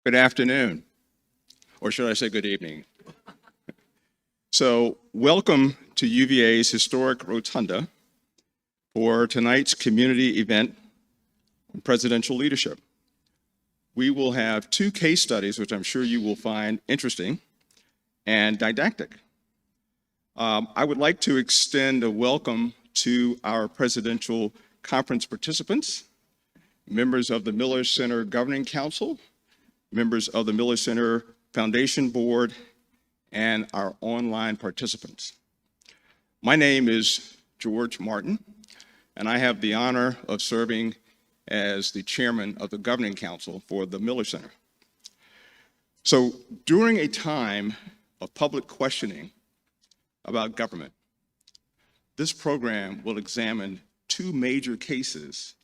Good afternoon, or should I say good evening? So, welcome to UVA's historic rotunda for tonight's community event on presidential leadership. We will have two case studies, which I'm sure you will find interesting and didactic. I would like to extend a welcome to our presidential conference participants, members of the Miller Center Governing Council, members of the Miller Center Foundation Board, and our online participants. My name is George Martin, and I have the honor of serving as the chairman of the Governing Council for the Miller Center. So during a time of public questioning about government, this program will examine two major cases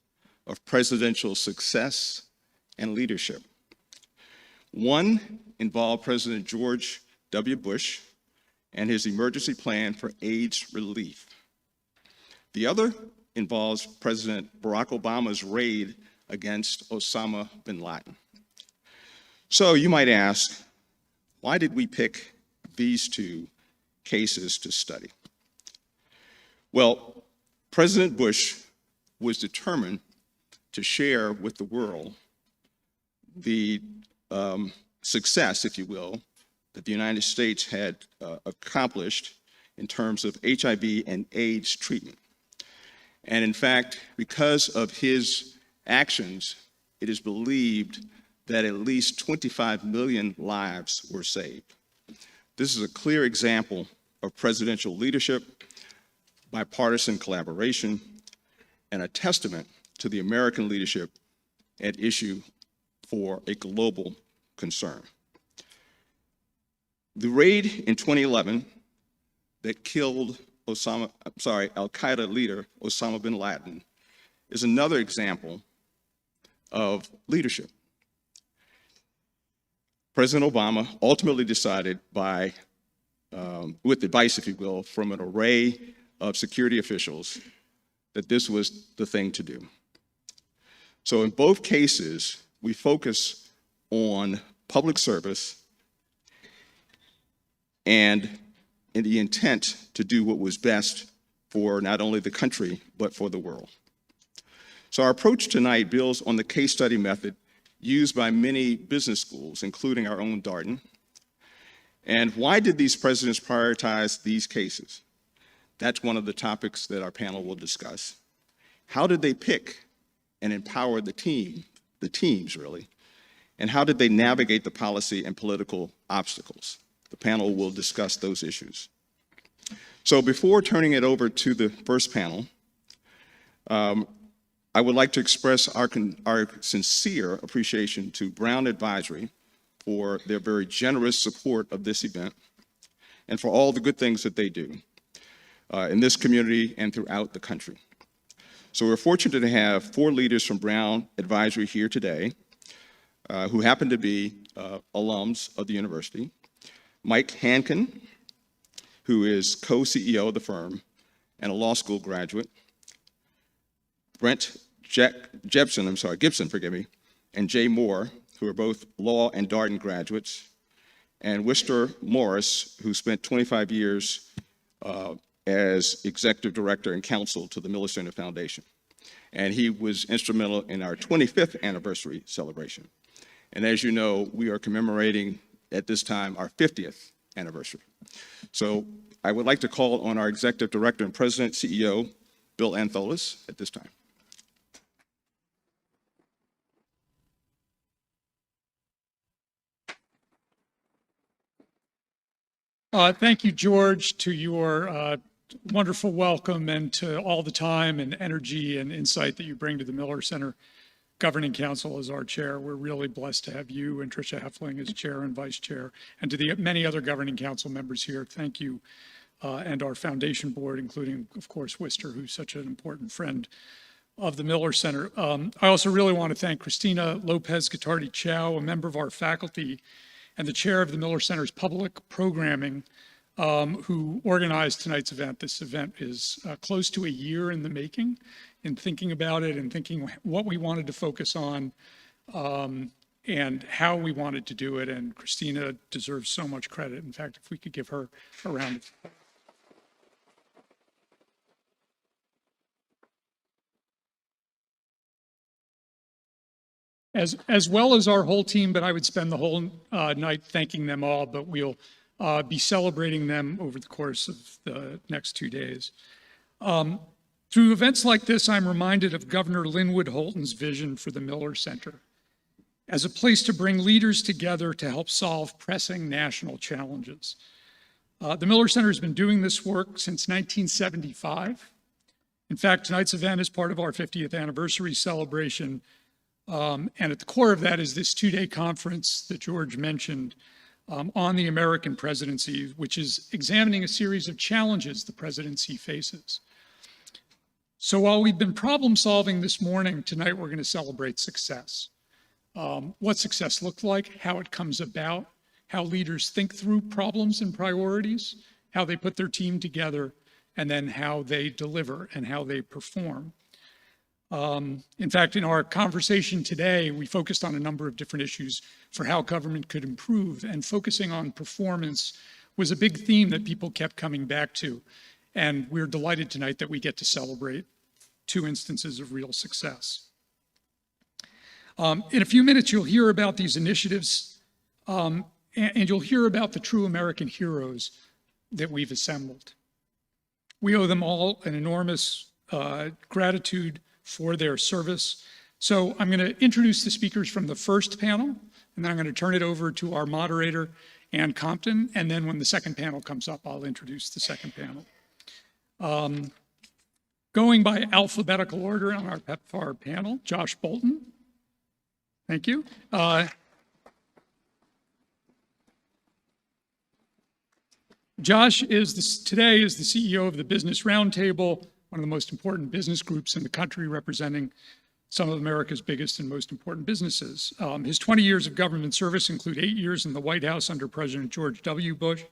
of presidential success and leadership. One involved President George W. Bush and his emergency plan for AIDS relief. The other involves President Barack Obama's raid against Osama bin Laden. So you might ask, why did we pick these two cases to study? Well, President Bush was determined to share with the world the success, if you will, that the United States had accomplished in terms of HIV and AIDS treatment. And in fact, because of his actions, it is believed that at least 25 million lives were saved. This is a clear example of presidential leadership, bipartisan collaboration, and a testament to the American leadership at issue for a global concern. The raid in 2011 that killed Al-Qaeda leader Osama bin Laden is another example of leadership. President Obama ultimately decided with advice, if you will, from an array of security officials that this was the thing to do. So in both cases, we focus on public service and in the intent to do what was best for not only the country, but for the world. So our approach tonight builds on the case study method used by many business schools, including our own Darden. And why did these presidents prioritize these cases? That's one of the topics that our panel will discuss. How did they pick and empower the teams really? And how did they navigate the policy and political obstacles? The panel will discuss those issues. So before turning it over to the first panel, I would like to express our sincere appreciation to Brown Advisory for their very generous support of this event and for all the good things that they do in this community and throughout the country. So we're fortunate to have four leaders from Brown Advisory here today who happen to be alums of the university. Mike Hankin, who is co-CEO of the firm and a law school graduate. Brent Gibson, and Jay Moore, who are both law and Darden graduates. And Worcester Morris, who spent 25 years as executive director and counsel to the Miller Center Foundation. And he was instrumental in our 25th anniversary celebration. And as you know, we are commemorating at this time our 50th anniversary. So I would like to call on our executive director and president, CEO, Bill Antholis, at this time. Thank you, George, to your wonderful welcome and to all the time and energy and insight that you bring to the Miller Center Governing Council as our chair. We're really blessed to have you and Tricia Heffling as chair and vice chair, and to the many other Governing Council members here. Thank you, and our foundation board, including, of course, Worcester, who's such an important friend of the Miller Center. I also really want to thank Christina Lopez-Guittardi-Chow, a member of our faculty and the chair of the Miller Center's public programming, who organized tonight's event. This event is close to a year in the making, in thinking about it and thinking what we wanted to focus on and how we wanted to do it. And Christina deserves so much credit. In fact, if we could give her a round of applause. As well as our whole team, but I would spend the whole night thanking them all, but we'll be celebrating them over the course of the next 2 days. Through events like this, I'm reminded of Governor Linwood Holton's vision for the Miller Center as a place to bring leaders together to help solve pressing national challenges. The Miller Center has been doing this work since 1975. In fact, tonight's event is part of our 50th anniversary celebration. And at the core of that is this 2-day conference that George mentioned on the American presidency, which is examining a series of challenges the presidency faces. So while we've been problem solving this morning, tonight we're going to celebrate success. What success looks like, how it comes about, how leaders think through problems and priorities, how they put their team together, and then how they deliver and how they perform. In fact, in our conversation today, we focused on a number of different issues for how government could improve, and focusing on performance was a big theme that people kept coming back to. And we're delighted tonight that we get to celebrate 2 instances of real success. In a few minutes, you'll hear about these initiatives, and you'll hear about the true American heroes that we've assembled. We owe them all an enormous gratitude for their service. So I'm going to introduce the speakers from the first panel, and then I'm going to turn it over to our moderator, Ann Compton, and then when the second panel comes up, I'll introduce the second panel. Going by alphabetical order on our PEPFAR panel, Josh Bolton. Thank you. Josh today is the CEO of the Business Roundtable, one of the most important business groups in the country, representing some of America's biggest and most important businesses. His 20 years of government service include 8 years in the White House under President George W. Bush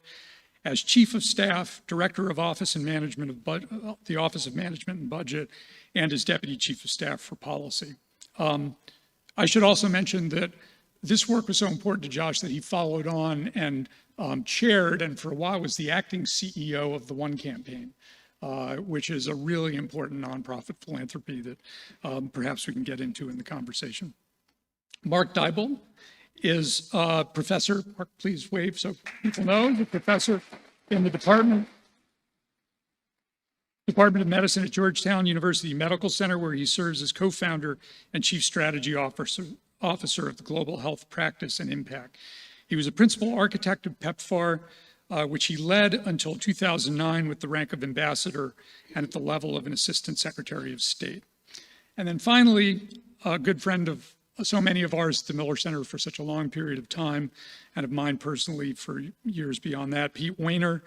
as Chief of Staff, Director of Office and Management of the Office of Management and Budget, and as Deputy Chief of Staff for Policy. I should also mention that this work was so important to Josh that he followed on and chaired, and for a while was the acting CEO of the One Campaign, which is a really important nonprofit philanthropy that perhaps we can get into in the conversation. Mark Dybel is a professor, Mark, please wave so people know, the professor in the Department of Medicine at Georgetown University Medical Center, where he serves as co-founder and chief strategy officer of the Global Health Practice and Impact. He was a principal architect of PEPFAR, which he led until 2009 with the rank of ambassador and at the level of an assistant secretary of state. And then finally, a good friend of so many of ours at the Miller Center for such a long period of time, and of mine personally for years beyond that, Pete Wehner.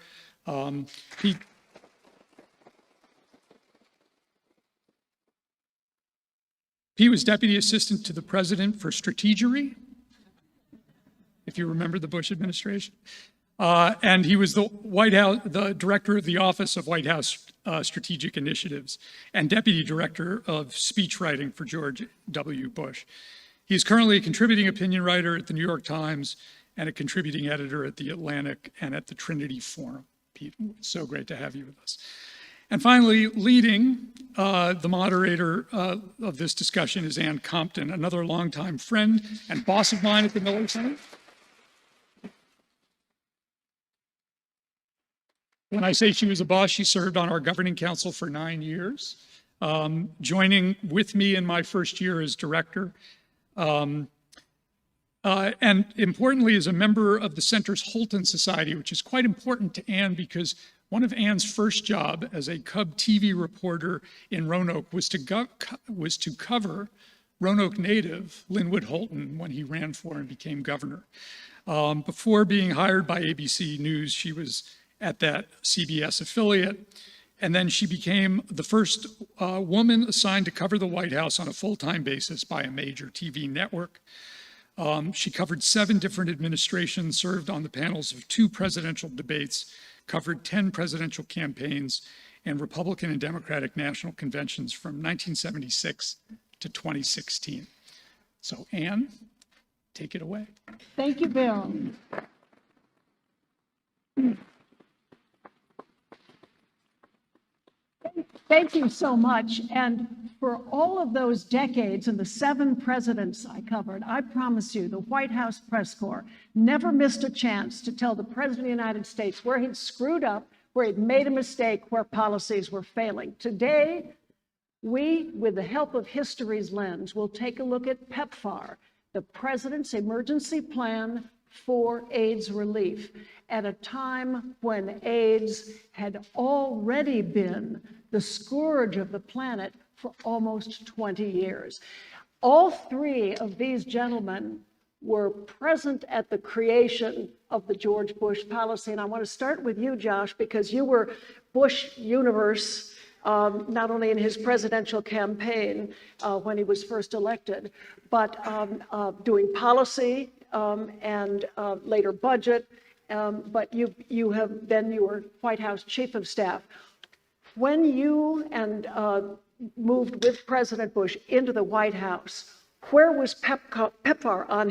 Pete was deputy assistant to the president for strategery, if you remember the Bush administration. And he was the director of the Office of White House Strategic Initiatives and deputy director of speechwriting for George W. Bush. He is currently a contributing opinion writer at the New York Times and a contributing editor at The Atlantic and at the Trinity Forum. Pete, it's so great to have you with us. And finally, leading the moderator of this discussion is Ann Compton, another longtime friend and boss of mine at the Miller Center. When I say she was a boss, she served on our governing council for 9 years, joining with me in my first year as director. And importantly, is a member of the Center's Holton Society, which is quite important to Ann because one of Ann's first job as a Cub TV reporter in Roanoke was to cover Roanoke native Linwood Holton when he ran for and became governor. Before being hired by ABC News, she was at that CBS affiliate, and then she became the first woman assigned to cover the White House on a full-time basis by a major TV network. She covered 7 different administrations, served on the panels of 2 presidential debates, covered 10 presidential campaigns, and Republican and Democratic national conventions from 1976 to 2016. So Ann, take it away. Thank you, Bill. Thank you so much. And for all of those decades and the 7 presidents I covered, I promise you, the White House press corps never missed a chance to tell the President of the United States where he'd screwed up, where he'd made a mistake, where policies were failing. Today, we, with the help of history's lens, will take a look at PEPFAR, the President's Emergency Plan for AIDS Relief, at a time when AIDS had already been the scourge of the planet for almost 20 years. All 3 of these gentlemen were present at the creation of the George Bush policy. And I want to start with you, Josh, because you were Bush universe, not only in his presidential campaign when he was first elected, but doing policy and later budget. But you were White House Chief of Staff. When you moved with President Bush into the White House, where was PEPFAR on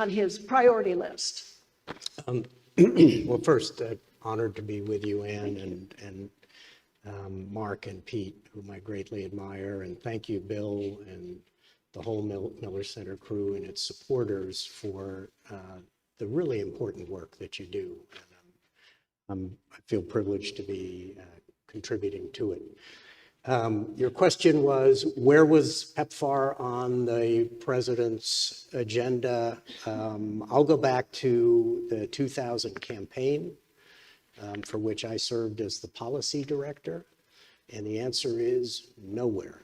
his priority list? Well, first, honored to be with you, Ann, and Mark and Pete, whom I greatly admire, and thank you, Bill, and the whole Miller Center crew and its supporters for the really important work that you do. And I feel privileged to be contributing to it. Your question was, where was PEPFAR on the president's agenda? I'll go back to the 2000 campaign, for which I served as the policy director, and the answer is nowhere.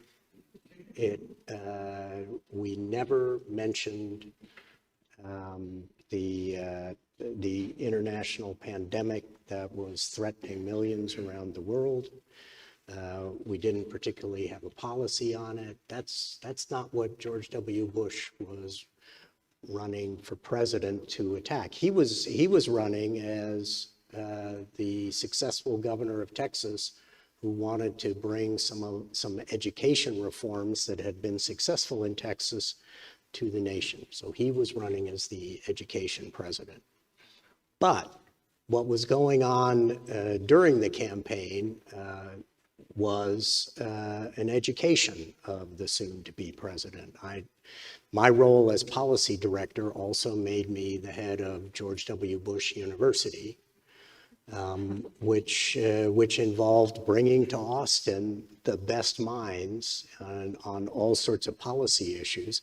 We never mentioned the international pandemic that was threatening millions around the world. We didn't particularly have a policy on it. That's not what George W. Bush was running for president to attack. He was running as the successful governor of Texas who wanted to bring some education reforms that had been successful in Texas to the nation. So he was running as the education president. But what was going on during the campaign was an education of the soon-to-be president. My role as policy director also made me the head of George W. Bush University, which involved bringing to Austin the best minds on all sorts of policy issues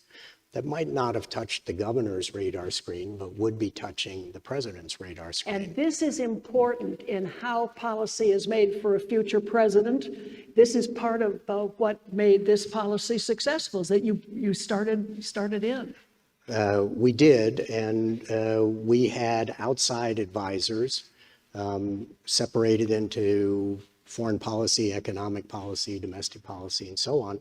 that might not have touched the governor's radar screen, but would be touching the president's radar screen. And this is important in how policy is made for a future president. This is part of what made this policy successful, is that you started in. We did, and we had outside advisors separated into foreign policy, economic policy, domestic policy, and so on.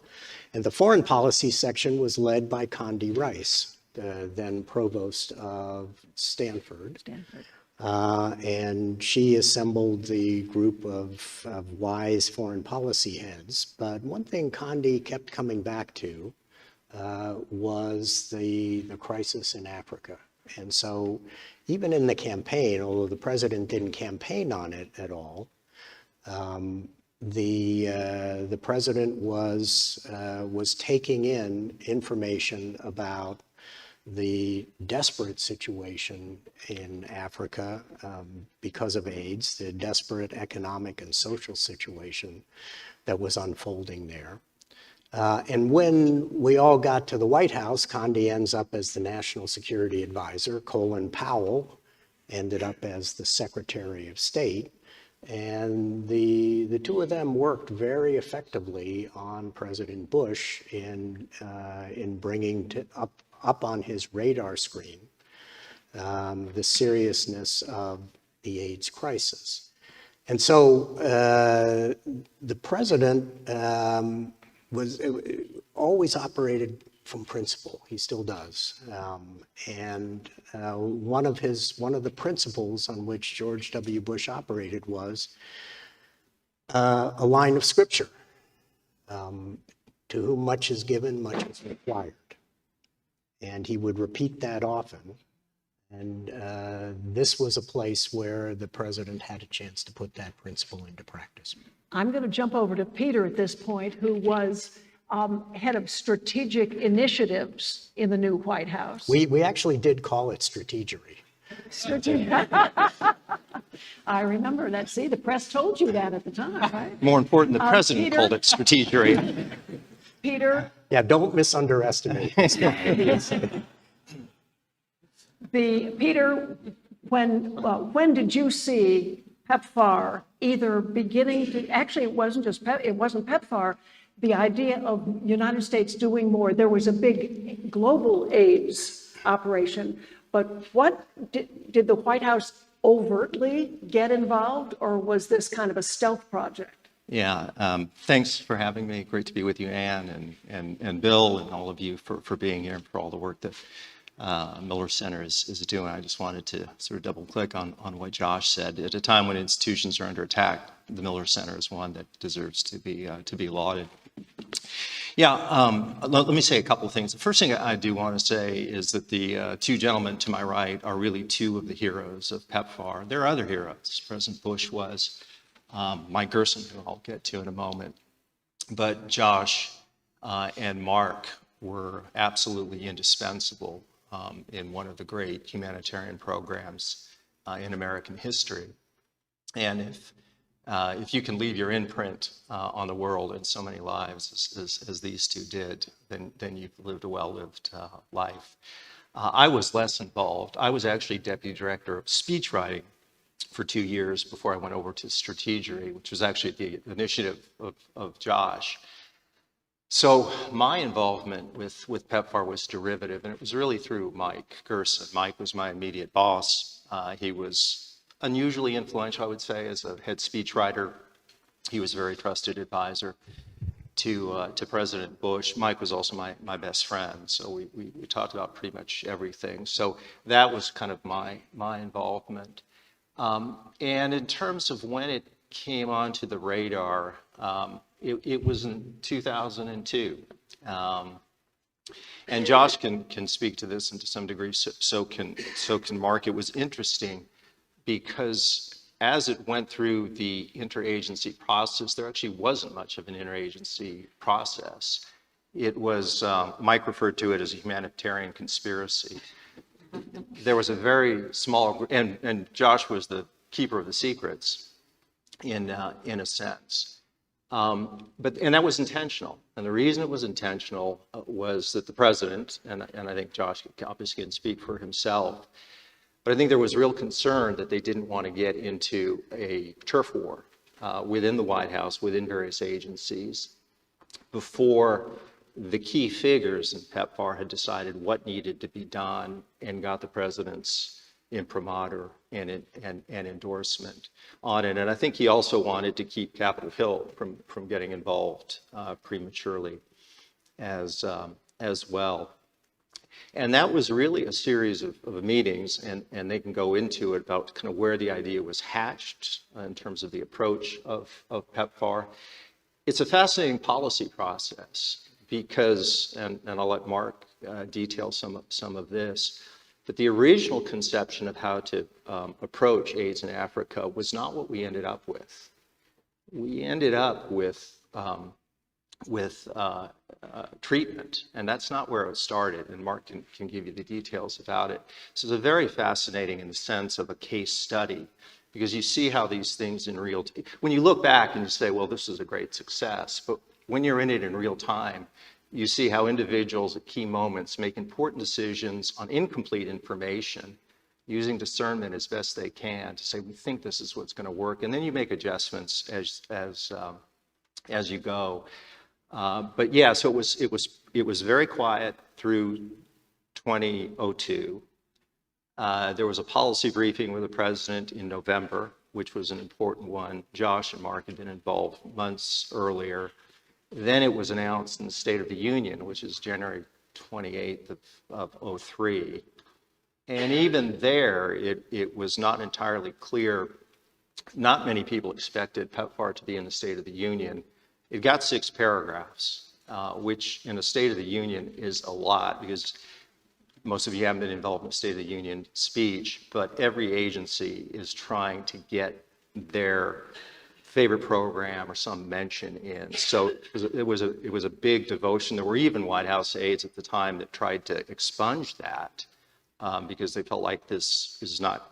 And the foreign policy section was led by Condi Rice, the then provost of Stanford. And she assembled the group of wise foreign policy heads. But one thing Condi kept coming back to was the crisis in Africa. And so even in the campaign, although the president didn't campaign on it at all, the president was taking in information about the desperate situation in Africa because of AIDS, the desperate economic and social situation that was unfolding there. And when we all got to the White House, Condi ends up as the National Security Advisor. Colin Powell ended up as the Secretary of State. And the two of them worked very effectively on President Bush in bringing up on his radar screen the seriousness of the AIDS crisis. And so the president was always operated from principle. He still does. And one of the principles on which George W. Bush operated was a line of scripture. To whom much is given, much is required. and he would repeat that often. And this was a place where the president had a chance to put that principle into practice. I'm going to jump over to Peter at this point, who was head of strategic initiatives in the new White House. We actually did call it strategery. I remember that. See, the press told you that at the time, right? More important, the president Peter? called it strategery. Peter, Yeah, don't misunderestimate this. Peter, when did you see PEPFAR either beginning to, actually it wasn't PEPFAR, the idea of United States doing more. There was a big global AIDS operation, but what did the White House overtly get involved, or was this kind of a stealth project? Yeah, thanks for having me. Great to be with you, Ann, and Bill, and all of you for being here and for all the work that Miller Center is doing. I just wanted to sort of double click on what Josh said. At a time when institutions are under attack, the Miller Center is one that deserves to be lauded. Yeah, let me say a couple of things. The first thing I do want to say is that the two gentlemen to my right are really two of the heroes of PEPFAR. There are other heroes. President Bush was, Mike Gerson, who I'll get to in a moment. But Josh and Mark were absolutely indispensable in one of the great humanitarian programs in American history. And if you can leave your imprint on the world and so many lives as these two did, then you've lived a well-lived life. I was less involved. I was actually deputy director of speech writing for 2 years before I went over to strategery, which was actually the initiative of Josh. So my involvement with PEPFAR was derivative, and it was really through Mike Gerson. Mike was my immediate boss. He was unusually influential, I would say, as a head speechwriter. He was a very trusted advisor to President Bush. Mike was also my best friend, so we talked about pretty much everything. So that was kind of my involvement. And in terms of when it came onto the radar, it was in 2002. And Josh can speak to this, and to some degree so can Mark. It was interesting because as it went through the interagency process, there actually wasn't much of an interagency process. It was, Mike referred to it as a humanitarian conspiracy. There was a very small group, and Josh was the keeper of the secrets in a sense. And that was intentional. And the reason it was intentional was that the president, and I think Josh obviously can speak for himself, but I think there was real concern that they didn't want to get into a turf war within the White House, within various agencies, before the key figures in PEPFAR had decided what needed to be done and got the president's imprimatur and endorsement on it. And I think he also wanted to keep Capitol Hill from getting involved prematurely as well. And that was really a series of meetings, and they can go into it about kind of where the idea was hatched in terms of the approach of PEPFAR. It's a fascinating policy process because, and I'll let Mark detail some of this, but the original conception of how to approach AIDS in Africa was not what we ended up with. We ended up with treatment, and that's not where it started, and Mark can give you the details about it. So it's very fascinating in the sense of a case study, because you see how these things in real time, when you look back and you say, well, this is a great success, but when you're in it in real time, you see how individuals at key moments make important decisions on incomplete information, using discernment as best they can to say, we think this is what's going to work, and then you make adjustments as you go. But yeah, so it was very quiet through 2002. There was a policy briefing with the president in November, which was an important one. Josh and Mark had been involved months earlier. Then it was announced in the State of the Union, which is January 28th of 2003. And even there, it was not entirely clear. Not many people expected PEPFAR to be in the State of the Union. It got 6 paragraphs, which in a State of the Union is a lot, because most of you haven't been involved in the State of the Union speech, but every agency is trying to get their favorite program or some mention in. So it was a big devotion. There were even White House aides at the time that tried to expunge that because they felt like this was not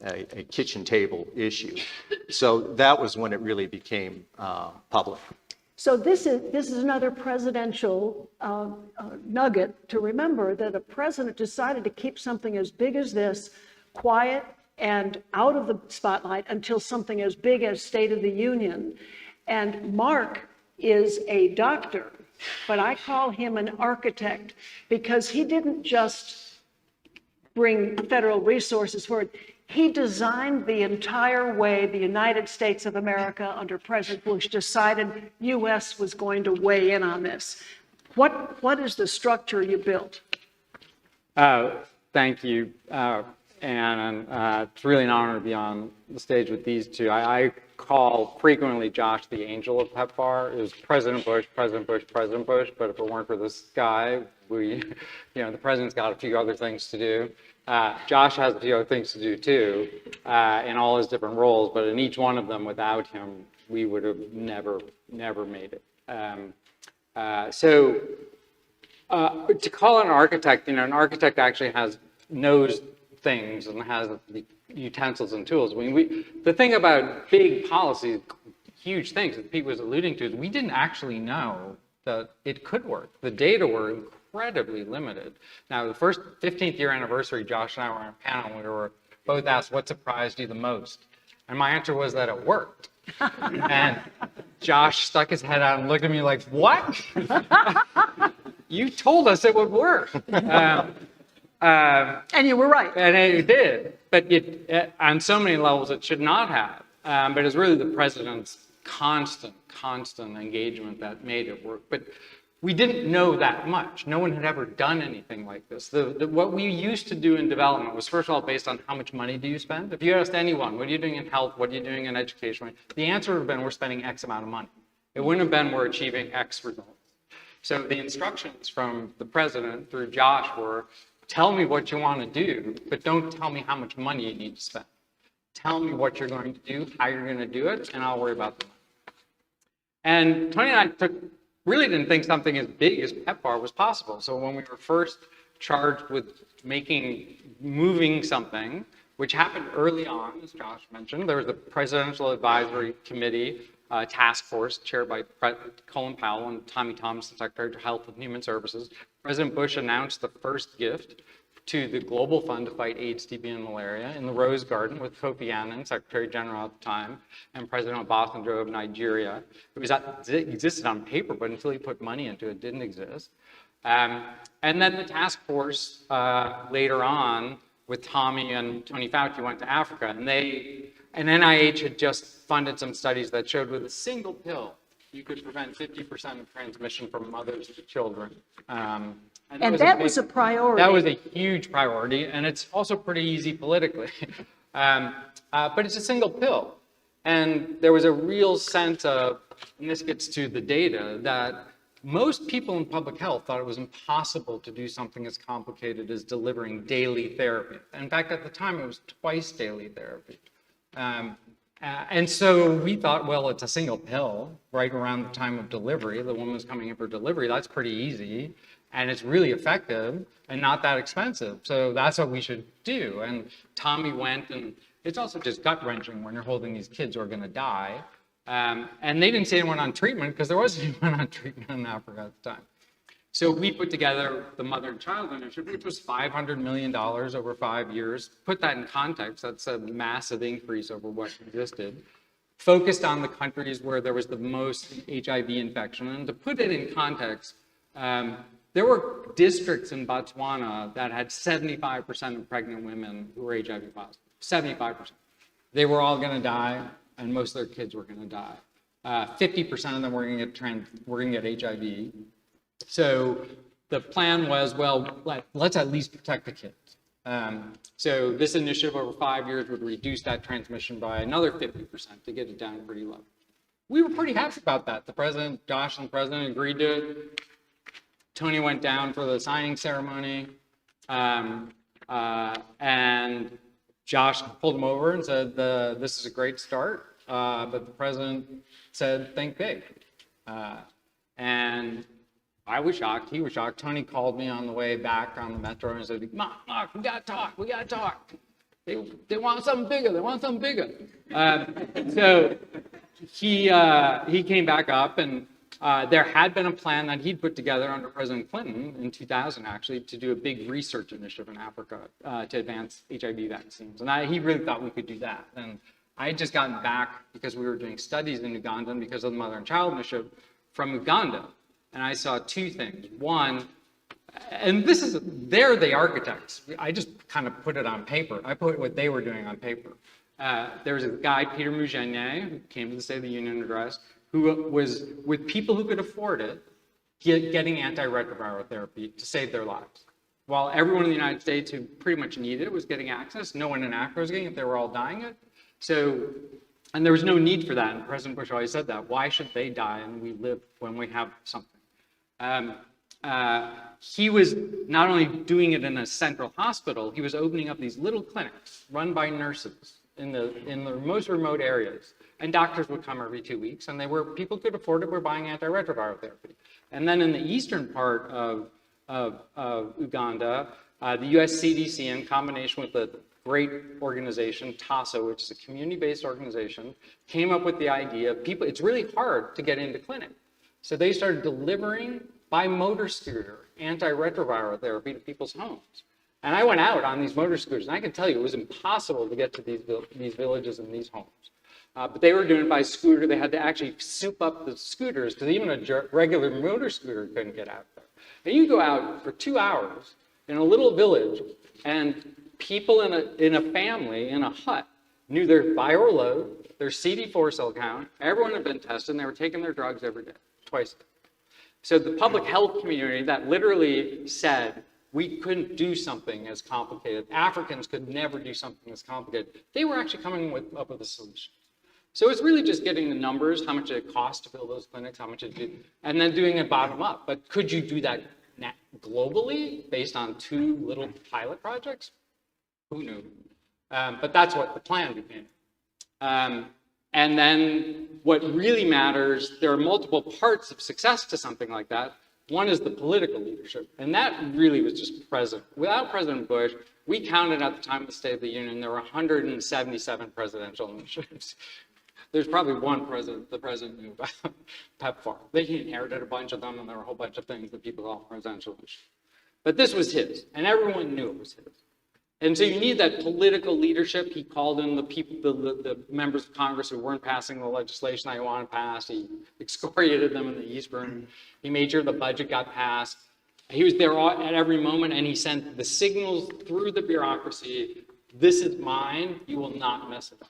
a kitchen table issue. So that was when it really became public. So this is another presidential nugget to remember, that a president decided to keep something as big as this quiet and out of the spotlight until something as big as State of the Union. And Mark is a doctor, but I call him an architect because he didn't just bring federal resources forward. He designed the entire way the United States of America under President Bush decided U.S. was going to weigh in on this. What is the structure you built? Thank you, Ann. It's really an honor to be on the stage with these two. I call frequently Josh the angel of PEPFAR. It was President Bush, President Bush, President Bush, but if it weren't for this guy, the president's got a few other things to do. Josh has a few other things to do too, in all his different roles, but in each one of them, without him, we would have never made it. To call it an architect, an architect actually knows things and has the utensils and tools. I mean, the thing about big policies, huge things that Pete was alluding to, is we didn't actually know that it could work. The data were incredibly limited. Now, the first 15th year anniversary, Josh and I were on a panel and we were both asked, what surprised you the most? And my answer was that it worked. And Josh stuck his head out and looked at me like, what? You told us it would work. And you were right. And it did, but on so many levels it should not have. But it's really the president's constant engagement that made it work. But we didn't know that much. No one had ever done anything like this. What we used to do in development was, first of all, based on how much money do you spend. If you asked anyone, what are you doing in health, what are you doing in education, the answer would have been, we're spending X amount of money. It wouldn't have been, we're achieving X results. So the instructions from the president through Josh were, tell me what you want to do, but don't tell me how much money you need to spend. Tell me what you're going to do, how you're going to do it, and I'll worry about the money. And Tony and I really didn't think something as big as PEPFAR was possible. So when we were first charged with moving something, which happened early on, as Josh mentioned, there was the Presidential Advisory Committee task force chaired by Colin Powell and Tommy Thomas, the Secretary of Health and Human Services. President Bush announced the first gift to the Global Fund to fight AIDS, TB, and malaria in the Rose Garden with Kofi Annan, Secretary General at the time, and President Obasanjo of Nigeria. It existed on paper, but until he put money into it, it didn't exist. And then the task force later on with Tommy and Tony Fauci went to Africa, and NIH had just funded some studies that showed with a single pill, you could prevent 50% of transmission from mothers to children. And that was a priority. That was a huge priority, and it's also pretty easy politically. But it's a single pill. And there was a real sense of, and this gets to the data, that most people in public health thought it was impossible to do something as complicated as delivering daily therapy. In fact, at the time, it was twice daily therapy. And so we thought, well, it's a single pill right around the time of delivery. The woman's coming in for delivery. That's pretty easy. And it's really effective and not that expensive. So that's what we should do. And Tommy went, and it's also just gut-wrenching when you're holding these kids who are going to die. And they didn't see anyone on treatment because there wasn't anyone on treatment in Africa at the time. So we put together the Mother and Child Initiative, which was $500 million over 5 years. Put that in context, that's a massive increase over what existed. Focused on the countries where there was the most HIV infection. And to put it in context, there were districts in Botswana that had 75% of pregnant women who were HIV positive, 75%. They were all going to die, and most of their kids were going to die. 50% of them were going to get HIV. So the plan was, well, let's at least protect the kids. So this initiative over 5 years would reduce that transmission by another 50% to get it down pretty low. We were pretty happy about that. The president, Josh and the president agreed to it. Tony went down for the signing ceremony, and Josh pulled him over and said, this is a great start, but the president said, think big. And I was shocked, he was shocked. Tony called me on the way back on the metro and said, Mark, we gotta talk. They want something bigger, So he came back up, and there had been a plan that he'd put together under President Clinton in 2000, actually, to do a big research initiative in Africa to advance HIV vaccines. And he really thought we could do that. And I had just gotten back because we were doing studies in Uganda and because of the Mother and Child Initiative from Uganda. And I saw two things. One, and they're the architects. I just kind of put it on paper. I put what they were doing on paper. There was a guy, Peter Mugenier, who came to the State of the Union address, who was, with people who could afford it, getting antiretroviral therapy to save their lives. While everyone in the United States who pretty much needed it was getting access, no one in Africa was getting it. They were all dying it. So, and there was no need for that. And President Bush always said that. Why should they die and we live when we have something? He was not only doing it in a central hospital, he was opening up these little clinics run by nurses in the most remote areas. And doctors would come every 2 weeks, and people could afford it, were buying antiretroviral therapy. And then in the eastern part of Uganda, the US CDC, in combination with the great organization, TASO, which is a community-based organization, came up with the idea of it's really hard to get into clinic. So they started delivering by motor scooter antiretroviral therapy to people's homes. And I went out on these motor scooters, and I can tell you it was impossible to get to these villages and these homes. But they were doing it by scooter. They had to actually soup up the scooters because even a regular motor scooter couldn't get out there. And you go out for 2 hours in a little village, and people in a family in a hut knew their viral load, their CD4 cell count. Everyone had been tested, and they were taking their drugs every day, twice a day. So the public health community that literally said we couldn't do something as complicated, Africans could never do something as complicated, they were actually coming up with a solution. So it's really just getting the numbers, how much it costs to build those clinics, how much it did, and then doing it bottom up. But could you do that globally based on 2 little pilot projects? Who knew? But that's what the plan became. And then what really matters, there are multiple parts of success to something like that. One is the political leadership, and that really was just president. Without President Bush, we counted at the time of the State of the Union, there were 177 presidential initiatives. There's probably one president, the president knew about PEPFAR. He inherited a bunch of them, and there were a whole bunch of things that people call presidential initiatives. But this was his, and everyone knew it was his. And so you need that political leadership. He called in the people, the members of Congress who weren't passing the legislation that he wanted passed. He excoriated them in the Eastern. He made sure the budget got passed. He was there at every moment, and he sent the signals through the bureaucracy. This is mine. You will not mess it up.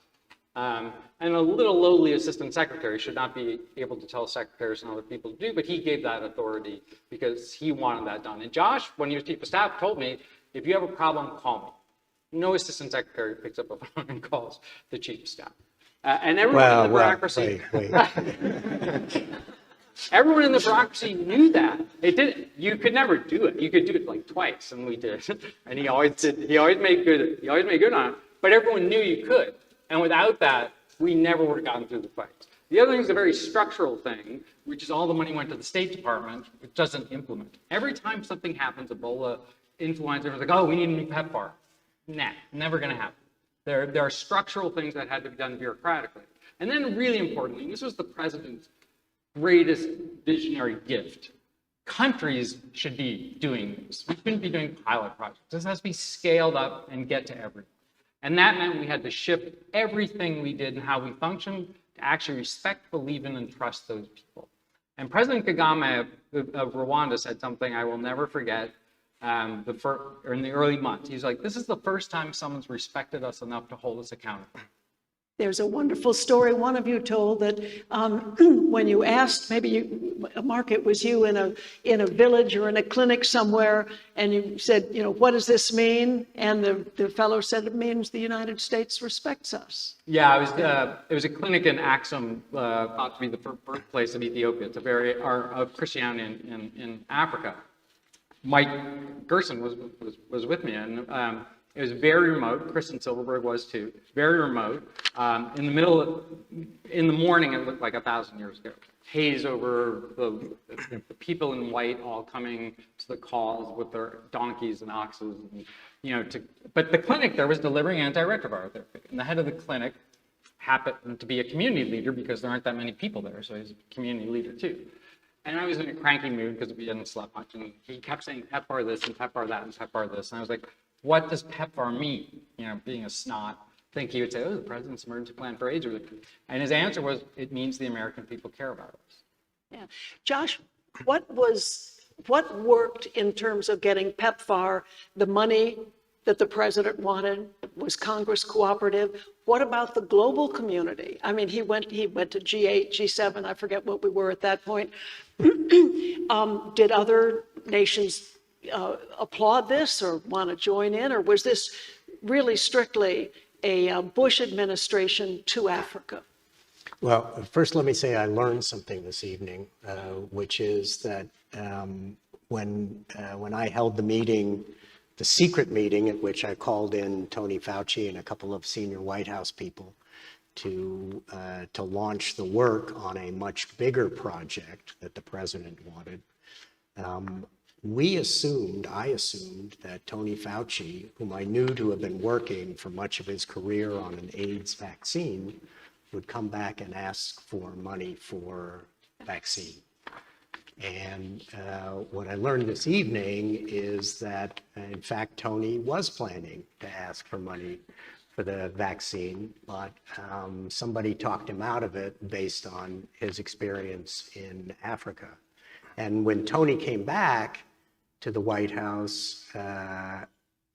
And a little lowly assistant secretary should not be able to tell secretaries and other people to do, but he gave that authority because he wanted that done. And Josh, when he was chief of staff, told me, if you have a problem, call me. No assistant secretary picks up a phone and calls the chief of staff. And everyone in the bureaucracy, everyone in the bureaucracy knew that. You could never do it. You could do it like twice, and we did. And he always made good on it. But everyone knew you could. And without that, we never would have gotten through the fight. The other thing is a very structural thing, which is all the money went to the State Department, which doesn't implement. Every time something happens, Ebola, influenza, everyone's like, oh, we need a new PEPFAR. Nah, never going to happen. There are structural things that had to be done bureaucratically. And then really importantly, this was the president's greatest visionary gift. Countries should be doing this. We shouldn't be doing pilot projects. This has to be scaled up and get to everyone. And that meant we had to shift everything we did and how we functioned to actually respect, believe in, and trust those people. And President Kagame of Rwanda said something I will never forget in the early months. He's like, this is the first time someone's respected us enough to hold us accountable. There's a wonderful story one of you told that when you asked, Mark, it was you in a village or in a clinic somewhere, and you said, what does this mean? And the fellow said, it means the United States respects us. Yeah, it was a clinic in Axum, thought to be the birthplace of Ethiopia. It's of Christianity in Africa. Mike Gerson was with me, and it was very remote. Kristen Silverberg was too. Very remote. In the morning, it looked like 1,000 years ago. Haze over the people in white all coming to the calls with their donkeys and oxes, and, but the clinic there was delivering antiretroviral therapy, and the head of the clinic happened to be a community leader because there aren't that many people there, so he's a community leader too. And I was in a cranky mood because we hadn't slept much, and he kept saying PEPFAR this and PEPFAR that and PEPFAR this, and I was like, what does PEPFAR mean? Being a snot, think he would say, oh, the President's Emergency Plan for AIDS Relief. And his answer was, it means the American people care about us. Yeah. Josh, what worked in terms of getting PEPFAR, the money that the president wanted? Was Congress cooperative? What about the global community? I mean, he went to G8, G7, I forget what we were at that point. Did other nations applaud this or want to join in, or was this really strictly a Bush administration to Africa? Well, first let me say I learned something this evening, which is that when I held the meeting, the secret meeting at which I called in Tony Fauci and a couple of senior White House people to launch the work on a much bigger project that the president wanted, I assumed that Tony Fauci, whom I knew to have been working for much of his career on an AIDS vaccine, would come back and ask for money for vaccine. And what I learned this evening is that, in fact, Tony was planning to ask for money for the vaccine, but somebody talked him out of it based on his experience in Africa. And when Tony came back to the White House,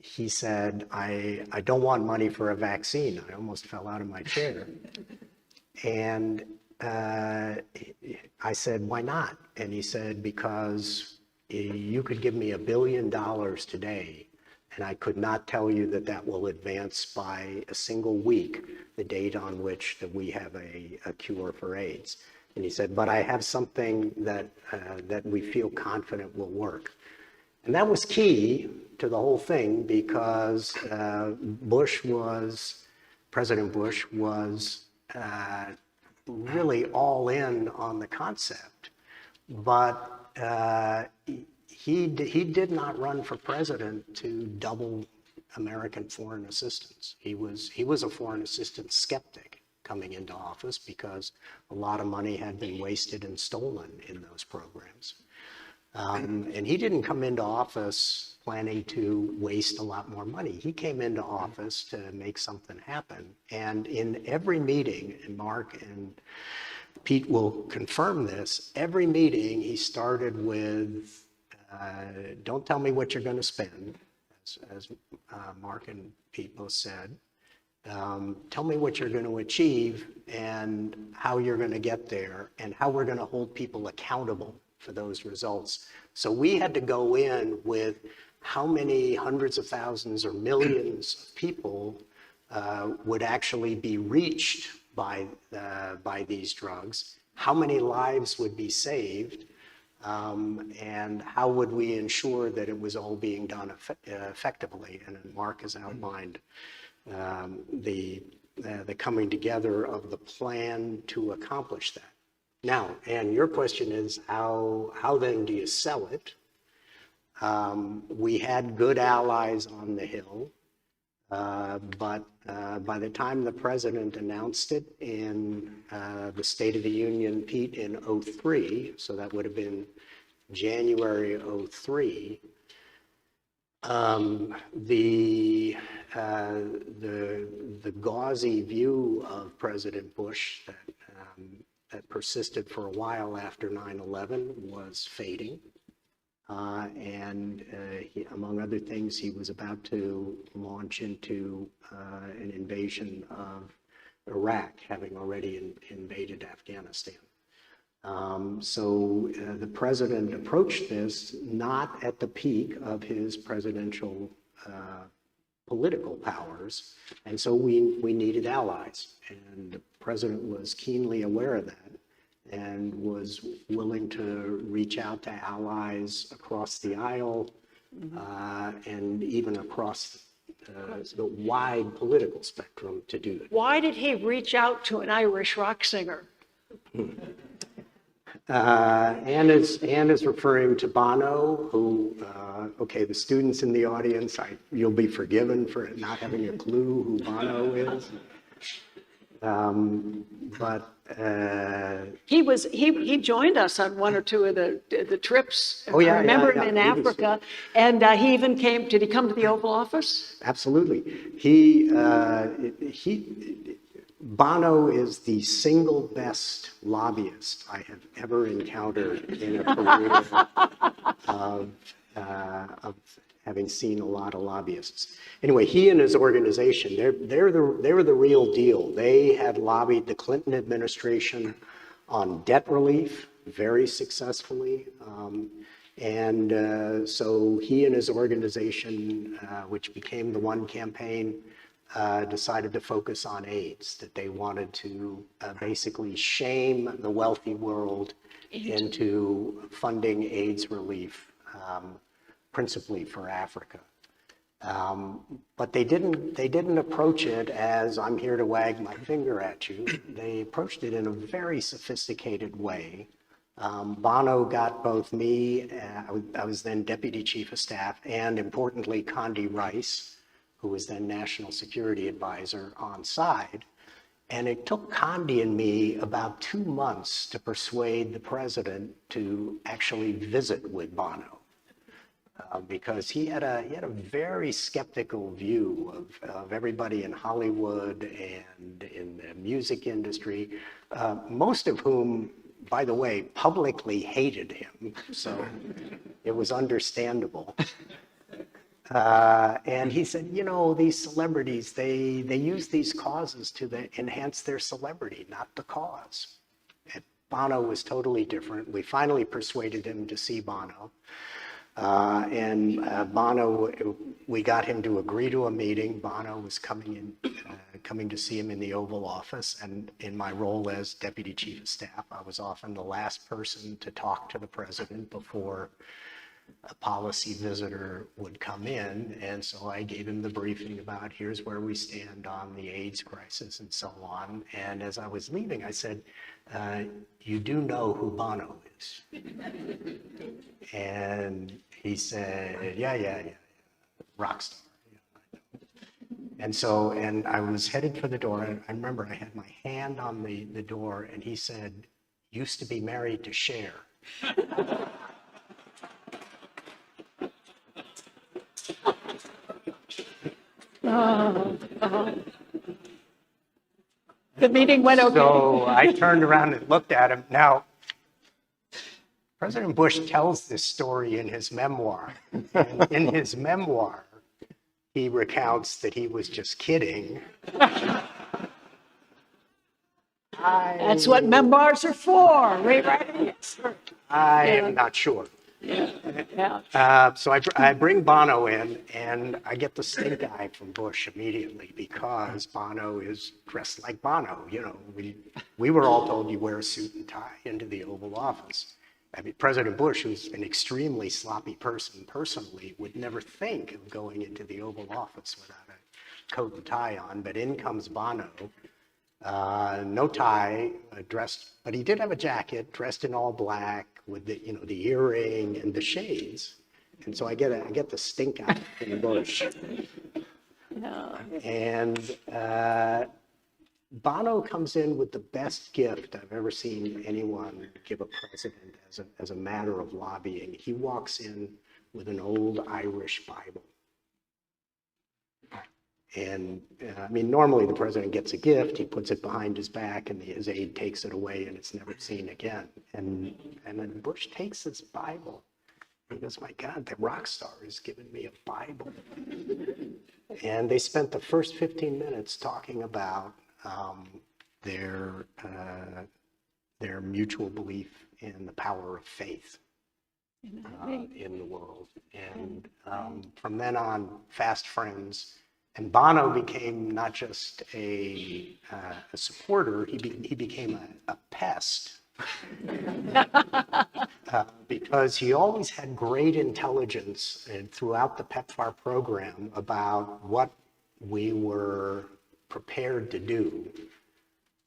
he said, I don't want money for a vaccine. I almost fell out of my chair. And I said, why not? And he said, because you could give me $1 billion today, and I could not tell you that that will advance by a single week, the date on which that we have a cure for AIDS. And he said, but I have something that we feel confident will work. And that was key to the whole thing because President Bush was really all in on the concept, but he did not run for president to double American foreign assistance. He was a foreign assistance skeptic coming into office because a lot of money had been wasted and stolen in those programs. And he didn't come into office planning to waste a lot more money. He came into office to make something happen. And in every meeting, and Mark and Pete will confirm this, every meeting he started with, don't tell me what you're going to spend, as Mark and Pete both said. Tell me what you're going to achieve and how you're going to get there and how we're going to hold people accountable for those results. So we had to go in with how many hundreds of thousands or millions of people would actually be reached by these drugs, how many lives would be saved, and how would we ensure that it was all being done effectively. And Mark has outlined the coming together of the plan to accomplish that. Now, and your question is, how then do you sell it? We had good allies on the Hill, but by the time the president announced it in the State of the Union, Pete, in 2003, so that would have been January 2003, the gauzy view of President Bush that persisted for a while after 9/11 was fading. And among other things, he was about to launch into an invasion of Iraq, having already invaded Afghanistan. So the president approached this not at the peak of his presidential political powers, and so we needed allies, and the president was keenly aware of that. and was willing to reach out to allies across the aisle and even across the wide political spectrum to do it. Why did he reach out to an Irish rock singer? Anne is referring to Bono, who, okay, the students in the audience, you'll be forgiven for not having a clue who Bono is. But He joined us on one or two of the trips. Oh, yeah, I remember yeah, him in yeah. He was- Africa, and he even came. Did he come to the Oval Office? absolutely. Bono is the single best lobbyist I have ever encountered in a career of having seen a lot of lobbyists. Anyway, he and his organization, they were the real deal. They had lobbied the Clinton administration on debt relief very successfully. So he and his organization, which became the One Campaign, decided to focus on AIDS, that they wanted to basically shame the wealthy world into funding AIDS relief, principally for Africa. But they didn't approach it as I'm here to wag my finger at you. They approached it in a very sophisticated way. Bono got both me, I was then Deputy Chief of Staff, and importantly, Condi Rice, who was then National Security Advisor, on side. And it took Condi and me about 2 months to persuade the president to actually visit with Bono. Because he had a very skeptical view of everybody in Hollywood and in the music industry, most of whom, by the way, publicly hated him, so it was understandable. And he said, you know, these celebrities, they use these causes to enhance their celebrity, not the cause. And Bono was totally different. We finally persuaded him to see Bono. Bono, we got him to agree to a meeting. Bono was coming to see him in the Oval Office, and in my role as Deputy Chief of Staff, I was often the last person to talk to the president before a policy visitor would come in. And so I gave him the briefing about here's where we stand on the AIDS crisis and so on. And as I was leaving, I said, you do know who Bono is? And he said, yeah, rock star. And I was headed for the door. And I remember I had my hand on the door, and he said, used to be married to Cher. The meeting went okay. So I turned around and looked at him. Now, President Bush tells this story in his memoir. And in his memoir, he recounts that he was just kidding. That's what memoirs are for, rewriting it. I am not sure. Yeah. So I bring Bono in, and I get the stink eye from Bush immediately because Bono is dressed like Bono. You know, we were all told you wear a suit and tie into the Oval Office. I mean, President Bush, who's an extremely sloppy person personally, would never think of going into the Oval Office without a coat and tie on. But in comes Bono, no tie, dressed, but he did have a jacket, dressed in all black with the earring and the shades. And so I get the stink eye from Bush. Yeah. And Bono comes in with the best gift I've ever seen anyone give a president as a matter of lobbying. He walks in with an old Irish Bible. And I mean, normally the president gets a gift, he puts it behind his back, and his aide takes it away, and it's never seen again. And then Bush takes his Bible. He goes, my God, the rock star is giving me a Bible. And they spent the first 15 minutes talking about their mutual belief in the power of faith in the world. And from then on, fast friends. And Bono became not just a supporter, he became a pest Because he always had great intelligence throughout the PEPFAR program about what we were prepared to do.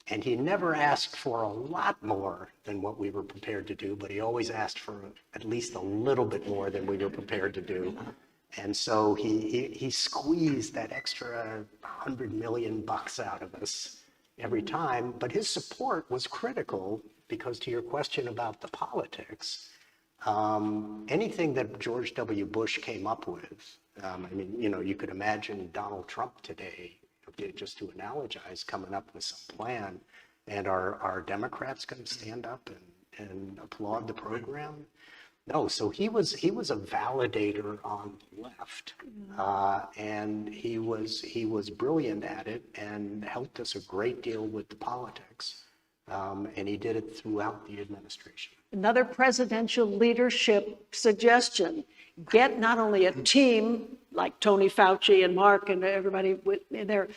And he never asked for a lot more than what we were prepared to do, but he always asked for at least a little bit more than we were prepared to do. And so he squeezed that extra $100 million out of us every time. But his support was critical because, to your question about the politics, anything that George W. Bush came up with, I mean, you know, you could imagine Donald Trump today, just to analogize, coming up with some plan, and are Democrats going to stand up and applaud the program? No. So he was a validator on the left, and he was brilliant at it and helped us a great deal with the politics, and he did it throughout the administration. Another presidential leadership suggestion: get not only a team like Tony Fauci and Mark and everybody in there,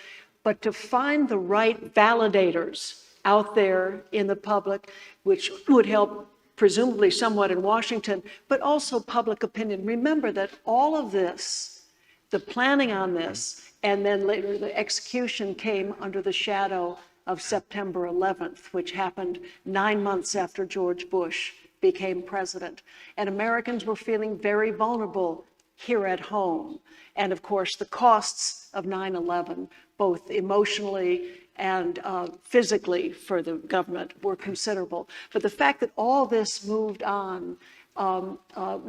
but to find the right validators out there in the public, which would help presumably somewhat in Washington, but also public opinion. Remember that all of this, the planning on this, and then later the execution came under the shadow of September 11th, which happened 9 months after George Bush became president. And Americans were feeling very vulnerable here at home. And of course, the costs of 9/11, both emotionally and physically for the government, were considerable. But the fact that all this moved on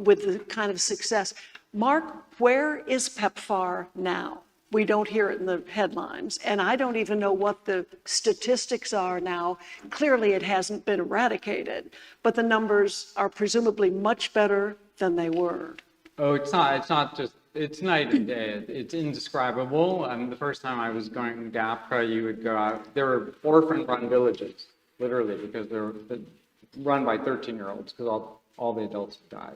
with the kind of success. Mark, where is PEPFAR now? We don't hear it in the headlines, and I don't even know what the statistics are now. Clearly, it hasn't been eradicated, but the numbers are presumably much better than they were. Oh, it's not just, it's night and day. It's indescribable. The first time I was going to Africa, you would go out, there were orphan-run villages, literally, because they're run by 13-year-olds, because all the adults died.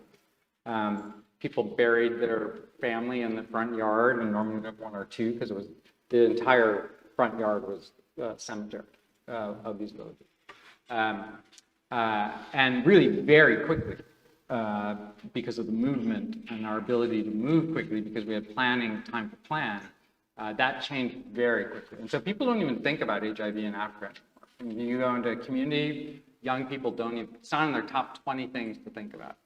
People buried their family in the front yard, and normally one or two, because it was the entire front yard was a cemetery of these villages. And really very quickly, because of the movement and our ability to move quickly, because we had planning, time to plan, that changed very quickly. And so people don't even think about HIV in Africa anymore. When you go into a community, young people don't even, it's not in their top 20 things to think about,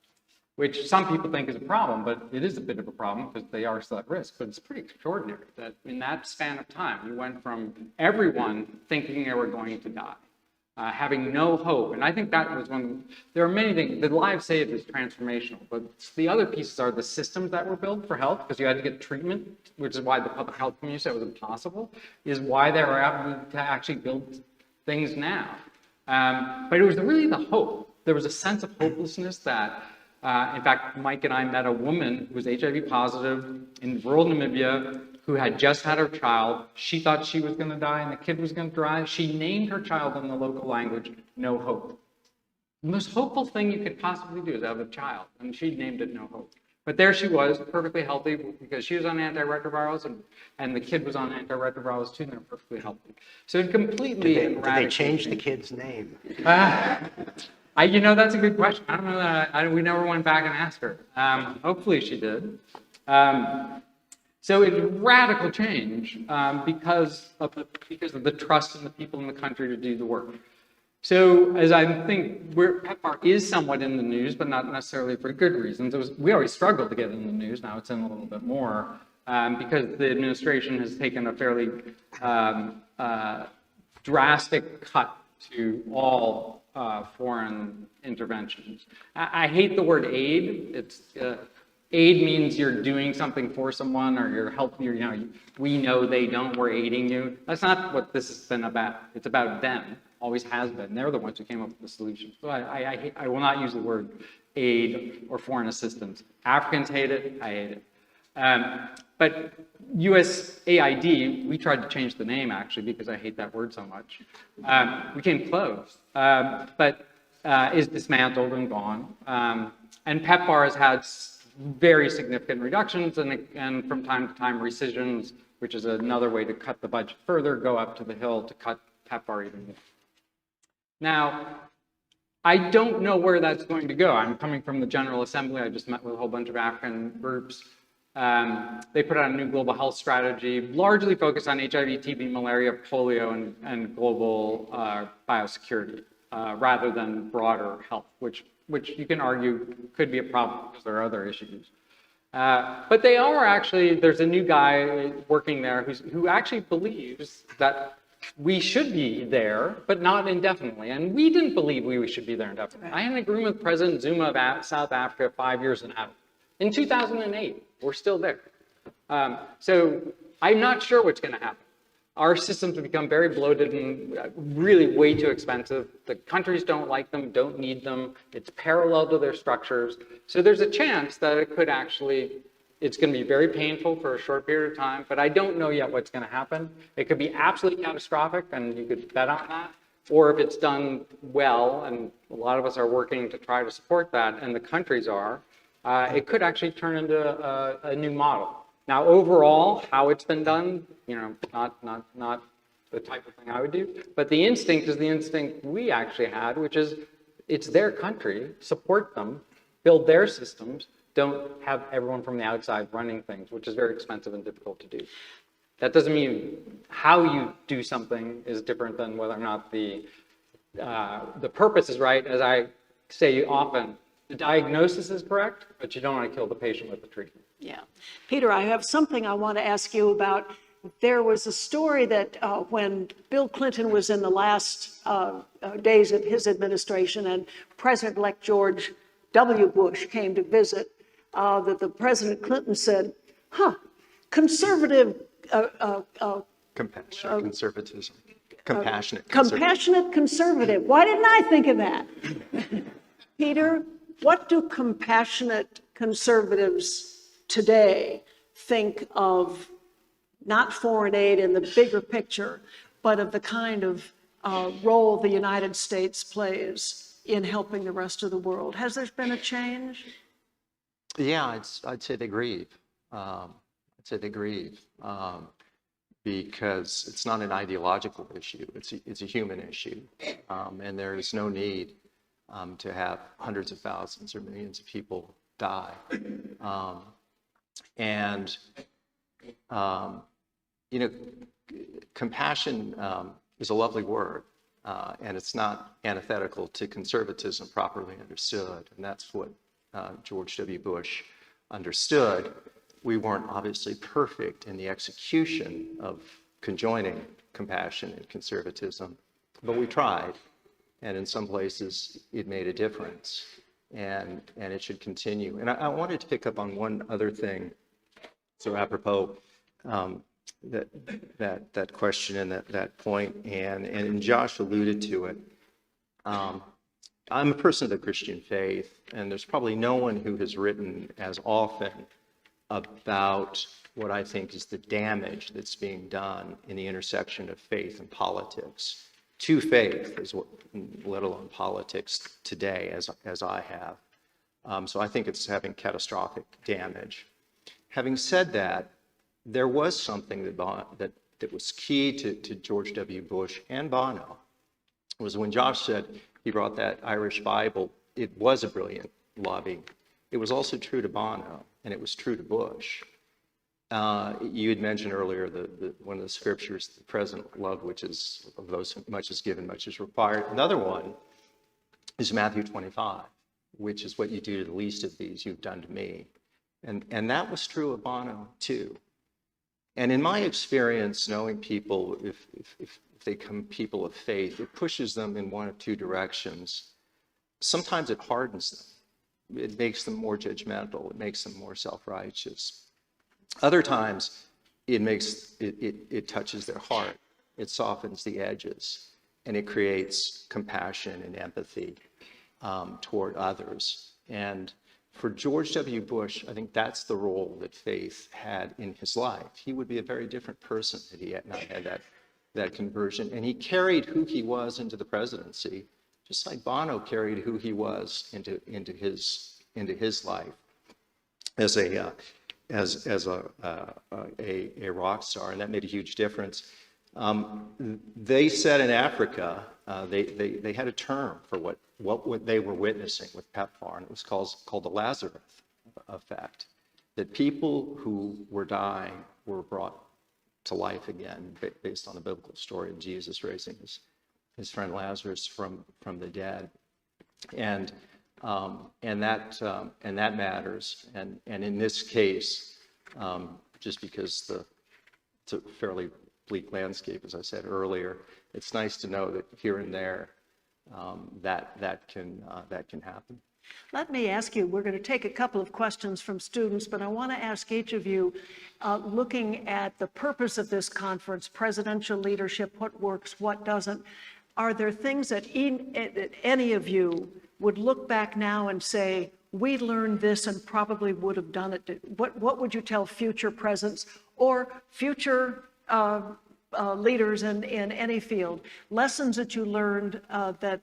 which some people think is a problem, but it is a bit of a problem because they are still at risk. But it's pretty extraordinary that in that span of time, you went from everyone thinking they were going to die, having no hope. And I think that was one, there are many things, the lives saved is transformational, but the other pieces are the systems that were built for health, because you had to get treatment, which is why the public health community said it was impossible, is why they were able to actually build things now. But it was really the hope. There was a sense of hopelessness that, in fact, Mike and I met a woman who was HIV positive in rural Namibia who had just had her child. She thought she was going to die and the kid was going to die. She named her child in the local language, No Hope. The most hopeful thing you could possibly do is have a child, and she named it No Hope. But there she was, perfectly healthy, because she was on antiretrovirals, and the kid was on antiretrovirals too, and they're perfectly healthy. So it completely Did they change the kid's name? You know, that's a good question. I don't know that. We never went back and asked her. Hopefully she did. So it's radical change because of the trust in the people in the country to do the work. So as I think PEPFAR is somewhat in the news, but not necessarily for good reasons. We always struggled to get in the news. Now it's in a little bit more because the administration has taken a fairly drastic cut to all foreign interventions. I hate the word aid. It's aid means you're doing something for someone, or you're helping. You know, we know they don't. We're aiding you. That's not what this has been about. It's about them. Always has been. They're the ones who came up with the solution. So I will not use the word aid or foreign assistance. Africans hate it. I hate it. But USAID, we tried to change the name actually because I hate that word so much. We came close, but is dismantled and gone. And PEPFAR has had very significant reductions and from time to time rescissions, which is another way to cut the budget further, go up to the hill to cut PEPFAR even more. Now, I don't know where that's going to go. I'm coming from the General Assembly. I just met with a whole bunch of African groups. They put out a new global health strategy, largely focused on HIV, TB, malaria, polio, and global biosecurity, rather than broader health, which you can argue could be a problem because there are other issues. But they are actually, there's a new guy working there who actually believes that we should be there, but not indefinitely. And we didn't believe we should be there indefinitely. I had an agreement with President Zuma of South Africa 5 years and a half. In 2008, we're still there. So I'm not sure what's going to happen. Our systems have become very bloated and really way too expensive. The countries don't like them, don't need them. It's parallel to their structures. So there's a chance that it could actually, it's going to be very painful for a short period of time, but I don't know yet what's going to happen. It could be absolutely catastrophic, and you could bet on that. Or if it's done well, and a lot of us are working to try to support that, and the countries are, it could actually turn into a new model. Now, overall, how it's been done, not the type of thing I would do, but the instinct is the instinct we actually had, which is it's their country, support them, build their systems, don't have everyone from the outside running things, which is very expensive and difficult to do. That doesn't mean how you do something is different than whether or not the purpose is right. As I say often, the diagnosis is correct, but you don't want to kill the patient with the treatment. Yeah. Peter, I have something I want to ask you about. There was a story that when Bill Clinton was in the last days of his administration and President-elect George W. Bush came to visit, that the President Clinton said, conservative... Compassionate conservatism. Compassionate conservative. Why didn't I think of that? Peter, what do compassionate conservatives today think of, not foreign aid in the bigger picture, but of the kind of role the United States plays in helping the rest of the world? Has there been a change? Yeah, I'd say they grieve. Because it's not an ideological issue. It's a human issue, and there is no need to have hundreds of thousands or millions of people die. Compassion is a lovely word, and it's not antithetical to conservatism properly understood, and that's what George W. Bush understood. We weren't obviously perfect in the execution of conjoining compassion and conservatism, but we tried, and in some places it made a difference, and it should continue. And I wanted to pick up on one other thing, so apropos that question and that point, and Josh alluded to it. I'm a person of the Christian faith, and there's probably no one who has written as often about what I think is the damage that's being done in the intersection of faith and politics, to faith, let alone politics today, as I have. So I think it's having catastrophic damage. Having said that, there was something that was key to George W. Bush and Bono. It was when Josh said he brought that Irish Bible, it was a brilliant lobby. It was also true to Bono, and it was true to Bush. You had mentioned earlier one of the scriptures, the present love, which is of those much is given, much is required. Another one is Matthew 25, which is what you do to the least of these, you've done to me. And that was true of Bono too. And in my experience, knowing people, if they become people of faith, it pushes them in one of two directions. Sometimes it hardens them. It makes them more judgmental. It makes them more self-righteous. Other times, it touches their heart. It softens the edges, and it creates compassion and empathy toward others. And for George W. Bush, I think that's the role that faith had in his life. He would be a very different person if he had not had that conversion. And he carried who he was into the presidency, just like Bono carried who he was into his life as a rock star, and that made a huge difference. They said in Africa, they had a term for what they were witnessing with PEPFAR, and it was called the Lazarus effect, that people who were dying were brought to life again based on the biblical story of Jesus raising his friend Lazarus from the dead. And that matters. And in this case, just because it's a fairly bleak landscape, as I said earlier, it's nice to know that here and there that can happen. Let me ask you, we're going to take a couple of questions from students, but I want to ask each of you, looking at the purpose of this conference, presidential leadership, what works, what doesn't, are there things that any of you would look back now and say, we learned this and probably would have done it? What would you tell future presidents or future leaders in any field? Lessons that you learned that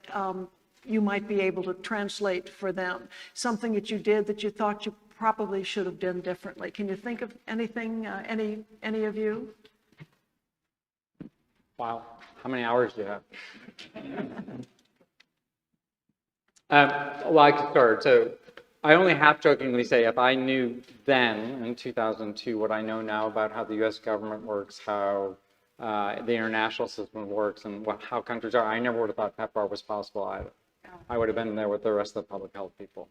you might be able to translate for them. Something that you did that you thought you probably should have done differently. Can you think of anything, any of you? Wow. How many hours do you have? Well, I could start. So I only half-jokingly say if I knew then, in 2002, what I know now about how the U.S. government works, how the international system works, and how countries are, I never would have thought PEPFAR was possible either. I would have been there with the rest of the public health people.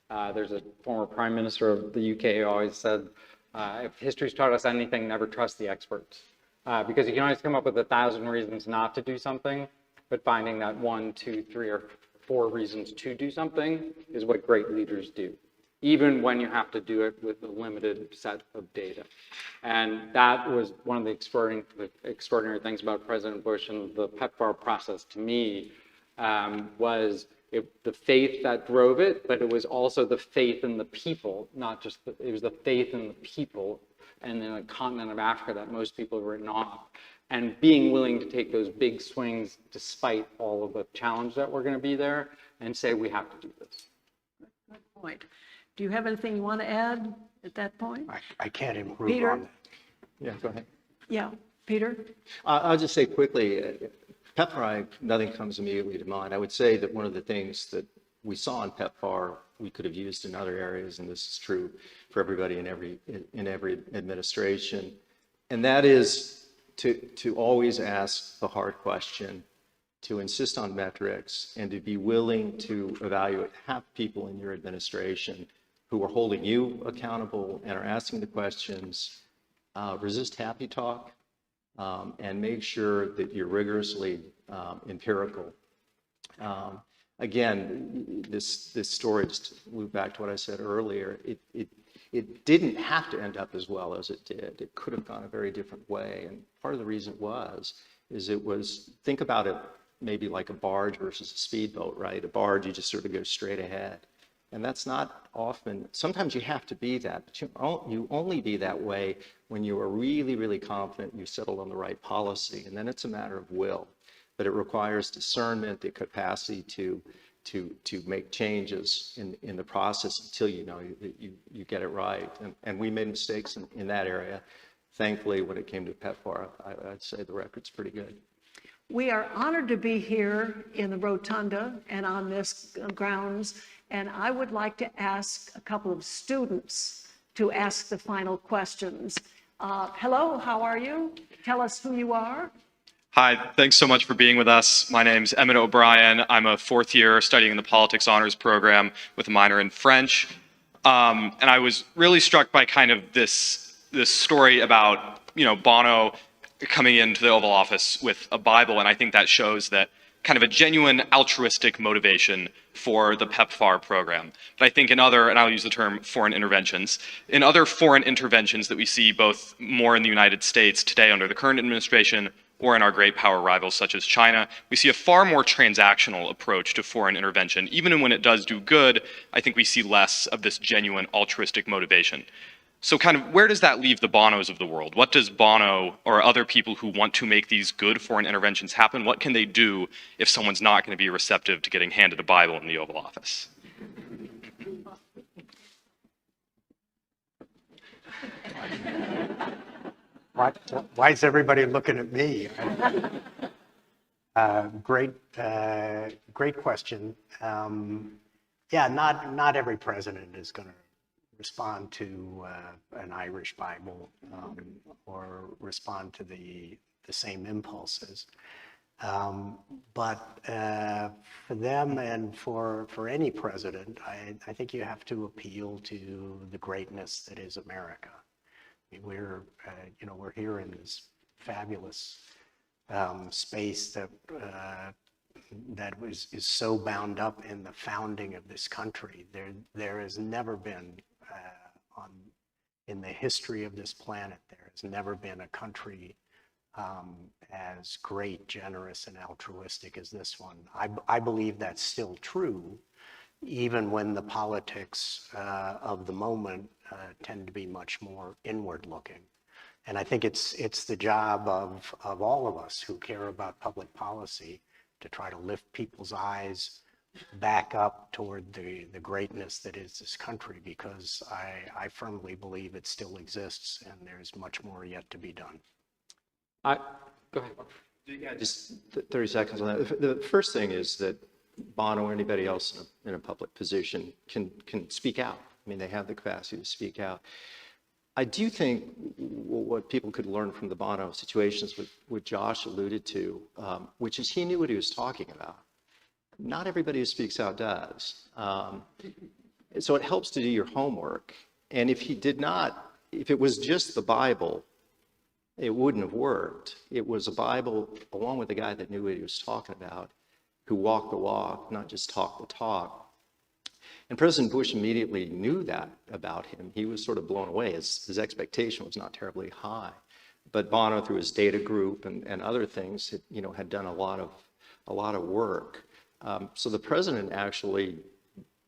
There's a former prime minister of the UK who always said, if history's taught us anything, never trust the experts. Because you can always come up with 1,000 reasons not to do something, but finding that 1, 2, 3, or 4 reasons to do something is what great leaders do, even when you have to do it with a limited set of data. And that was one of the extraordinary things about President Bush and the PEPFAR process to me, was the faith that drove it, but it was also the faith in the people, not just, it was the faith in the people and in the continent of Africa that most people have written off, and being willing to take those big swings despite all of the challenge that we're going to be there and say, we have to do this. Good point. Do you have anything you want to add at that point? I can't improve Peter? on that. Yeah, go ahead. Yeah, Peter? I'll just say quickly, PEPFAR, nothing comes immediately to mind. I would say that one of the things that we saw in PEPFAR we could have used in other areas, and this is true for everybody in every administration, and that is to always ask the hard question, to insist on metrics, and to be willing to evaluate, have people in your administration who are holding you accountable and are asking the questions. Resist happy talk, and make sure that you're rigorously empirical. Again, this story, just to loop back to what I said earlier, it didn't have to end up as well as it did. It could have gone a very different way, and part of the reason it was, think about it maybe like a barge versus a speedboat, right? A barge, you just sort of go straight ahead. And that's not often, sometimes you have to be that, but you only be that way when you are really, really confident you settled on the right policy, and then it's a matter of will. But it requires discernment, the capacity to make changes in the process until you know that you get it right. And we made mistakes in that area. Thankfully, when it came to PEPFAR, I'd say the record's pretty good. We are honored to be here in the Rotunda and on this grounds, and I would like to ask a couple of students to ask the final questions. Hello, how are you? Tell us who you are. Hi, thanks so much for being with us. My name's Emmett O'Brien. I'm a fourth year studying in the Politics Honors program with a minor in French. And I was really struck by kind of this story about, Bono coming into the Oval Office with a Bible, and I think that shows that kind of a genuine altruistic motivation for the PEPFAR program. But I think in other, and I'll use the term foreign interventions, in other foreign interventions that we see both more in the United States today under the current administration or in our great power rivals such as China, we see a far more transactional approach to foreign intervention. Even when it does do good, I think we see less of this genuine altruistic motivation. So kind of where does that leave the Bonos of the world? What does Bono or other people who want to make these good foreign interventions happen, what can they do if someone's not going to be receptive to getting handed a Bible in the Oval Office? Why is everybody looking at me? Great question. Yeah, not every president is going to respond to an Irish Bible or respond to the same impulses. But for them and for any president, I think you have to appeal to the greatness that is America. I mean, we're here in this fabulous space that is so bound up in the founding of this country. There has never been in the history of this planet, there has never been a country as great, generous, and altruistic as this one. I believe that's still true, even when the politics of the moment tend to be much more inward-looking. And I think it's the job of all of us who care about public policy to try to lift people's eyes back up toward the greatness that is this country, because I firmly believe it still exists and there's much more yet to be done. Go ahead. Yeah, just 30 seconds on that. The first thing is that Bono or anybody else in a public position can speak out. I mean, they have the capacity to speak out. I do think what people could learn from the Bono situations, what Josh alluded to, which is he knew what he was talking about. Not everybody who speaks out does. So it helps to do your homework. And if it was just the Bible, it wouldn't have worked. It was a Bible along with a guy that knew what he was talking about, who walked the walk, not just talked the talk. And President Bush immediately knew that about him. He was sort of blown away. His expectation was not terribly high. But Bono, through his data group and other things, had done a lot of work. So the president actually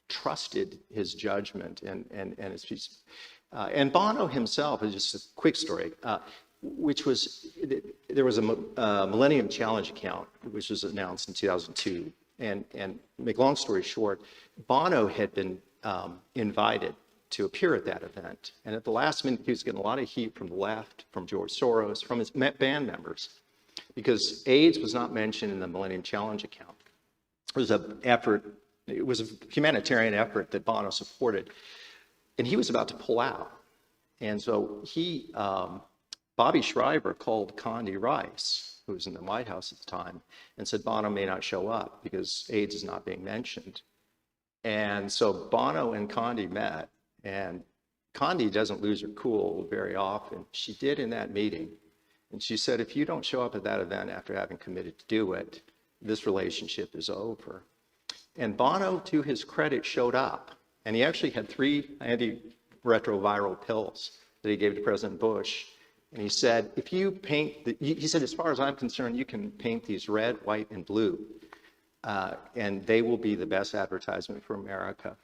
trusted his judgment and his piece. And Bono himself is just a quick story. There was a Millennium Challenge account, which was announced in 2002. And make long story short, Bono had been invited to appear at that event. And at the last minute, he was getting a lot of heat from the left, from George Soros, from his band members, because AIDS was not mentioned in the Millennium Challenge account. It was a humanitarian effort that Bono supported. And he was about to pull out. And so Bobby Schreiber called Condi Rice, who was in the White House at the time, and said Bono may not show up because AIDS is not being mentioned. And so Bono and Condi met, and Condi doesn't lose her cool very often. She did in that meeting. And she said, if you don't show up at that event after having committed to do it, this relationship is over. And Bono, to his credit, showed up. And he actually had 3 antiretroviral pills that he gave to President Bush. And he said, if you paint, he said, as far as I'm concerned, you can paint these red, white, and blue, and they will be the best advertisement for America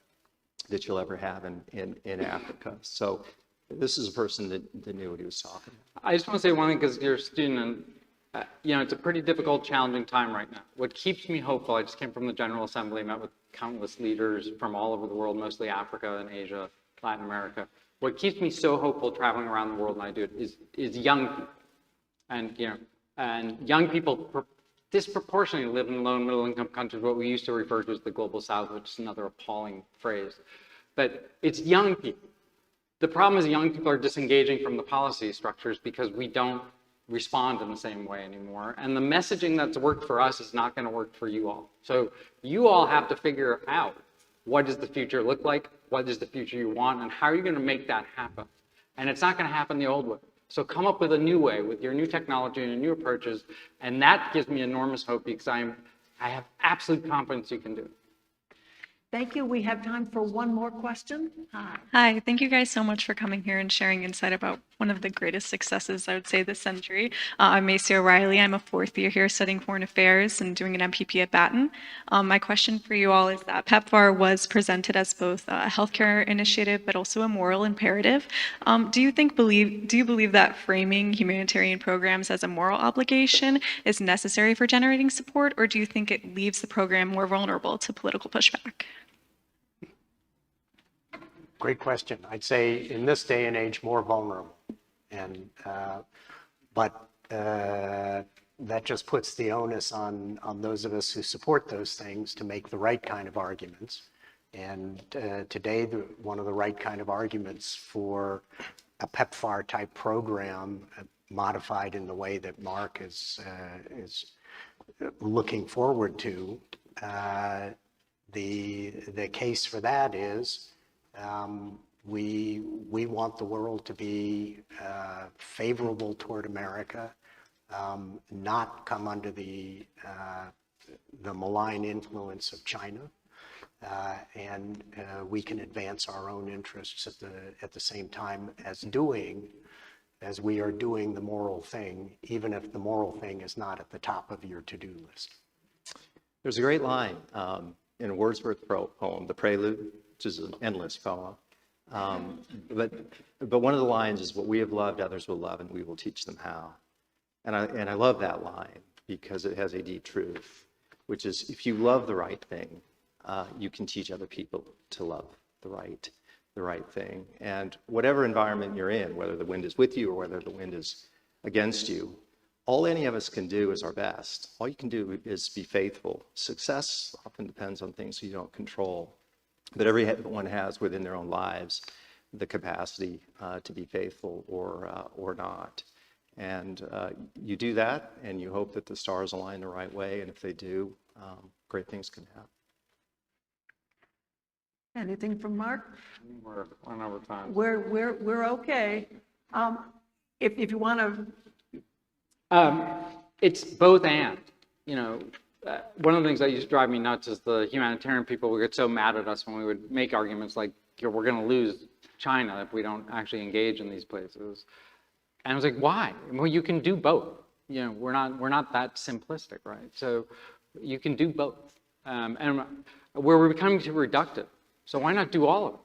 that you'll ever have in Africa. So this is a person that knew what he was talking about. I just want to say one thing, because you're a student, and it's a pretty difficult, challenging time right now. What keeps me hopeful, I just came from the General Assembly, met with countless leaders from all over the world, mostly Africa and Asia, Latin America. What keeps me so hopeful traveling around the world when I do it is young people. And young people disproportionately live in low and middle income countries, what we used to refer to as the global south, which is another appalling phrase. But it's young people. The problem is young people are disengaging from the policy structures because we don't respond in the same way anymore. And the messaging that's worked for us is not going to work for you all. So you all have to figure out, what does the future look like? What is the future you want? And how are you going to make that happen? And it's not going to happen the old way. So come up with a new way with your new technology and new approaches. And that gives me enormous hope, because I have absolute confidence you can do it. Thank you. We have time for one more question. Hi. Hi, thank you guys so much for coming here and sharing insight about one of the greatest successes, I would say, this century. I'm Macy O'Reilly. I'm a 4th year here studying foreign affairs and doing an MPP at Baton. My question for you all is that PEPFAR was presented as both a healthcare initiative, but also a moral imperative. Do you believe that framing humanitarian programs as a moral obligation is necessary for generating support, or do you think it leaves the program more vulnerable to political pushback? Great question. I'd say in this day and age, more vulnerable. And But that just puts the onus on those of us who support those things to make the right kind of arguments. And today, one of the right kind of arguments for a PEPFAR type program modified in the way that Mark is looking forward to, the case for that is we want the world to be favorable toward America, not come under the malign influence of China, and we can advance our own interests at the same time as we are doing the moral thing, even if the moral thing is not at the top of your to-do list. There's a great line in a Wordsworth poem, The Prelude, which is an endless poem. But one of the lines is, what we have loved, others will love, and we will teach them how. And I love that line because it has a deep truth, which is, if you love the right thing, you can teach other people to love the right thing. And whatever environment you're in, whether the wind is with you or whether the wind is against you, all any of us can do is our best. All you can do is be faithful. Success often depends on things you don't control, but everyone has within their own lives the capacity to be faithful or not. And you do that, and you hope that the stars align the right way, and if they do, great things can happen. Anything from Mark? We're on over time. We're okay. If you want to. It's both and. You know, one of the things that used to drive me nuts is the humanitarian people would get so mad at us when we would make arguments like, we're going to lose China if we don't actually engage in these places. And I was like, why? Well, you can do both. You know, we're not that simplistic, right? So you can do both. And we're becoming too reductive. So why not do all of it?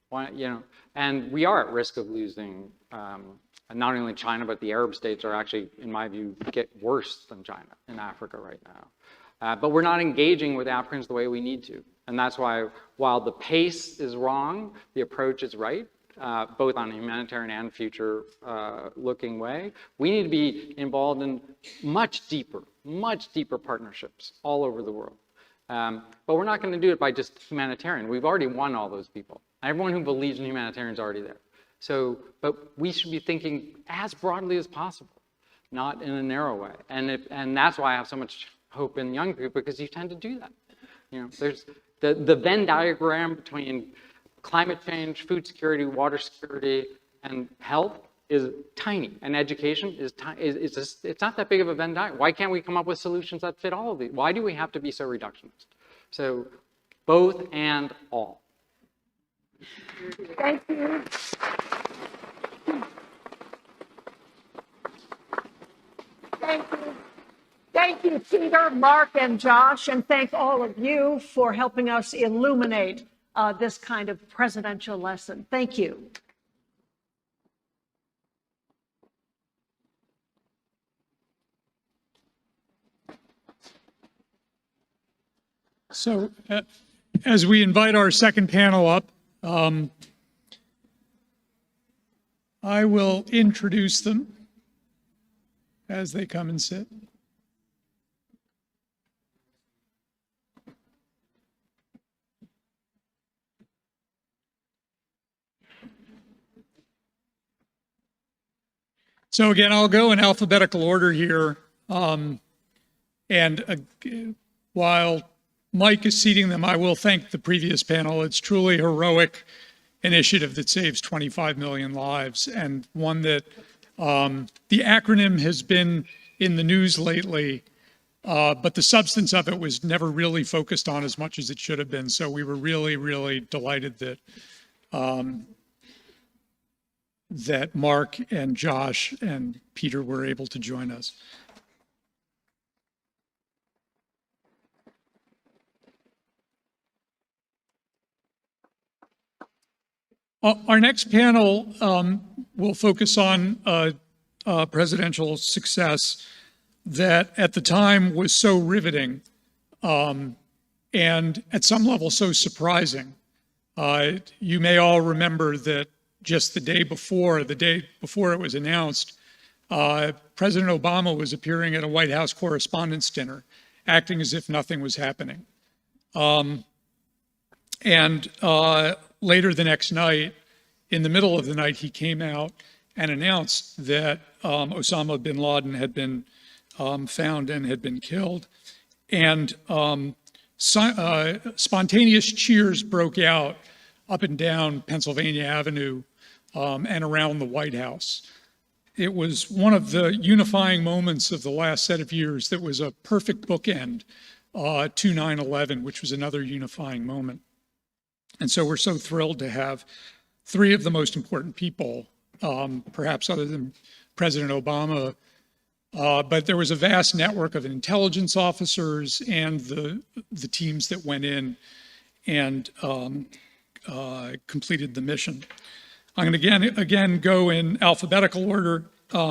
Why, you know, and we are at risk of losing not only China, but the Arab states are actually, in my view, get worse than China in Africa right now. But we're not engaging with Africans the way we need to. And that's why, while the pace is wrong, the approach is right, both on a humanitarian and future-looking way. We need to be involved in much deeper partnerships all over the world. But we're not going to do it by just humanitarian. We've already won all those people. Everyone who believes in humanitarian is already there. So, but we should be thinking as broadly as possible, not in a narrow way. And that's why I have so much hope in young people, because you tend to do that. You know, there's the Venn diagram between climate change, food security, water security, and health is tiny, and education is tiny. It's not that big of a Venn diagram. Why can't we come up with solutions that fit all of these? Why do we have to be so reductionist? So, both and all. Thank you. Thank you. Thank you, Peter, Mark, and Josh, and thank all of you for helping us illuminate this kind of presidential lesson. Thank you. So as we invite our second panel up, I will introduce them as they come and sit. So again, I'll go in alphabetical order here. While Mike is seating them, I will thank the previous panel. It's truly a heroic initiative that saves 25 million lives, and one that the acronym has been in the news lately, but the substance of it was never really focused on as much as it should have been. So we were really, really delighted that that Mark and Josh and Peter were able to join us. Our next panel will focus on presidential success that at the time was so riveting and at some level so surprising. You may all remember that just the day before it was announced, President Obama was appearing at a White House Correspondents' Dinner, acting as if nothing was happening. And later the next night, in the middle of the night, he came out and announced that Osama bin Laden had been found and had been killed. And spontaneous cheers broke out up and down Pennsylvania Avenue and around the White House. It was one of the unifying moments of the last set of years that was a perfect bookend to 9/11, which was another unifying moment. And so we're so thrilled to have three of the most important people, perhaps other than President Obama, but there was a vast network of intelligence officers and the teams that went in and completed the mission. I'm going to again go in alphabetical order,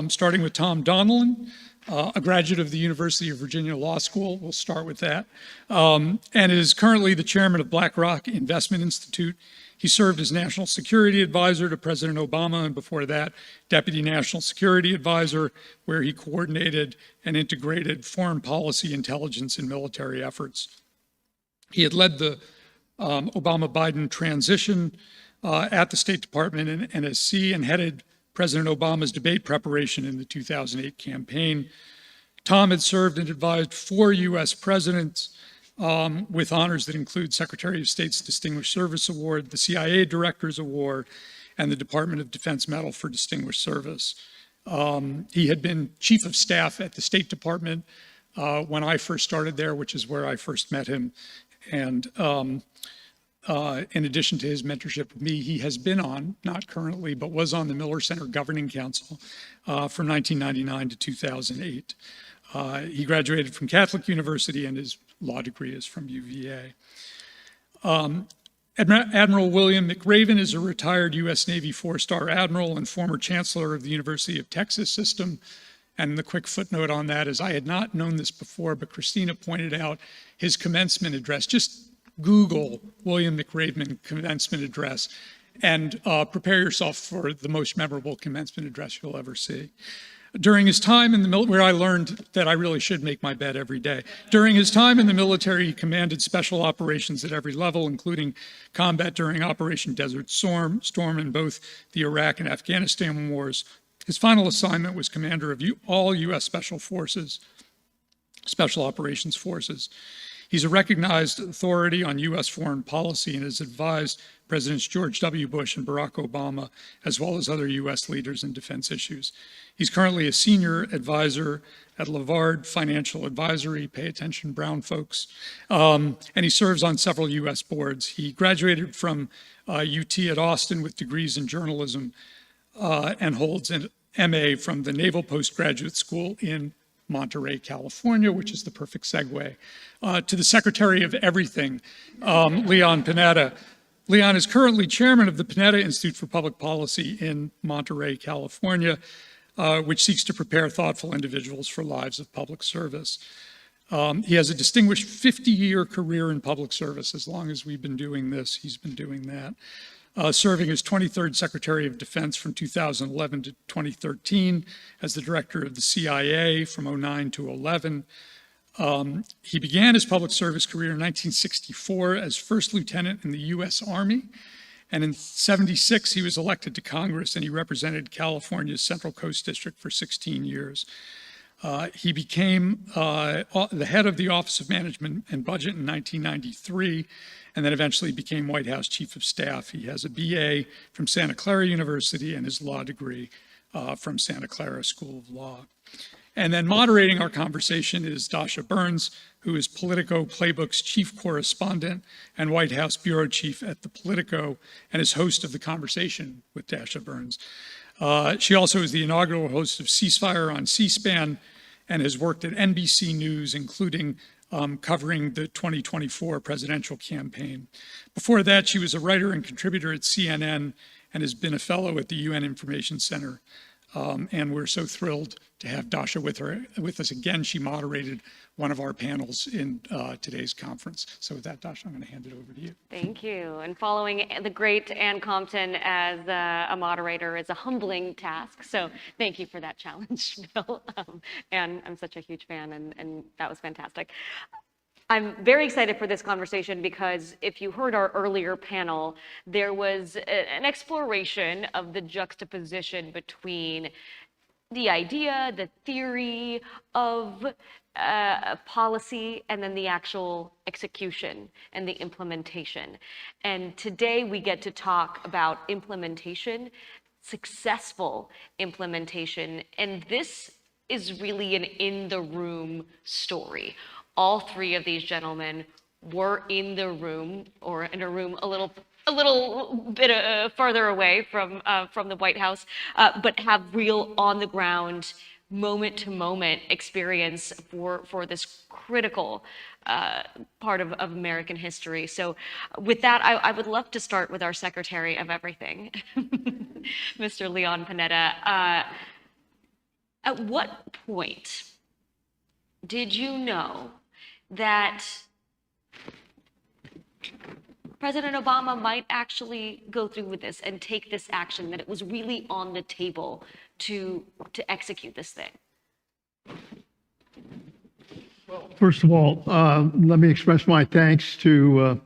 starting with Tom Donilon, a graduate of the University of Virginia Law School. We'll start with that, and is currently the chairman of BlackRock Investment Institute. He served as National Security Advisor to President Obama, and before that, Deputy National Security Advisor, where he coordinated and integrated foreign policy, intelligence, and military efforts. He had led the Obama-Biden transition at the State Department and NSC, and headed President Obama's debate preparation in the 2008 campaign. Tom had served and advised 4 U.S. presidents with honors that include Secretary of State's Distinguished Service Award, the CIA Director's Award, and the Department of Defense Medal for Distinguished Service. He had been Chief of Staff at the State Department when I first started there, which is where I first met him. And in addition to his mentorship of me, he has been on, not currently, but was on the Miller Center Governing Council from 1999 to 2008. He graduated from Catholic University, and his law degree is from UVA. Admiral William McRaven is a retired U.S. Navy 4-star admiral and former chancellor of the University of Texas system. And the quick footnote on that is, I had not known this before, but Christina pointed out his commencement address. Just Google William McRaven commencement address and prepare yourself for the most memorable commencement address you'll ever see. During his time in the military, where I learned that I really should make my bed every day. During his time in the military, he commanded special operations at every level, including combat during Operation Desert Storm in both the Iraq and Afghanistan wars. His final assignment was commander of all U.S. Special Operations Forces. He's a recognized authority on U.S. foreign policy and has advised Presidents George W. Bush and Barack Obama, as well as other U.S. leaders in defense issues. He's currently a senior advisor at Lavard Financial Advisory, pay attention, brown folks, and he serves on several U.S. boards. He graduated from UT at Austin with degrees in journalism and holds an MA from the Naval Postgraduate School in Monterey, California, which is the perfect segue to the Secretary of Everything, Leon Panetta. Leon is currently chairman of the Panetta Institute for Public Policy in Monterey, California, which seeks to prepare thoughtful individuals for lives of public service. He has a distinguished 50-year career in public service. As long as we've been doing this, he's been doing that. Serving as 23rd Secretary of Defense from 2011 to 2013, as the director of the CIA from 2009 to 2011. He began his public service career in 1964 as first lieutenant in the U.S. Army. And in 1976, he was elected to Congress, and he represented California's Central Coast District for 16 years. He became the head of the Office of Management and Budget in 1993, and then eventually became White House Chief of Staff. He has a BA from Santa Clara University and his law degree from Santa Clara School of Law. And then moderating our conversation is Dasha Burns, who is Politico Playbook's chief correspondent and White House bureau chief at the Politico, and is host of the conversation with Dasha Burns. She also is the inaugural host of Ceasefire on C-SPAN and has worked at NBC News, including covering the 2024 presidential campaign. Before that, she was a writer and contributor at CNN and has been a fellow at the UN Information Center And we're so thrilled to have Dasha with us again. She moderated one of our panels in today's conference. So with that, Dasha, I'm going to hand it over to you. Thank you. And following the great Ann Compton as a moderator is a humbling task. So thank you for that challenge, Bill. And I'm such a huge fan, and that was fantastic. I'm very excited for this conversation because if you heard our earlier panel, there was an exploration of the juxtaposition between the idea, the theory of policy, and then the actual execution and the implementation. And today we get to talk about implementation, successful implementation, and this is really an in-the-room story. All three of these gentlemen were in the room, or in a room a little bit farther away from the White House, but have real on-the-ground, moment-to-moment experience for this critical part of American history. So with that, I would love to start with our Secretary of Everything, Mr. Leon Panetta. At what point did you know that President Obama might actually go through with this and take this action, that it was really on the table to execute this thing? First of all, let me express my thanks to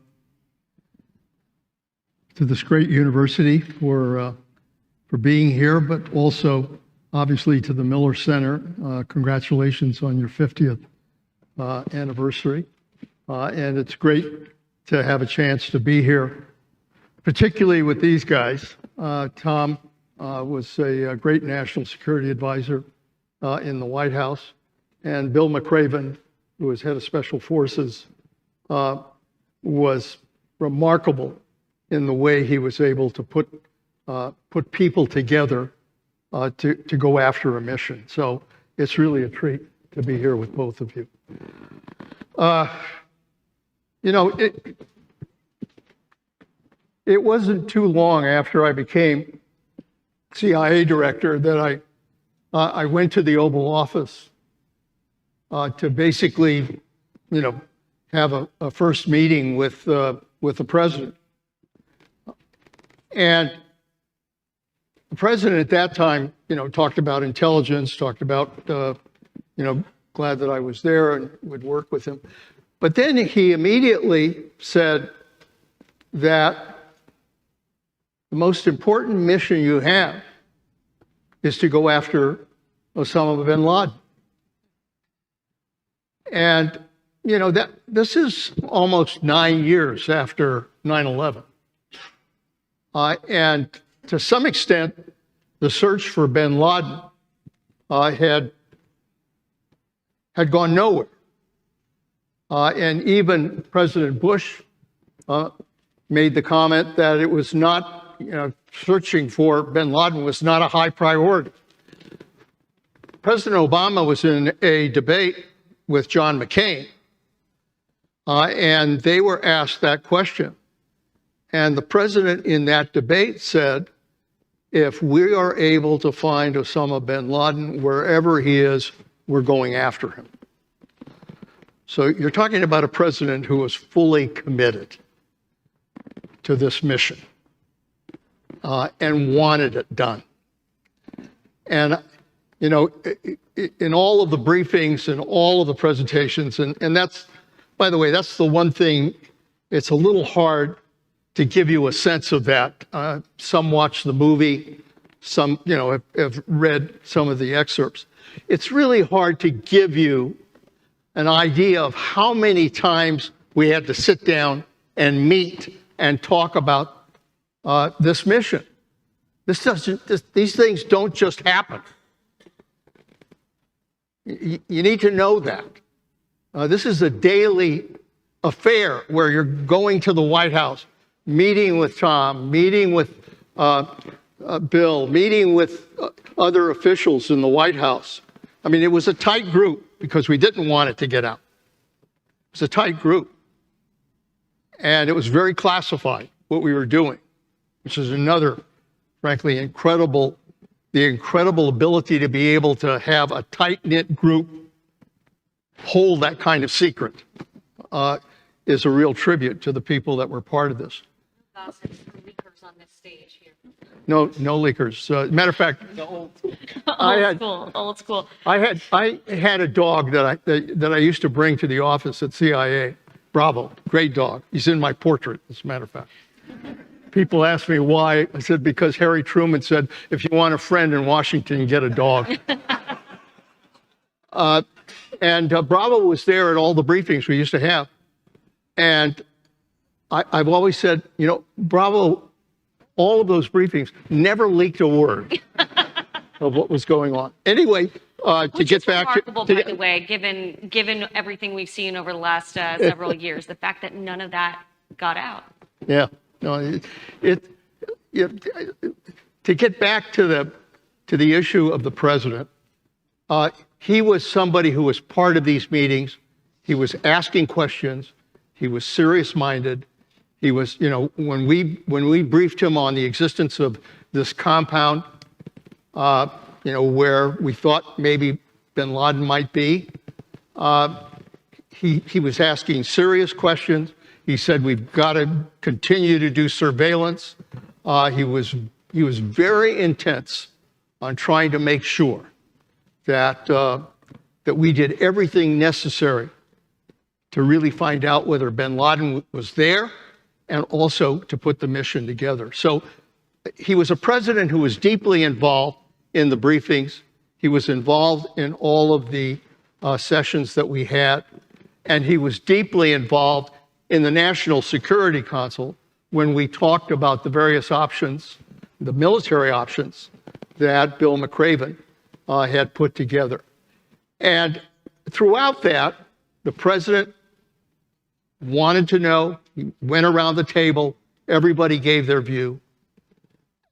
this great university for being here, but also obviously to the Miller Center. Congratulations on your 50th anniversary. And it's great to have a chance to be here, particularly with these guys. Tom was a great national security advisor in the White House, and Bill McRaven, who was head of special forces, was remarkable in the way he was able to put people together to go after a mission. So it's really a treat to be here with both of you. You know, it wasn't too long after I became CIA director that I went to the Oval Office to basically, you know, have a first meeting with the president. And the president at that time, you know, talked about intelligence, talked about, you know, glad that I was there and would work with him. But then he immediately said that the most important mission you have is to go after Osama bin Laden. And, you know, this is almost 9 years after 9/11. And to some extent, the search for bin Laden had gone nowhere. And even President Bush made the comment that it was not, you know, searching for bin Laden was not a high priority. President Obama was in a debate with John McCain, and they were asked that question. And the president in that debate said, if we are able to find Osama bin Laden wherever he is, we're going after him. So you're talking about a president who was fully committed to this mission and wanted it done. And, you know, in all of the briefings and all of the presentations, and that's, by the way, that's the one thing, it's a little hard to give you a sense of that. Some watch the movie, some, you know, have read some of the excerpts. It's really hard to give you an idea of how many times we had to sit down and meet and talk about this mission. These things don't just happen. You need to know that. This is a daily affair where you're going to the White House, meeting with Tom, meeting with Bill, meeting with other officials in the White House. I mean, it was a tight group because we didn't want it to get out. It was a tight group. And it was very classified, what we were doing, which is another, frankly, incredible, the incredible ability to be able to have a tight-knit group hold that kind of secret is a real tribute to the people that were part of this. Leakers on this stage here. No leakers. Matter of fact, Old school. I had a dog that I used to bring to the office at CIA. Bravo, great dog. He's in my portrait, as a matter of fact. People ask me why. I said, because Harry Truman said, if you want a friend in Washington, get a dog. Bravo was there at all the briefings we used to have. And I've always said, Bravo, all of those briefings never leaked a word of what was going on. Anyway, to get back to, remarkable, by the way, given everything we've seen over the last several years, the fact that none of that got out. Yeah, no, to get back to the issue of the president, he was somebody who was part of these meetings. He was asking questions. He was serious-minded. He was, when we briefed him on the existence of this compound, where we thought maybe bin Laden might be, he was asking serious questions. He said, we've got to continue to do surveillance. He was very intense on trying to make sure that we did everything necessary to really find out whether bin Laden was there and also to put the mission together. So he was a president who was deeply involved in the briefings. He was involved in all of the sessions that we had, and he was deeply involved in the National Security Council when we talked about the various options, the military options that Bill McRaven had put together. And throughout that, the president wanted to know. He went around the table. Everybody gave their view.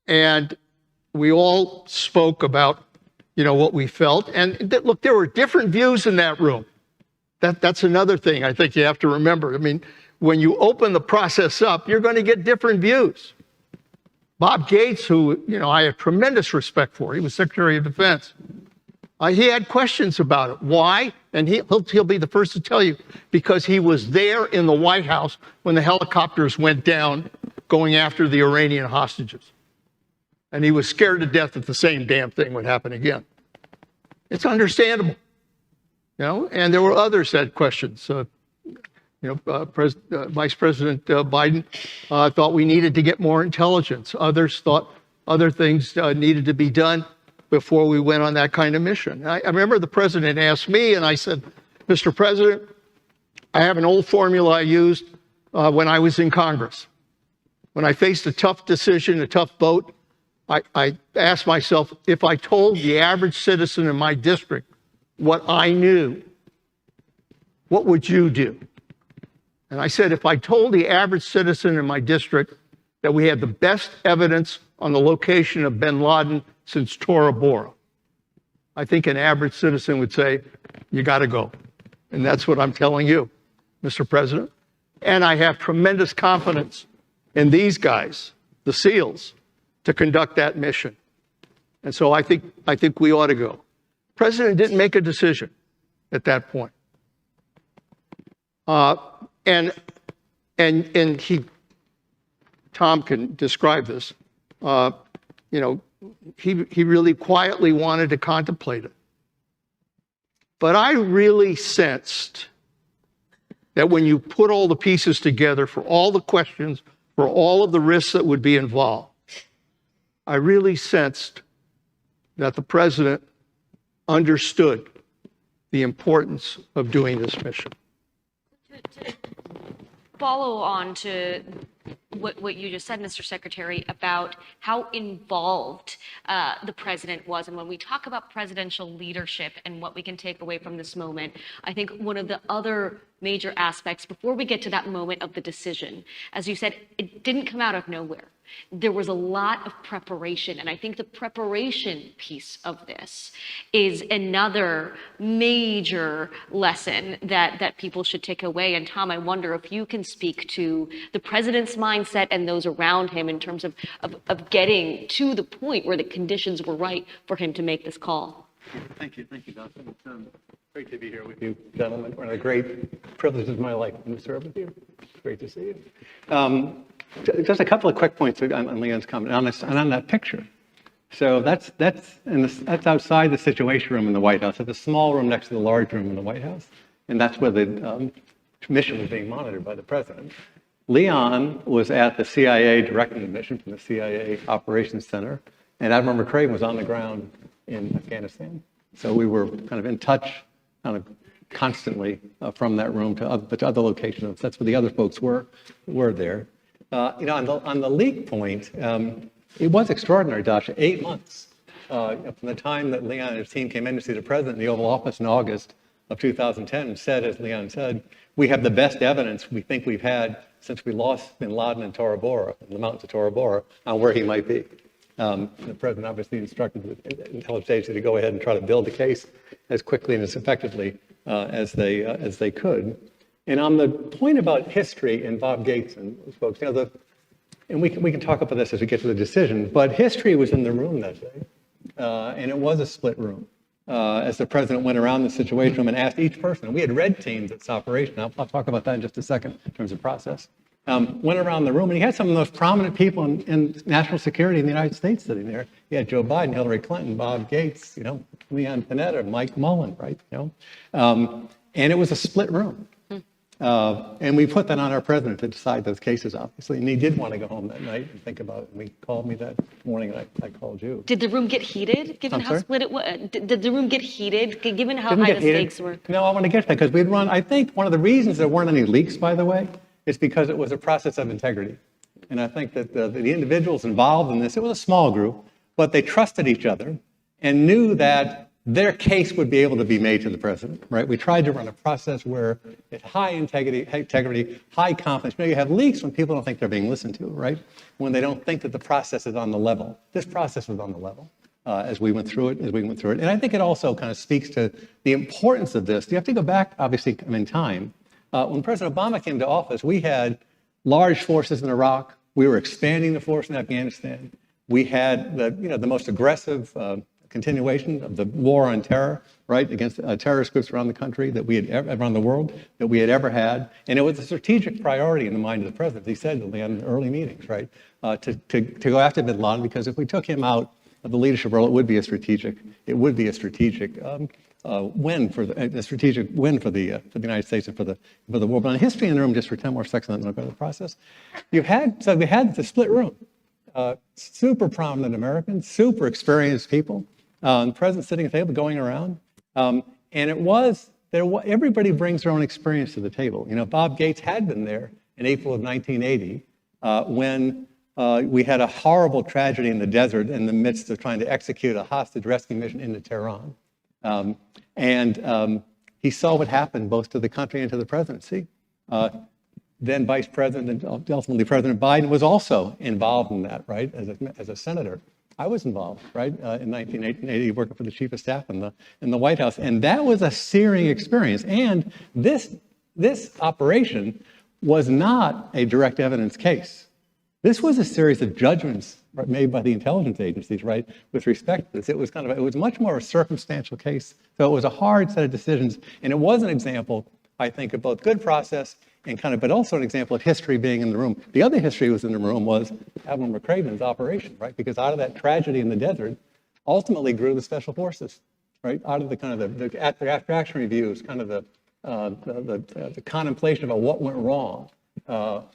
And we all spoke about, what we felt. And look, there were different views in that room. That's another thing I think you have to remember. I mean, when you open the process up, you're going to get different views. Bob Gates, who, I have tremendous respect for, he was Secretary of Defense. He had questions about it. Why? And he'll be the first to tell you, because he was there in the White House when the helicopters went down going after the Iranian hostages. And he was scared to death that the same damn thing would happen again. It's understandable. And there were others that had questions. Vice President Biden thought we needed to get more intelligence. Others thought other things needed to be done before we went on that kind of mission. I remember the president asked me, and I said, Mr. President, I have an old formula I used when I was in Congress. When I faced a tough decision, a tough vote, I asked myself, if I told the average citizen in my district what I knew, what would you do? And I said, if I told the average citizen in my district that we had the best evidence on the location of bin Laden since Tora Bora, I think an average citizen would say, you got to go. And that's what I'm telling you, Mr. President. And I have tremendous confidence in these guys, the SEALs, to conduct that mission. And so I think we ought to go. The president didn't make a decision at that point. And Tom can describe this, he really quietly wanted to contemplate it. But I really sensed that when you put all the pieces together for all the questions, for all of the risks that would be involved, I really sensed that the president understood the importance of doing this mission. To follow on to what you just said, Mr. Secretary, about how involved the president was. And when we talk about presidential leadership and what we can take away from this moment, I think one of the other major aspects before we get to that moment of the decision, as you said, it didn't come out of nowhere. There was a lot of preparation, and I think the preparation piece of this is another major lesson that people should take away. And Tom, I wonder if you can speak to the president's mindset and those around him in terms of getting to the point where the conditions were right for him to make this call. Thank you, Dawson. It's great to be here with you, gentlemen. One of the great privileges of my life to serve with you. It's great to see you. Just a couple of quick points on Leon's comment on that picture. So that's outside the Situation Room in the White House. It's a small room next to the large room in the White House, and that's where the mission was being monitored by the president. Leon was at the CIA directing the mission from the CIA Operations Center, and Admiral McCraven was on the ground in Afghanistan. So we were kind of in touch, kind of constantly from that room to other locations. That's where the other folks were there. On the leak point, it was extraordinary, Dasha. 8 months from the time that Leon and his team came in to see the president in the Oval Office in August of 2010 and said, as Leon said, we have the best evidence we think we've had since we lost bin Laden in Tora Bora, in the mountains of Tora Bora, on where he might be. The president obviously instructed the intelligence agency to go ahead and try to build the case as quickly and as effectively as they could. And on the point about history and Bob Gates and those folks, and we can talk about this as we get to the decision, but history was in the room that day, and it was a split room. As the president went around the Situation Room and asked each person, and we had red teams at this operation, I'll talk about that in just a second in terms of process, went around the room, and he had some of the most prominent people in national security in the United States sitting there. He had Joe Biden, Hillary Clinton, Bob Gates, Leon Panetta, Mike Mullen, right? And it was a split room. And we put that on our president to decide those cases, obviously. And he did want to go home that night and think about it. And he called me that morning, and I called you. Did the room get heated, given how split it was? Did the room get heated, given how high the stakes were? No, I want to get to that, because we'd run, I think one of the reasons there weren't any leaks, by the way, is because it was a process of integrity. And I think that the individuals involved in this, it was a small group, but they trusted each other and knew that their case would be able to be made to the president, right? We tried to run a process where it's high integrity, high confidence. You have leaks when people don't think they're being listened to, right? When they don't think that the process is on the level. This process was on the level as we went through it. And I think it also kind of speaks to the importance of this. You have to go back, obviously, in time. When President Obama came to office, we had large forces in Iraq. We were expanding the force in Afghanistan. We had the most aggressive continuation of the war on terror, right, against terrorist groups around the country around the world that we had ever had. And it was a strategic priority in the mind of the president. He said in early meetings, right, to go after bin Laden, because if we took him out of the leadership role, it would be a strategic win for the United States and for the world. But on history in the room, just for 10 more seconds, and then I'll go to the process. We had the split room. Super prominent Americans, super experienced people. The president sitting at the table, going around, and everybody brings their own experience to the table. Bob Gates had been there in April of 1980 when we had a horrible tragedy in the desert in the midst of trying to execute a hostage rescue mission into Tehran, and he saw what happened both to the country and to the presidency. Then Vice President, and ultimately President Biden, was also involved in that, right, as a senator. I was involved, right, in 1980, working for the Chief of Staff in the White House, and that was a searing experience. And this operation was not a direct evidence case. This was a series of judgments made by the intelligence agencies, right, with respect to this. It was much more a circumstantial case. So it was a hard set of decisions, and it was an example, I think, of both good process and but also an example of history being in the room. The other history was in the room was Admiral McCraven's operation, right? Because out of that tragedy in the desert, ultimately grew the special forces, right? Out of the after action reviews, the contemplation about what went wrong.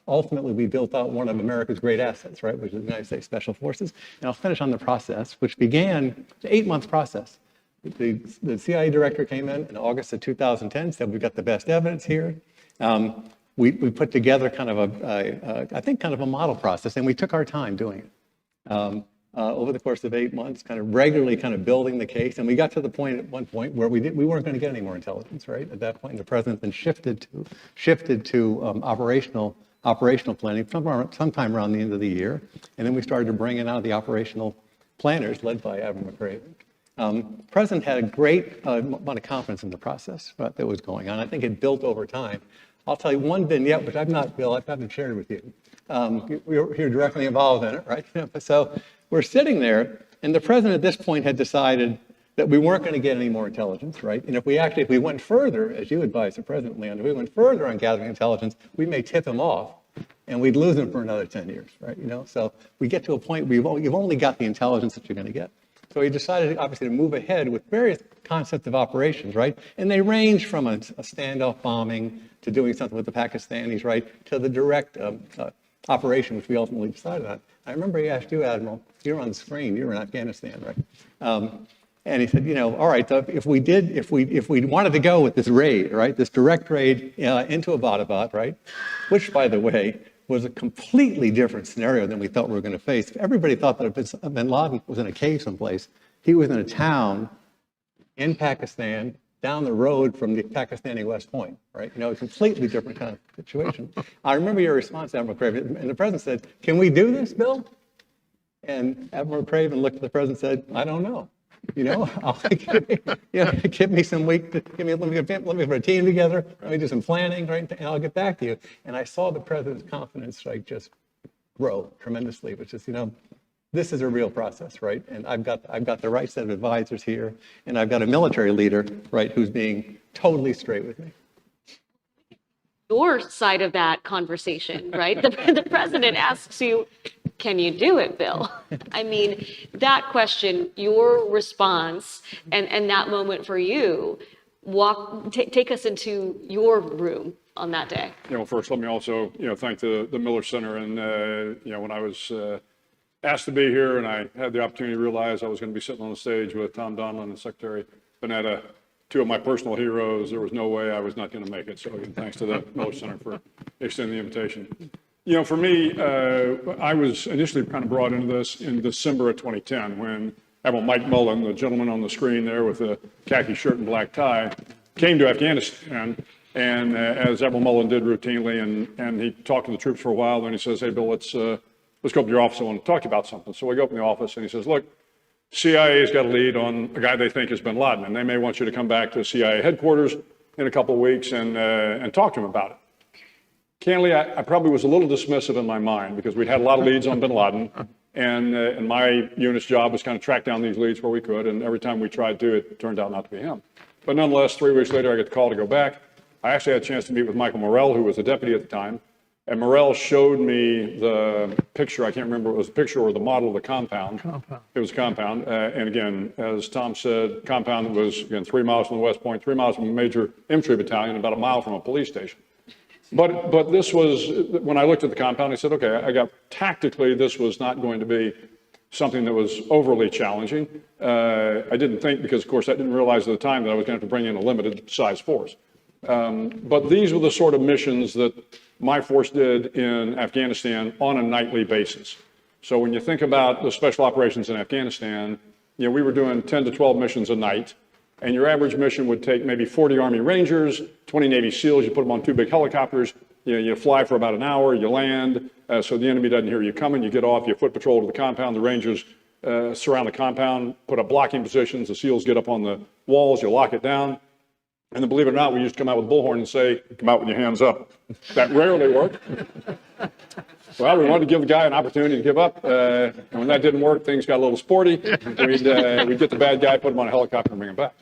Ultimately, we built out one of America's great assets, right? Which is the United States Special Forces. And I'll finish on the process, which began the 8-month process. The CIA director came in August of 2010, said we've got the best evidence here. We put together I think a model process, and we took our time doing it over the course of 8 months, regularly building the case. And we got to the point at one point where we weren't going to get any more intelligence, right? At that point, the president then shifted to operational operational planning sometime around the end of the year. And then we started to bring in out the operational planners led by Admiral McRaven. The President had a great amount of confidence in the process that was going on. I think it built over time. I'll tell you one vignette, which I've not shared with you. You're directly involved in it, right? So we're sitting there, and the President at this point had decided that we weren't going to get any more intelligence, right? And if we went further, as you advised the President, Leon, if we went further on gathering intelligence, we may tip him off, and we'd lose him for another 10 years, right? So we get to a point where you've only got the intelligence that you're going to get. So he decided, obviously, to move ahead with various concepts of operations, right? And they range from a standoff bombing to doing something with the Pakistanis, right, to the direct operation, which we ultimately decided on. I remember he asked you, Admiral, you were on the screen, you were in Afghanistan, right? And he said, all right, so if we wanted to go with this raid, right, this direct raid into Abbottabad, right, which, by the way, was a completely different scenario than we thought we were going to face. Everybody thought that if bin Laden was in a cave someplace, he was in a town in Pakistan down the road from the Pakistani West Point, right? A completely different kind of situation. I remember your response, Admiral Craven, and the President said, "Can we do this, Bill?" And Admiral Craven looked at the President and said, "I don't know. Give me some week, let me put a team together, let me do some planning, right, and I'll get back to you." And I saw the President's confidence, right, just grow tremendously, which is, this is a real process, right? And I've got the right set of advisors here, and I've got a military leader, right, who's being totally straight with me. Your side of that conversation, right? The President asks you, "Can you do it, Bill?" I mean, that question, your response, and that moment for you, take us into your room on that day. First, let me also, thank the Miller Center. And, when I was asked to be here and I had the opportunity to realize I was going to be sitting on the stage with Tom Donilon and Secretary Panetta, two of my personal heroes, there was no way I was not going to make it. So again, thanks to the Miller Center for extending the invitation. For me, I was initially kind of brought into this in December of 2010 when Admiral Mike Mullen, the gentleman on the screen there with the khaki shirt and black tie, came to Afghanistan. And as Admiral Mullen did routinely, and he talked to the troops for a while, then he says, "Hey, Bill, let's go up to your office. I want to talk to you about something." So we go up in the office, and he says, "Look, CIA's got a lead on a guy they think is bin Laden, and they may want you to come back to CIA headquarters in a couple of weeks and talk to him about it." Candidly, I probably was a little dismissive in my mind because we'd had a lot of leads on bin Laden, and my unit's job was kind of track down these leads where we could, and every time we tried to, it turned out not to be him. But nonetheless, 3 weeks later, I get the call to go back. I actually had a chance to meet with Michael Morrell, who was the deputy at the time, and Morrell showed me the picture. I can't remember if it was a picture or the model of the compound. It was a compound. And again, as Tom said, compound that was, again, 3 miles from the West Point, 3 miles from a major infantry battalion, about a mile from a police station. But this was, when I looked at the compound, I said, okay, tactically, this was not going to be something that was overly challenging. I didn't think, because of course I didn't realize at the time that I was going to have to bring in a limited size force. But these were the sort of missions that my force did in Afghanistan on a nightly basis. So when you think about the special operations in Afghanistan, we were doing 10 to 12 missions a night. And your average mission would take maybe 40 Army Rangers, 20 Navy SEALs. You put them on 2 big helicopters. You fly for about an hour. You land, so the enemy doesn't hear you coming. You get off. You foot patrol to the compound. The Rangers surround the compound, put up blocking positions. The SEALs get up on the walls. You lock it down. And then, believe it or not, we used to come out with a bullhorn and say, "Come out with your hands up." That rarely worked. Well, we wanted to give the guy an opportunity to give up. And when that didn't work, things got a little sporty. We'd get the bad guy, put him on a helicopter, and bring him back.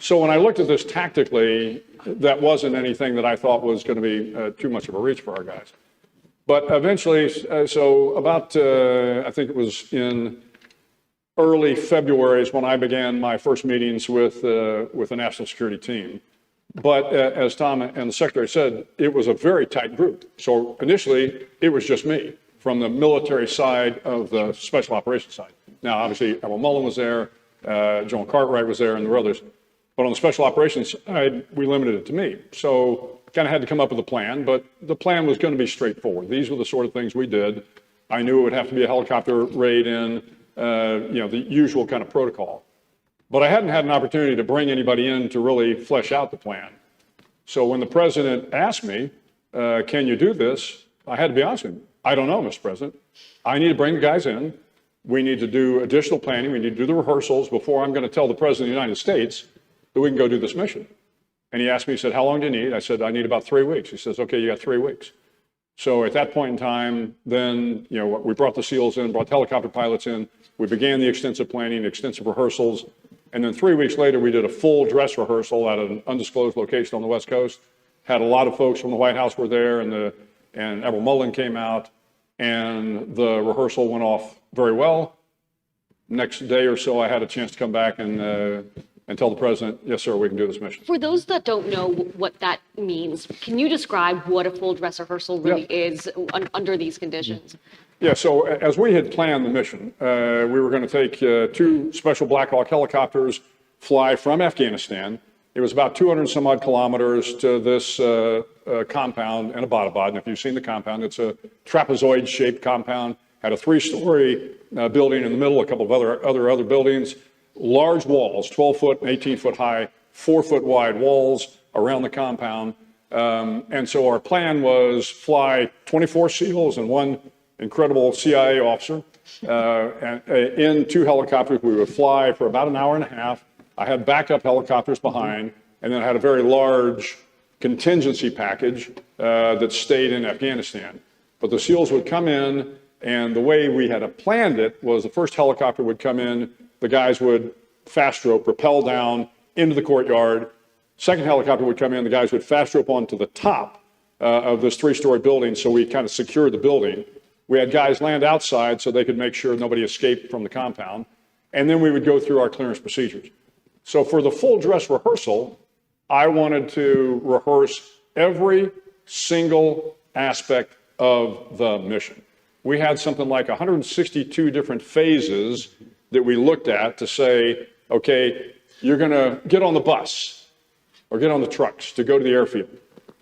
So when I looked at this tactically, that wasn't anything that I thought was going to be too much of a reach for our guys. But eventually, so about, I think it was in early February is when I began my first meetings with the national security team. But as Tom and the Secretary said, it was a very tight group. So initially, it was just me from the military side of the special operations side. Now, obviously, Admiral Mullen was there, General Cartwright was there, and there were others. But on the special operations side, we limited it to me. So kind of had to come up with a plan, but the plan was going to be straightforward. These were the sort of things we did. I knew it would have to be a helicopter raid in, the usual kind of protocol. But I hadn't had an opportunity to bring anybody in to really flesh out the plan. So when the President asked me, "Can you do this?" I had to be honest with him. I don't know, Mr. President. I need to bring the guys in. We need to do additional planning. We need to do the rehearsals before I'm going to tell the President of the United States that we can go do this mission. And he asked me, he said, how long do you need? I said, I need about 3 weeks. He says, okay, you got 3 weeks. So at that point in time, then, we brought the SEALs in, brought the helicopter pilots in. We began the extensive planning, extensive rehearsals. And then 3 weeks later, we did a full dress rehearsal at an undisclosed location on the West Coast. Had a lot of folks from the White House were there, and Admiral Mullen came out, and the rehearsal went off very well. Next day or so, I had a chance to come back and tell the President, yes, sir, we can do this mission. For those that don't know what that means, can you describe what a full dress rehearsal really is under these conditions? Yeah, so as we had planned the mission, we were going to take 2 Special Black Hawk helicopters, fly from Afghanistan. It was about 200 some odd kilometers to this compound in Abbottabad. And if you've seen the compound, it's a trapezoid shaped compound, had a 3-story building in the middle, a couple of other buildings, large walls, 12 foot and 18 foot high, 4 foot wide walls around the compound. And so our plan was fly 24 SEALs and 1 incredible CIA officer and in 2 helicopters. We would fly for about an hour and a half. I had backup helicopters behind, and then I had a very large contingency package that stayed in Afghanistan. But the SEALs would come in, and the way we had planned it was the first helicopter would come in, the guys would fast rope, rappel down into the courtyard. Second helicopter would come in, the guys would fast rope onto the top of this 3-story building, so we kind of secured the building. We had guys land outside so they could make sure nobody escaped from the compound. And then we would go through our clearance procedures. So for the full dress rehearsal, I wanted to rehearse every single aspect of the mission. We had something like 162 different phases that we looked at to say, okay, you're going to get on the bus or get on the trucks to go to the airfield.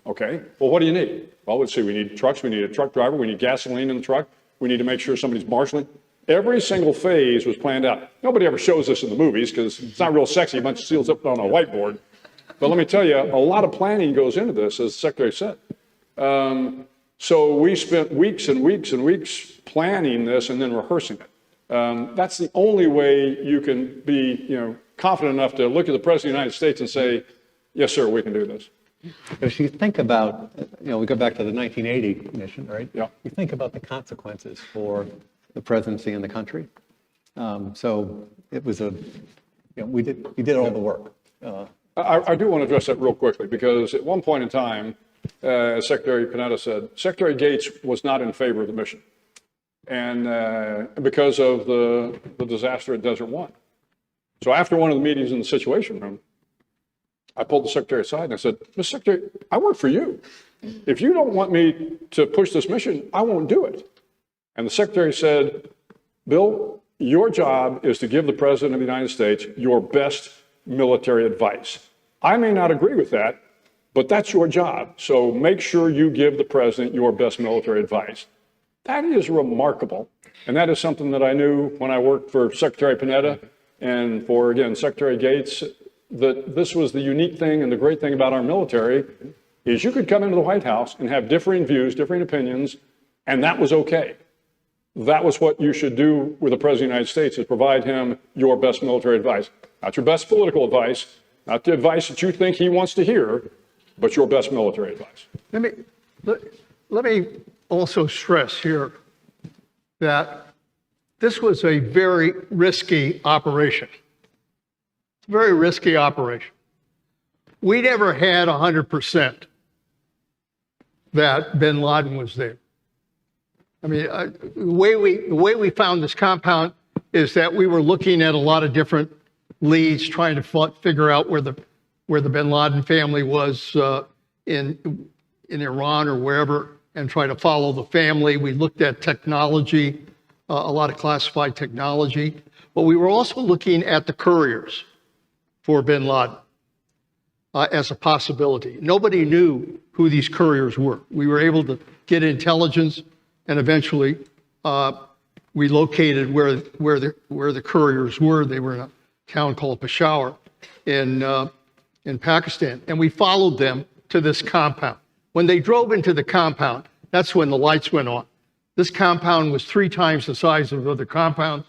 Okay, well, what do you need? Well, let's see, we need trucks, we need a truck driver, we need gasoline in the truck, we need to make sure somebody's marshaling. Every single phase was planned out. Nobody ever shows this in the movies because it's not real sexy, a bunch of SEALs up on a whiteboard. But let me tell you, a lot of planning goes into this, as the Secretary said. So we spent weeks and weeks and weeks planning this and then rehearsing it. That's the only way you can be, confident enough to look at the President of the United States and say, yes, sir, we can do this. If you think about, we go back to the 1980 mission, right? Yeah. You think about the consequences for the presidency and the country. So it was we did all the work. I do want to address that real quickly because at one point in time, as Secretary Panetta said, Secretary Gates was not in favor of the mission. And because of the disaster at Desert One. So after one of the meetings in the Situation Room, I pulled the Secretary aside and I said, Mr. Secretary, I work for you. If you don't want me to push this mission, I won't do it. And the Secretary said, Bill, your job is to give the President of the United States your best military advice. I may not agree with that, but that's your job. So make sure you give the President your best military advice. That is remarkable. And that is something that I knew when I worked for Secretary Panetta and for, again, Secretary Gates, that this was the unique thing and the great thing about our military is you could come into the White House and have differing views, differing opinions, and that was okay. That was what you should do with the President of the United States, is provide him your best military advice. Not your best political advice, not the advice that you think he wants to hear, but your best military advice. Let me also stress here that this was a very risky operation. Very risky operation. We never had 100% that bin Laden was there. I mean, the way we found this compound is that we were looking at a lot of different leads, trying to figure out where the bin Laden family was in Iran or wherever, and try to follow the family. We looked at technology, a lot of classified technology, but we were also looking at the couriers for bin Laden as a possibility. Nobody knew who these couriers were. We were able to get intelligence, and eventually we located where the couriers were. They were in a town called Peshawar in Pakistan, and we followed them to this compound. When they drove into the compound, That's when the lights went on. This compound was 3 times the size of other compounds.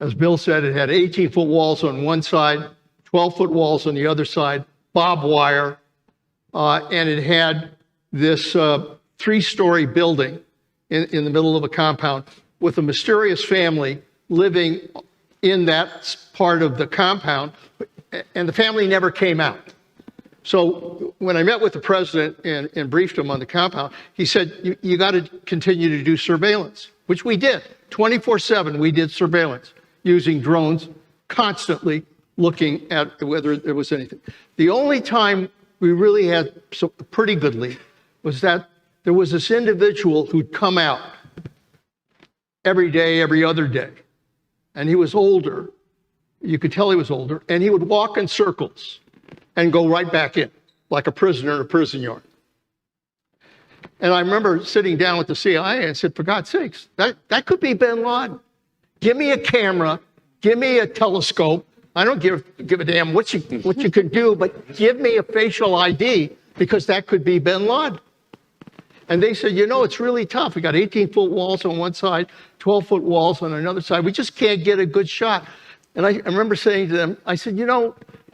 As Bill said, it had 18-foot walls on one side, 12-foot walls on the other side, barbed wire, and it had this 3-story building in the middle of a compound with a mysterious family living in that part of the compound, and the family never came out. So when I met with the president and briefed him on the compound, he said, you got to continue to do surveillance, which we did. 24/7, we did surveillance using drones, constantly looking at whether there was anything. The only time we really had some pretty good lead was that there was this individual who'd come out every day, every other day, and he was older. You could tell he was older, and he would walk in circles and go right back in, like a prisoner in a prison yard. And I remember sitting down with the CIA and said, for God's sakes, that could be bin Laden. Give me a camera, give me a telescope. I don't give a damn what you can do, but give me a facial ID, because that could be bin Laden. And they said, it's really tough. We got 18-foot walls on one side, 12-foot walls on another side. We just can't get a good shot. And I remember saying to them, I said,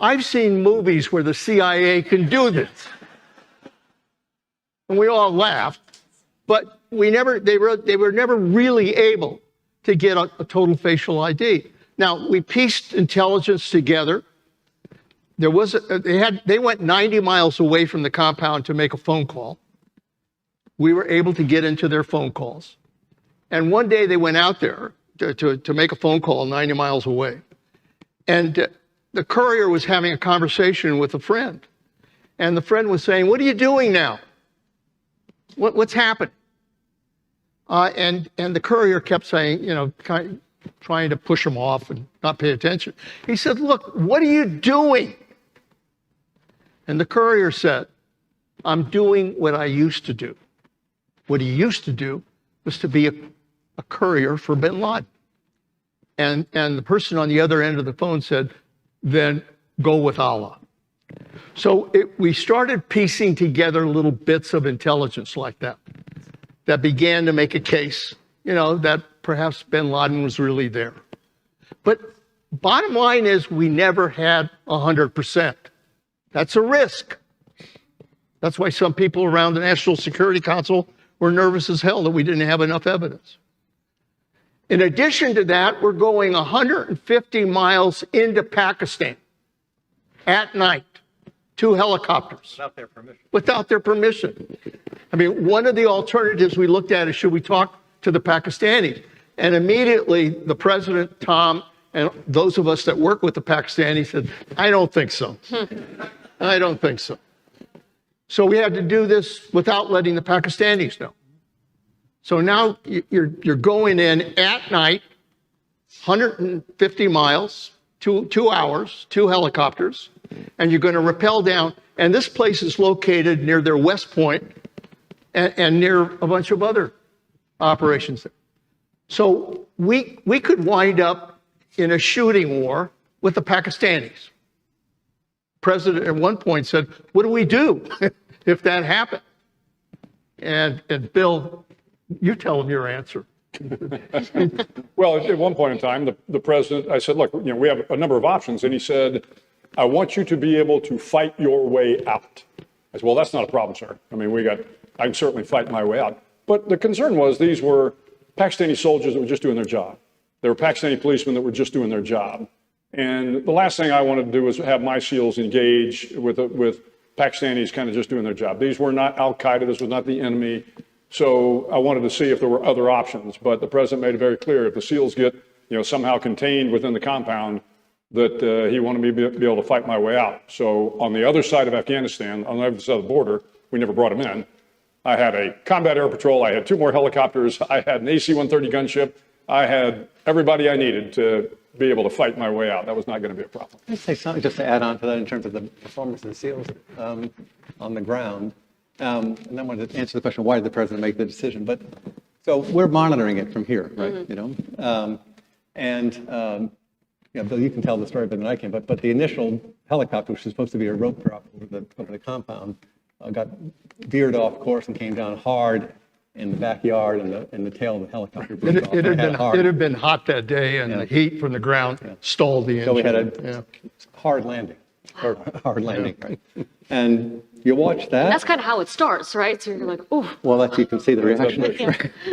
I've seen movies where the CIA can do this. And we all laughed, but they were never really able to get a total facial ID. Now, we pieced intelligence together. They went 90 miles away from the compound to make a phone call. We were able to get into their phone calls. And one day they went out there to make a phone call 90 miles away. And the courier was having a conversation with a friend. And the friend was saying, what are you doing now? What's happened? And the courier kept saying, trying to push him off and not pay attention. He said, look, what are you doing? And the courier said, I'm doing what I used to do. What he used to do was to be a courier for bin Laden. And the person on the other end of the phone said, then go with Allah. So we started piecing together little bits of intelligence like that began to make a case, that perhaps bin Laden was really there. But bottom line is we never had 100%. That's a risk. That's why some people around the National Security Council were nervous as hell that we didn't have enough evidence. In addition to that, we're going 150 miles into Pakistan at night, 2 helicopters. Without their permission. Without their permission. I mean, one of the alternatives we looked at is, should we talk to the Pakistanis? And immediately the president, Tom, and those of us that work with the Pakistanis said, I don't think so. I don't think so. So we had to do this without letting the Pakistanis know. So now you're going in at night, 150 miles, 2 hours, 2 helicopters, and you're going to rappel down. And this place is located near their West Point and near a bunch of other operations there. So we could wind up in a shooting war with the Pakistanis. The president at one point said, what do we do if that happened? And Bill, you tell him your answer. Well, at one point in time, the president, I said, look, we have a number of options. And he said, I want you to be able to fight your way out. I said, well, that's not a problem, sir. I mean, I can certainly fight my way out. But the concern was these were Pakistani soldiers that were just doing their job. They were Pakistani policemen that were just doing their job. And the last thing I wanted to do was have my SEALs engage with Pakistanis kind of just doing their job. These were not Al-Qaeda. This was not the enemy. So I wanted to see if there were other options. But the president made it very clear, if the SEALs get somehow contained within the compound, that he wanted me to be able to fight my way out. So on the other side of Afghanistan, on the other side of the border, we never brought him in. I had a combat air patrol. I had 2 more helicopters. I had an AC-130 gunship. I had everybody I needed to be able to fight my way out. That was not going to be a problem. Let me say something just to add on to that in terms of the performance of the SEALs on the ground. And then I wanted to answer the question, why did the president make the decision? But so we're monitoring it from here, right? Mm-hmm. Bill, you can tell the story better than I can, but the initial helicopter, which was supposed to be a rope drop over the compound, got veered off course and came down hard in the backyard, and the tail of the helicopter blew off. It It had been hot that day, and the heat from the ground stalled the engine. So we had a hard landing, or hard landing, right? And you watch that. That's kind of how it starts, right? So you're like, oh. Well, that you can see the reaction.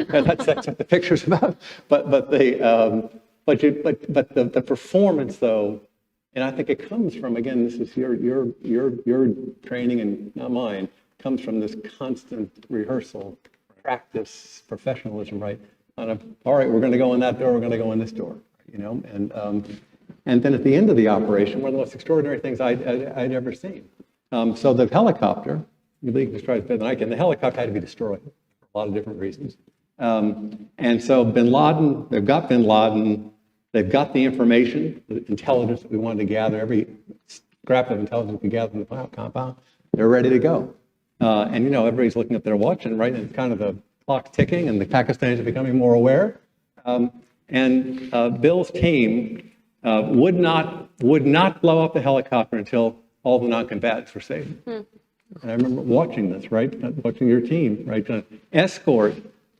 That's what the picture's about. But the performance, though, and I think it comes from, again, this is your training and not mine, comes from this constant rehearsal, practice, professionalism, right? All right, we're going to go in that door, we're going to go in this door, you know? And then at the end of the operation, one of the most extraordinary things I'd ever seen. So the helicopter, you can destroy it better than I can, the helicopter had to be destroyed for a lot of different reasons. And so bin Laden, they've got bin Laden, they've got the information, the intelligence that we wanted to gather, every scrap of intelligence we gathered in the compound, they're ready to go. And, you know, everybody's looking up there watching, right? And kind of the clock's ticking and the Pakistanis are becoming more aware. Bill's team would not blow up the helicopter until all the non-combatants were safe. And I remember watching this, right? Watching your team, right? Escort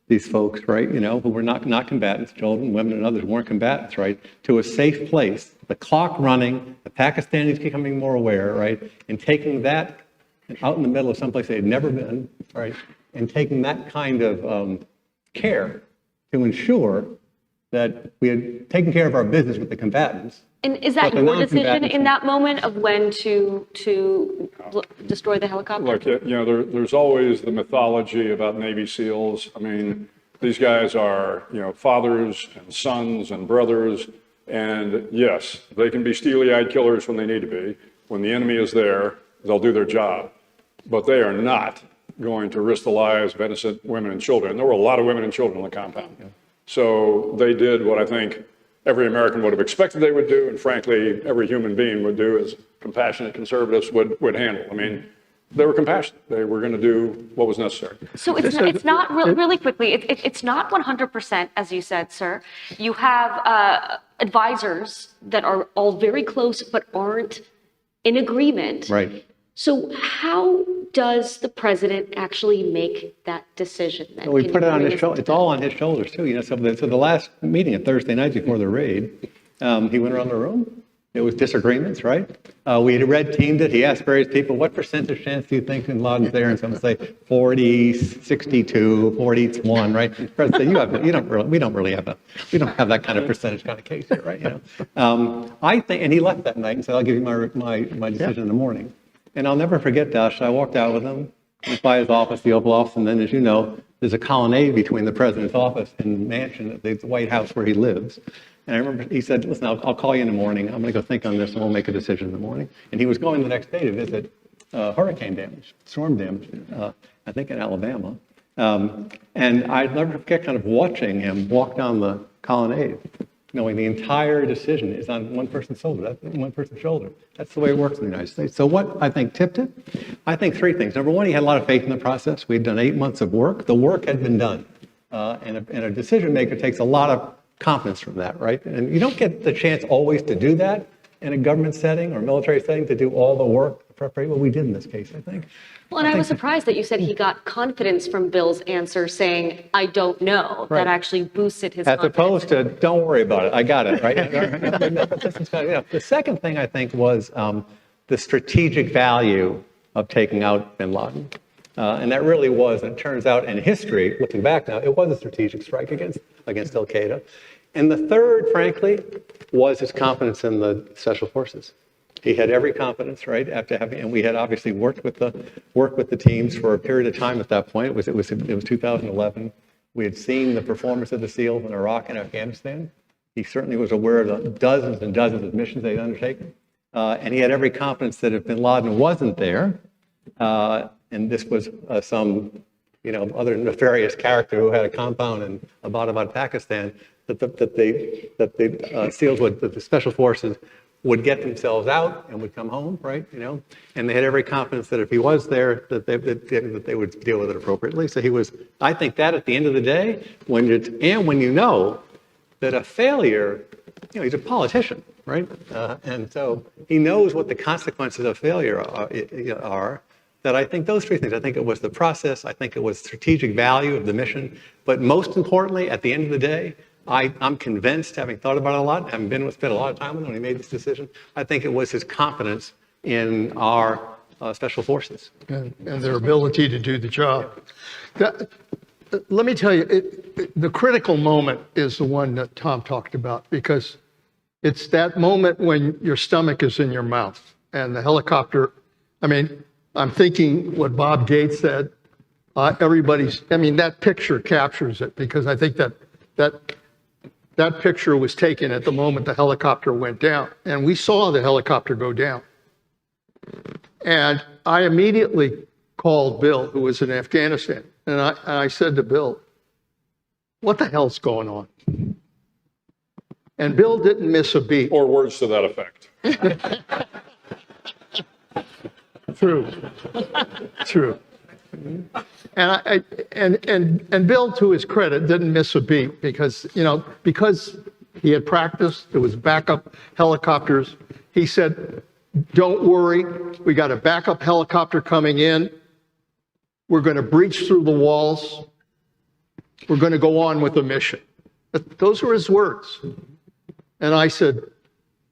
these folks, right? You know, who were not combatants, children, women, and others weren't combatants, right? To a safe place, the clock running, the Pakistanis becoming more aware, right? And taking that out in the middle of someplace they had never been, right? And taking that kind of care to ensure that we had taken care of our business with the combatants. And is that your decision in that moment of when to destroy the helicopter? Look, you know, there's always the mythology about Navy SEALs. I mean, these guys are, you know, fathers and sons and brothers. And yes, they can be steely-eyed killers when they need to be. When the enemy is there, they'll do their job. But they are not going to risk the lives of innocent women and children. There were a lot of women and children in the compound. So they did what I think every American would have expected they would do, and frankly, every human being would do, as compassionate conservatives would handle. I mean, they were compassionate. They were going to do what was necessary. So it's not really quickly, it's not 100%, as you said, sir. You have advisors that are all very close but aren't in agreement. Right. So how does the president actually make that decision then? Well, we put it on his shoulder. It's all on his shoulders too. You know, so the last meeting at Thursday night before the raid, he went around the room. It was disagreements, right? We had red teamed it. He asked various people, what percentage chance do you think bin Laden's there? And some say 40, 62, 41, right? The president said, we don't have that kind of percentage kind of case here, right? You know, I think, and he left that night and said, I'll give you my decision in the morning. And I'll never forget, Dash, I walked out with him, went by his office, the Oval Office, and then, as you know, there's a colonnade between the president's office and the mansion at the White House where he lives. And I remember he said, listen, I'll call you in the morning. I'm going to go think on this and we'll make a decision in the morning. And he was going the next day to visit hurricane damage, storm damage, I think in Alabama. And I'd never forget kind of watching him walk down the colonnade, knowing the entire decision is on one person's shoulder. That's the way it works in the United States. So what I think tipped it? I think three things. Number one, he had a lot of faith in the process. We'd done 8 months of work. The work had been done. And a decision maker takes a lot of confidence from that, right? And you don't get the chance always to do that in a government setting or military setting, to do all the work, the preparation. Well, we did in this case, I think. Well, and I was surprised that you said he got confidence from Bill's answer saying, I don't know. Right. That actually boosted his As confidence. opposed to, don't worry about it, I got it, right? The second thing I think was the strategic value of taking out bin Laden. And that really was, and it turns out in history, looking back now, it was a strategic strike against Al Qaeda. And the third, frankly, was his confidence in the special forces. He had every confidence, right? After having, and we had obviously worked with the teams for a period of time at that point. It was 2011. We had seen the performance of the SEALs in Iraq and Afghanistan. He certainly was aware of the dozens and dozens of missions they'd undertaken. And he had every confidence that if bin Laden wasn't there, and this was some, other nefarious character who had a compound in Abbottabad, Pakistan, that the SEALs that the special forces would get themselves out and would come home, right? And they had every confidence that if he was there, that they would deal with it appropriately. So he was. I think that at the end of the day, when you know that a failure, he's a politician, right? And so he knows what the consequences of failure are. that I think those three things, I think it was the process, I think it was strategic value of the mission, but most importantly, at the end of the day, I'm convinced, having thought about it a lot, having spent a lot of time with him when he made this decision, I think it was his confidence in our special forces. And their ability to do the job. Let me tell you, the critical moment is the one that Tom talked about, because it's that moment when your stomach is in your mouth and the helicopter, I mean, I'm thinking what Bob Gates said, that picture captures it, because I think that picture was taken at the moment the helicopter went down, and we saw the helicopter go down. And I immediately called Bill, who was in Afghanistan, and I said to Bill, what the hell's going on? And Bill didn't miss a beat. Or words to that effect. True. And Bill, to his credit, didn't miss a beat, because he had practiced, there was backup helicopters. He said, don't worry, we got a backup helicopter coming in. We're going to breach through the walls. We're going to go on with the mission. Those were his words. And I said,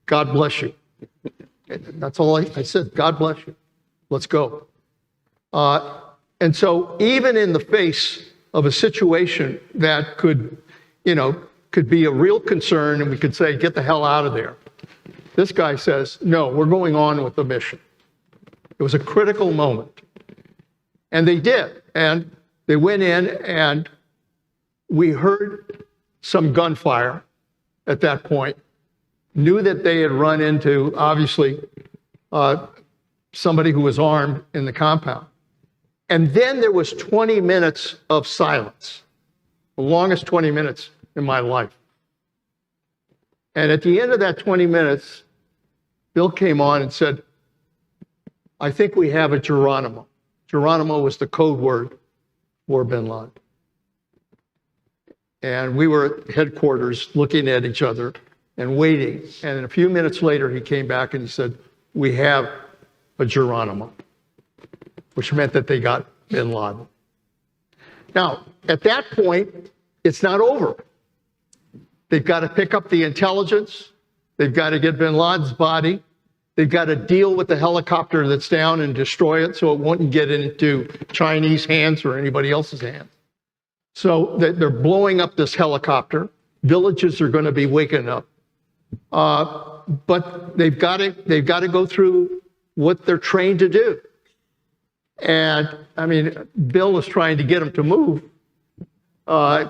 God bless you. That's all I said, God bless you. Let's go. And so even in the face of a situation that could be a real concern, and we could say, get the hell out of there, this guy says, no, we're going on with the mission. It was a critical moment. And they did. And they went in, and we heard some gunfire at that point, knew that they had run into, obviously, somebody who was armed in the compound. And then there was 20 minutes of silence, the longest 20 minutes in my life. And at the end of that 20 minutes, Bill came on and said, I think we have a Geronimo. Geronimo was the code word for bin Laden. And we were at headquarters looking at each other and waiting. And a few minutes later, he came back and he said, we have a Geronimo, which meant that they got bin Laden. Now, at that point, it's not over. They've got to pick up the intelligence. They've got to get bin Laden's body. They've got to deal with the helicopter that's down and destroy it so it won't get into Chinese hands or anybody else's hands. So they're blowing up this helicopter. Villages are going to be waking up. But they've got to go through what they're trained to do. And I mean, Bill is trying to get them to move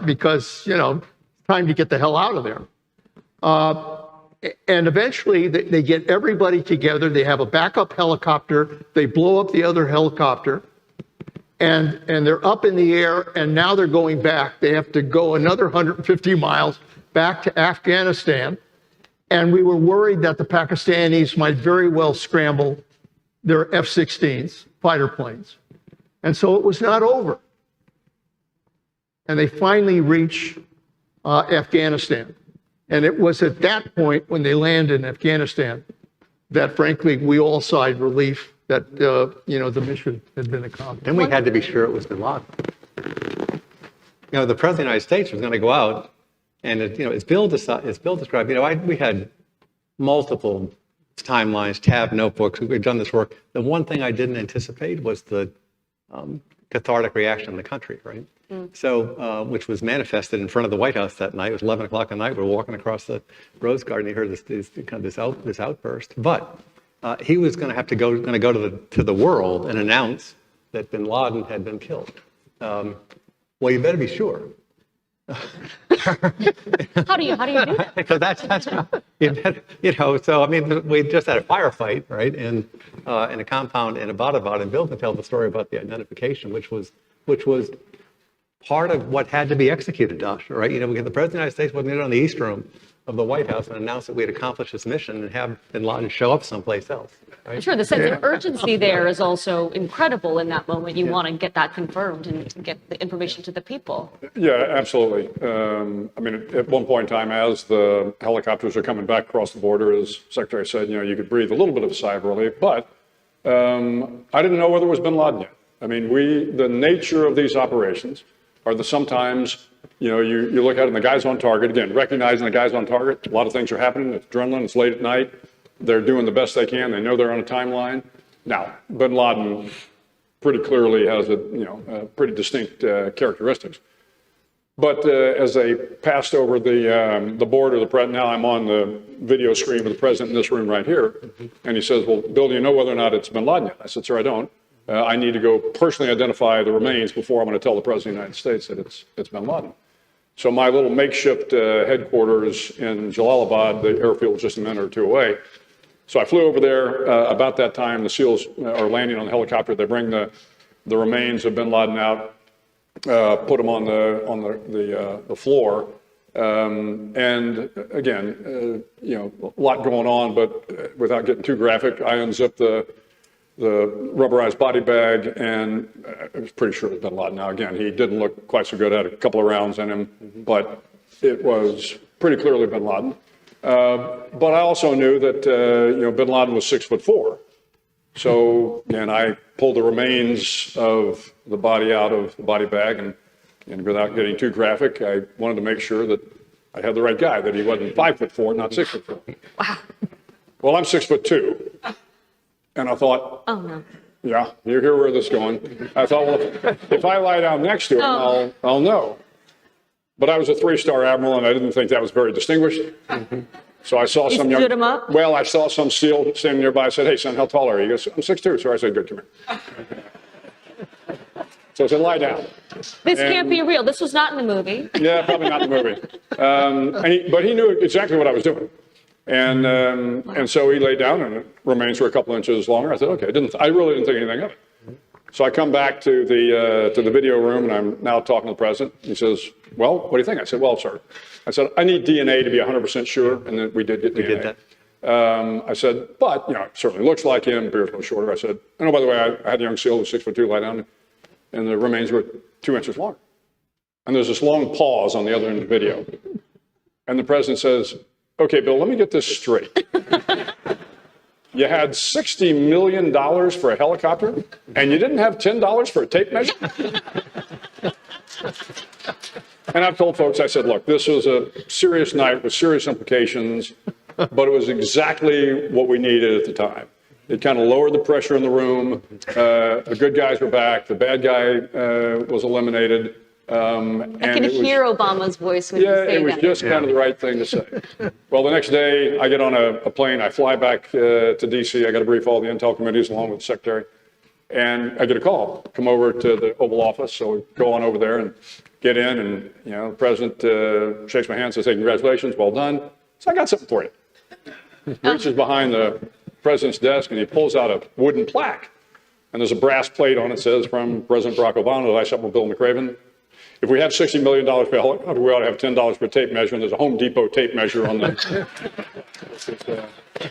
because, it's time to get the hell out of there. And eventually they get everybody together. They have a backup helicopter. They blow up the other helicopter. And they're up in the air, and now they're going back. They have to go another 150 miles back to Afghanistan. And we were worried that the Pakistanis might very well scramble their F-16s, fighter planes. And so it was not over. And they finally reach Afghanistan. And it was at that point, when they landed in Afghanistan, that frankly, we all sighed relief that, the mission had been accomplished. Then we had to be sure it was bin Laden. The President of the United States was going to go out, and as Bill described, we had multiple timelines, tab notebooks. We've done this work. The one thing I didn't anticipate was the cathartic reaction in the country, right? So, which was manifested in front of the White House that night. It was 11 o'clock at night. We were walking across the Rose Garden. He heard this outburst. But he was going to have to go to the world and announce that bin Laden had been killed. Well, you better be sure. How do you do that? Because so I mean, we just had a firefight, right, in a compound in Abbottabad, and Bill can tell the story about the identification, which was part of what had to be executed, Josh, right? Because the President of the United States wasn't on the East Room of the White House and announce that we had accomplished this mission and have bin Laden show up someplace else. Right? Sure, the sense of urgency there is also incredible in that moment. You want to get that confirmed and get the information to the people. Yeah, absolutely. At one point in time, as the helicopters are coming back across the border, as Secretary said, you could breathe a little bit of a sigh of relief, but I didn't know whether it was bin Laden yet. I mean, the nature of these operations are that sometimes, you look at it and the guy's on target. Again, recognizing the guy's on target, a lot of things are happening. It's adrenaline, it's late at night. They're doing the best they can. They know they're on a timeline. Now, bin Laden pretty clearly has pretty distinct characteristics. But as they passed over the border, now I'm on the video screen with the president in this room right here, and he says, well, Bill, do you know whether or not it's bin Laden yet? I said, sir, I don't. I need to go personally identify the remains before I'm going to tell the president of the United States that it's bin Laden. So my little makeshift headquarters in Jalalabad, the airfield was just a minute or two away. So I flew over there. About that time, the SEALs are landing on the helicopter. They bring the remains of bin Laden out, put them on the floor. And again, a lot going on, but without getting too graphic, I unzipped the rubberized body bag, and I was pretty sure it was bin Laden. Now, again, he didn't look quite so good. Had a couple of rounds in him, but it was pretty clearly bin Laden. But I also knew that, bin Laden was 6'4". So, and I pulled the remains of the body out of the body bag, and without getting too graphic, I wanted to make sure that I had the right guy, that he wasn't 5'4", not 6'4". Wow. Well, I'm 6'2". And I thought, Oh, no. yeah, you hear where this is going. I thought, well, if I lie down next to him, I'll know. But I was a 3-star admiral, and I didn't think that was very distinguished. So I saw some young. Stood him up? Well, I saw some SEAL standing nearby. I said, "Hey, son, how tall are you?" He goes, "I'm 6'2". So I said, "Good, come here." So I said, "Lie down." This can't be real. This was not in the movie. Yeah, probably not in the movie. But he knew exactly what I was doing. And so he laid down, and the remains were a couple inches longer. I said, "Okay." I really didn't think anything of it. So I come back to the video room, and I'm now talking to the president. He says, "Well, what do you think?" I said, "Well, sir," I said, "I need DNA to be 100% sure," and then we did get DNA. did that. I said, "But it certainly looks like him. Beard's a little shorter." I said, "And oh, by the way, I had a young SEAL who was 6'2" lie down, and the remains were 2 inches longer." And there's this long pause on the other end of the video, and the president says, "Okay, Bill, let me get this straight. You had $60 million for a helicopter, and you didn't have $10 for a tape measure?" And I've told folks, I said, look, this was a serious night with serious implications, but it was exactly what we needed at the time. It kind of lowered the pressure in the room. The good guys were back. The bad guy was eliminated. I can hear Obama's voice when you say that. Yeah, it was just kind of the right thing to say. Well, the next day, I get on a plane. I fly back to D.C. I got to brief all the intel committees along with the secretary. And I get a call, come over to the Oval Office. So we go on over there and get in. And, the president shakes my hand and says, "Hey, congratulations, well done." So I got something for you. He reaches behind the president's desk and he pulls out a wooden plaque. And there's a brass plate on it that says, "From President Barack Obama, I supplement Bill McRaven. If we have $60 million for a helicopter, we ought to have $10 for a tape measure." And there's a Home Depot tape measure on the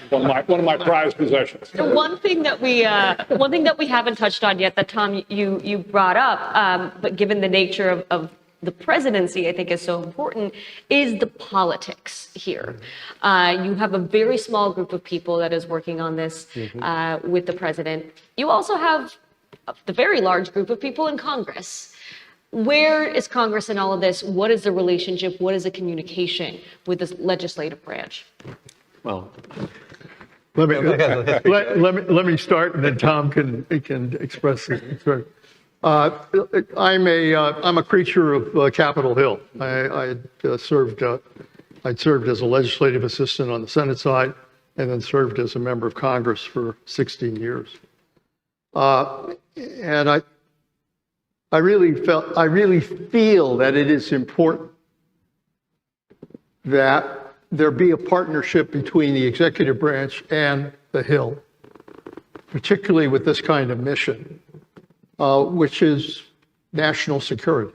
one of my prized possessions. The one thing that we haven't touched on yet that Tom you brought up, but given the nature of the presidency, I think is so important, is the politics here. You have a very small group of people that is working on this with the president. You also have the very large group of people in Congress. Where is Congress in all of this? What is the relationship? What is the communication with the legislative branch? Well, Let me start, and then Tom can express his concern. I'm a creature of Capitol Hill. I'd served as a legislative assistant on the Senate side, and then served as a member of Congress for 16 years. And I really feel that it is important that there be a partnership between the executive branch and the Hill, particularly with this kind of mission, which is national security.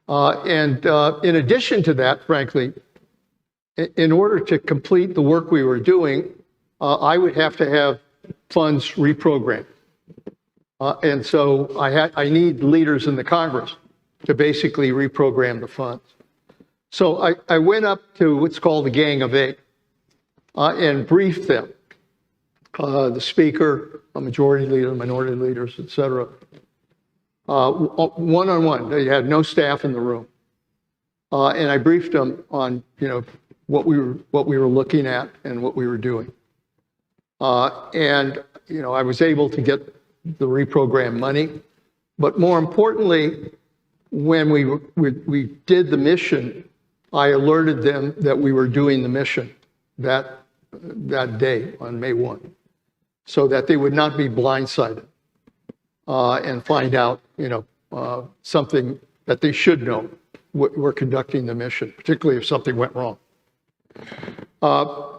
And in addition to that, frankly, in order to complete the work we were doing, I would have to have funds reprogrammed. And so I need leaders in the Congress to basically reprogram the funds. So I went up to what's called the Gang of Eight and briefed them the speaker, a majority leader, minority leaders, et cetera, one-on-one. They had no staff in the room. And I briefed them on, what we were looking at and what we were doing. And I was able to get the reprogram money. But more importantly, when we did the mission, I alerted them that we were doing the mission that day on May 1, so that they would not be blindsided and find out, something that they should know. We're conducting the mission, particularly if something went wrong.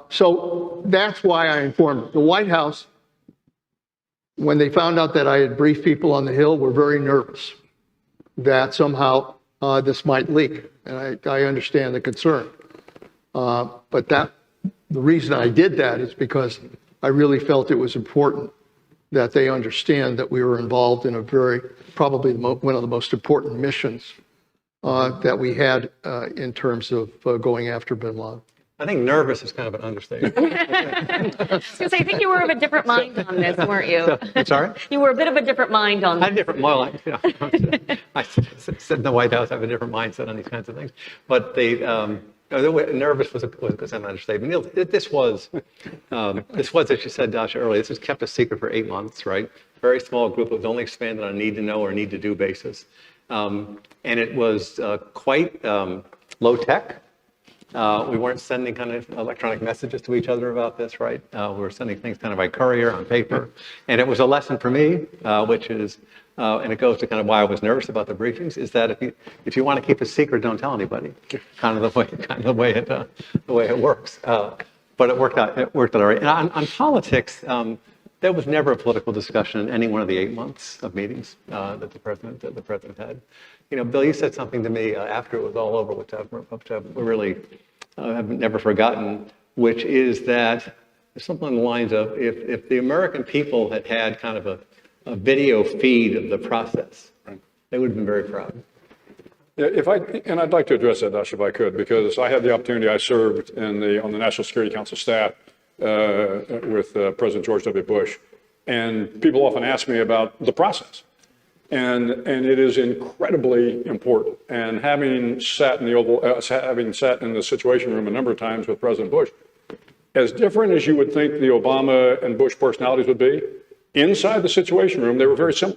So that's why I informed them. The White House, when they found out that I had briefed people on the Hill, were very nervous that somehow this might leak. And I understand the concern. But the reason I did that is because I really felt it was important that they understand that we were involved in probably one of the most important missions that we had in terms of going after bin Laden. I think nervous is kind of an understatement. I was going to say, I think you were of a different mind on this, weren't you? Sorry? You were a bit of a different mind on I this. had a different, I said in the White House, I have a different mindset on these kinds of things. But nervous was an understatement. Neil, this was, as you said, Dasha, earlier, this was kept a secret for 8 months, right? Very small group. It was only expanded on a need to know or need to do basis. And it was quite low tech. We weren't sending kind of electronic messages to each other about this, right? We were sending things kind of by courier on paper. And it was a lesson for me, which is, and it goes to kind of why I was nervous about the briefings, is that if you want to keep a secret, don't tell anybody. Kind of the way it works. But it worked out all right. And on politics, there was never a political discussion in any one of the 8 months of meetings that the president had. Bill, you said something to me after it was all over, which we really have never forgotten, which is that something along the lines of if the American people had had kind of a video feed of the process, right, they would have been very proud. Yeah, and I'd like to address that, Dash, if I could, because I had the opportunity. I served on the National Security Council staff with President George W. Bush, and people often ask me about the process. And it is incredibly important. And having sat in the Situation Room a number of times with President Bush, as different as you would think the Obama and Bush personalities would be, inside the Situation Room, they were very similar.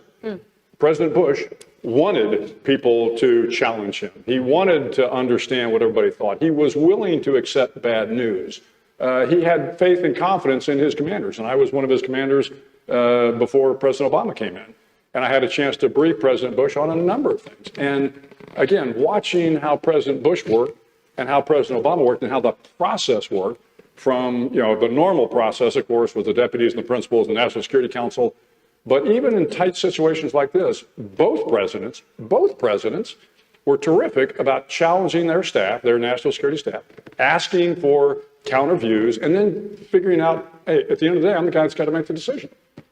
President Bush wanted people to challenge him. He wanted to understand what everybody thought. He was willing to accept bad news. He had faith and confidence in his commanders, and I was one of his commanders before President Obama came in. And I had a chance to brief President Bush on a number of things. And again, watching how President Bush worked and how President Obama worked and how the process worked from, the normal process, of course, with the deputies and the principals and the National Security Council. But even in tight situations like this, both presidents were terrific about challenging their staff, their national security staff, asking for counter views, and then figuring out, hey, at the end of the day, I'm the guy that's got to make the decision,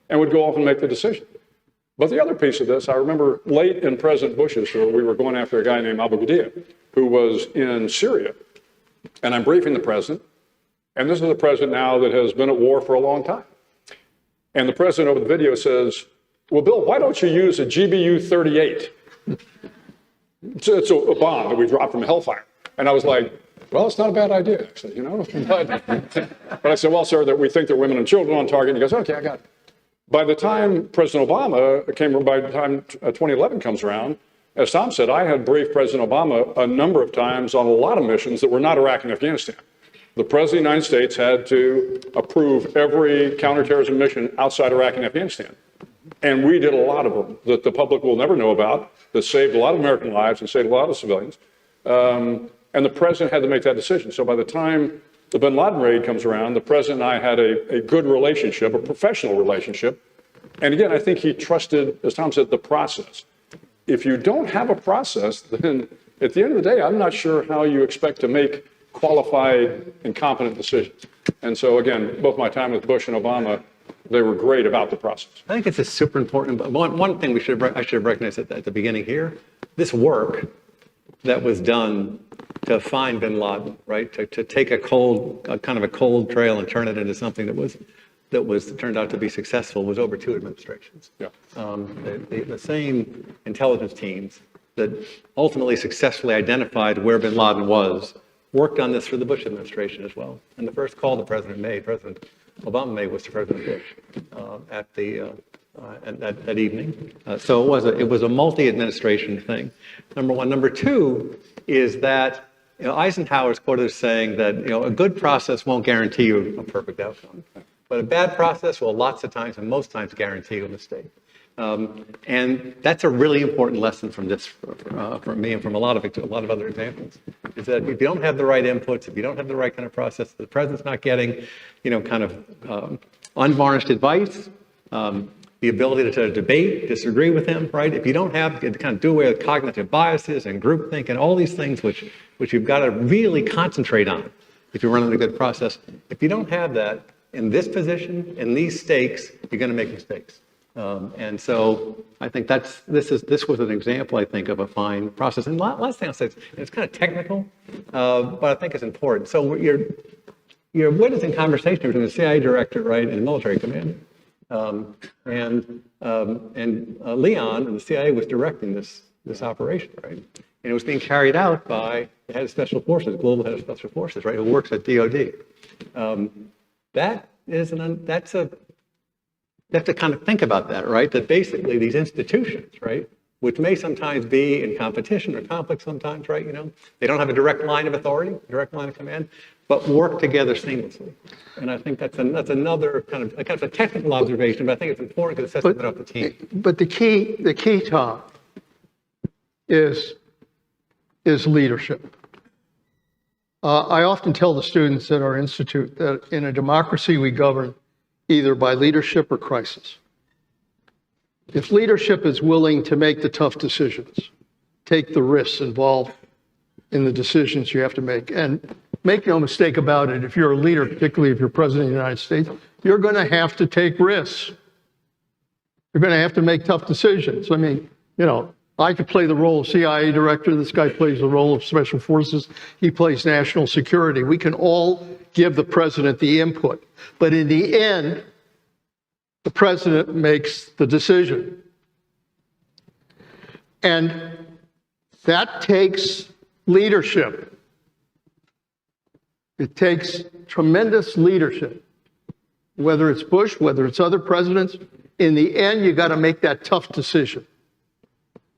and would go off and make the decision. But the other piece of this, I remember late in President Bush's tour, we were going after a guy named Abu Ghadia, who was in Syria. And I'm briefing the president. And this is a president now that has been at war for a long time. And the president over the video says, well, Bill, why don't you use a GBU-38? It's a bomb that we dropped from Hellfire. And I was like, well, it's not a bad idea, actually, But I said, well, sir, that we think there are women and children on target. And he goes, okay, I got it. By the time President Obama by the time 2011 comes around, as Tom said, I had briefed President Obama a number of times on a lot of missions that were not Iraq and Afghanistan. The President of the United States had to approve every counterterrorism mission outside Iraq and Afghanistan. And we did a lot of them that the public will never know about, that saved a lot of American lives and saved a lot of civilians. And the president had to make that decision. So by the time the bin Laden raid comes around, the president and I had a good relationship, a professional relationship. And again, I think he trusted, as Tom said, the process. If you don't have a process, then at the end of the day, I'm not sure how you expect to make qualified and competent decisions. And so again, both my time with Bush and Obama, they were great about the process. I think it's a super important, but one thing I should have recognized at the beginning here, this work that was done to find bin Laden, right? To take a kind of a cold trail and turn it into something that was that turned out to be successful was over 2 administrations. Yeah. The same intelligence teams that ultimately successfully identified where bin Laden was worked on this for the Bush administration as well. And the first call the President Obama made, was to President Bush that evening. So it was a multi-administration thing. Number one. Number two is that Eisenhower's quoted as saying that a good process won't guarantee you a perfect outcome, but a bad process will lots of times and most times guarantee you a mistake. And that's a really important lesson from this, from me and from a lot of other examples, is that if you don't have the right inputs, if you don't have the right kind of process, the president's not getting, kind of unvarnished advice, the ability to debate, disagree with him, right? If you don't have to kind of do away with cognitive biases and groupthink and all these things which you've got to really concentrate on if you're running a good process, if you don't have that in this position, in these stakes, you're going to make mistakes. And so I think this was an example, I think, of a fine process. And last thing I'll say, it's kind of technical, but I think it's important. So you're witnessing conversation between the CIA director, right, and the military commander. And Leon and the CIA was directing this operation, right? And it was being carried out by the head of special forces, global head of special forces, right, who works at DOD. You have to kind of think about that, right? That basically these institutions, right, which may sometimes be in competition or conflict sometimes, right? They don't have a direct line of authority, direct line of command, but work together seamlessly. And I think that's another kind of a technical observation, but I think it's important because it sets it up the team. But the key, Tom, is leadership. I often tell the students at our institute that in a democracy we govern either by leadership or crisis. If leadership is willing to make the tough decisions, take the risks involved in the decisions you have to make, and make no mistake about it, if you're a leader, particularly if you're president of the United States, you're going to have to take risks. You're going to have to make tough decisions. I mean, I could play the role of CIA director. This guy plays the role of special forces. He plays national security. We can all give the president the input. But in the end, the president makes the decision. And that takes leadership. It takes tremendous leadership. Whether it's Bush, whether it's other presidents, in the end, you got to make that tough decision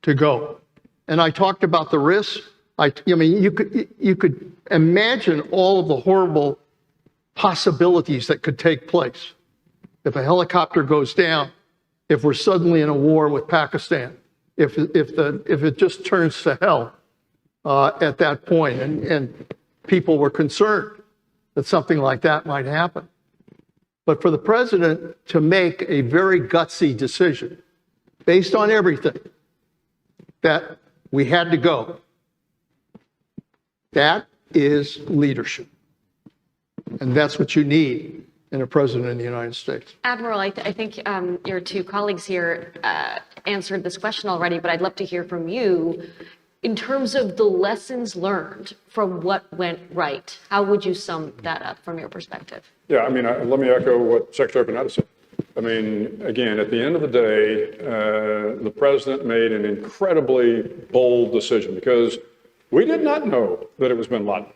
to go. And I talked about the risks. I mean, you could imagine all of the horrible possibilities that could take place. If a helicopter goes down, if we're suddenly in a war with Pakistan, if it just turns to hell at that point, and people were concerned that something like that might happen. But for the president to make a very gutsy decision based on everything, that we had to go, that is leadership. And that's what you need in a president of the United States. Admiral, I think your two colleagues here answered this question already, but I'd love to hear from you. In terms of the lessons learned from what went right, how would you sum that up from your perspective? Yeah, I mean, let me echo what Secretary Panetta said. I mean, again, at the end of the day, the president made an incredibly bold decision because we did not know that it was bin Laden.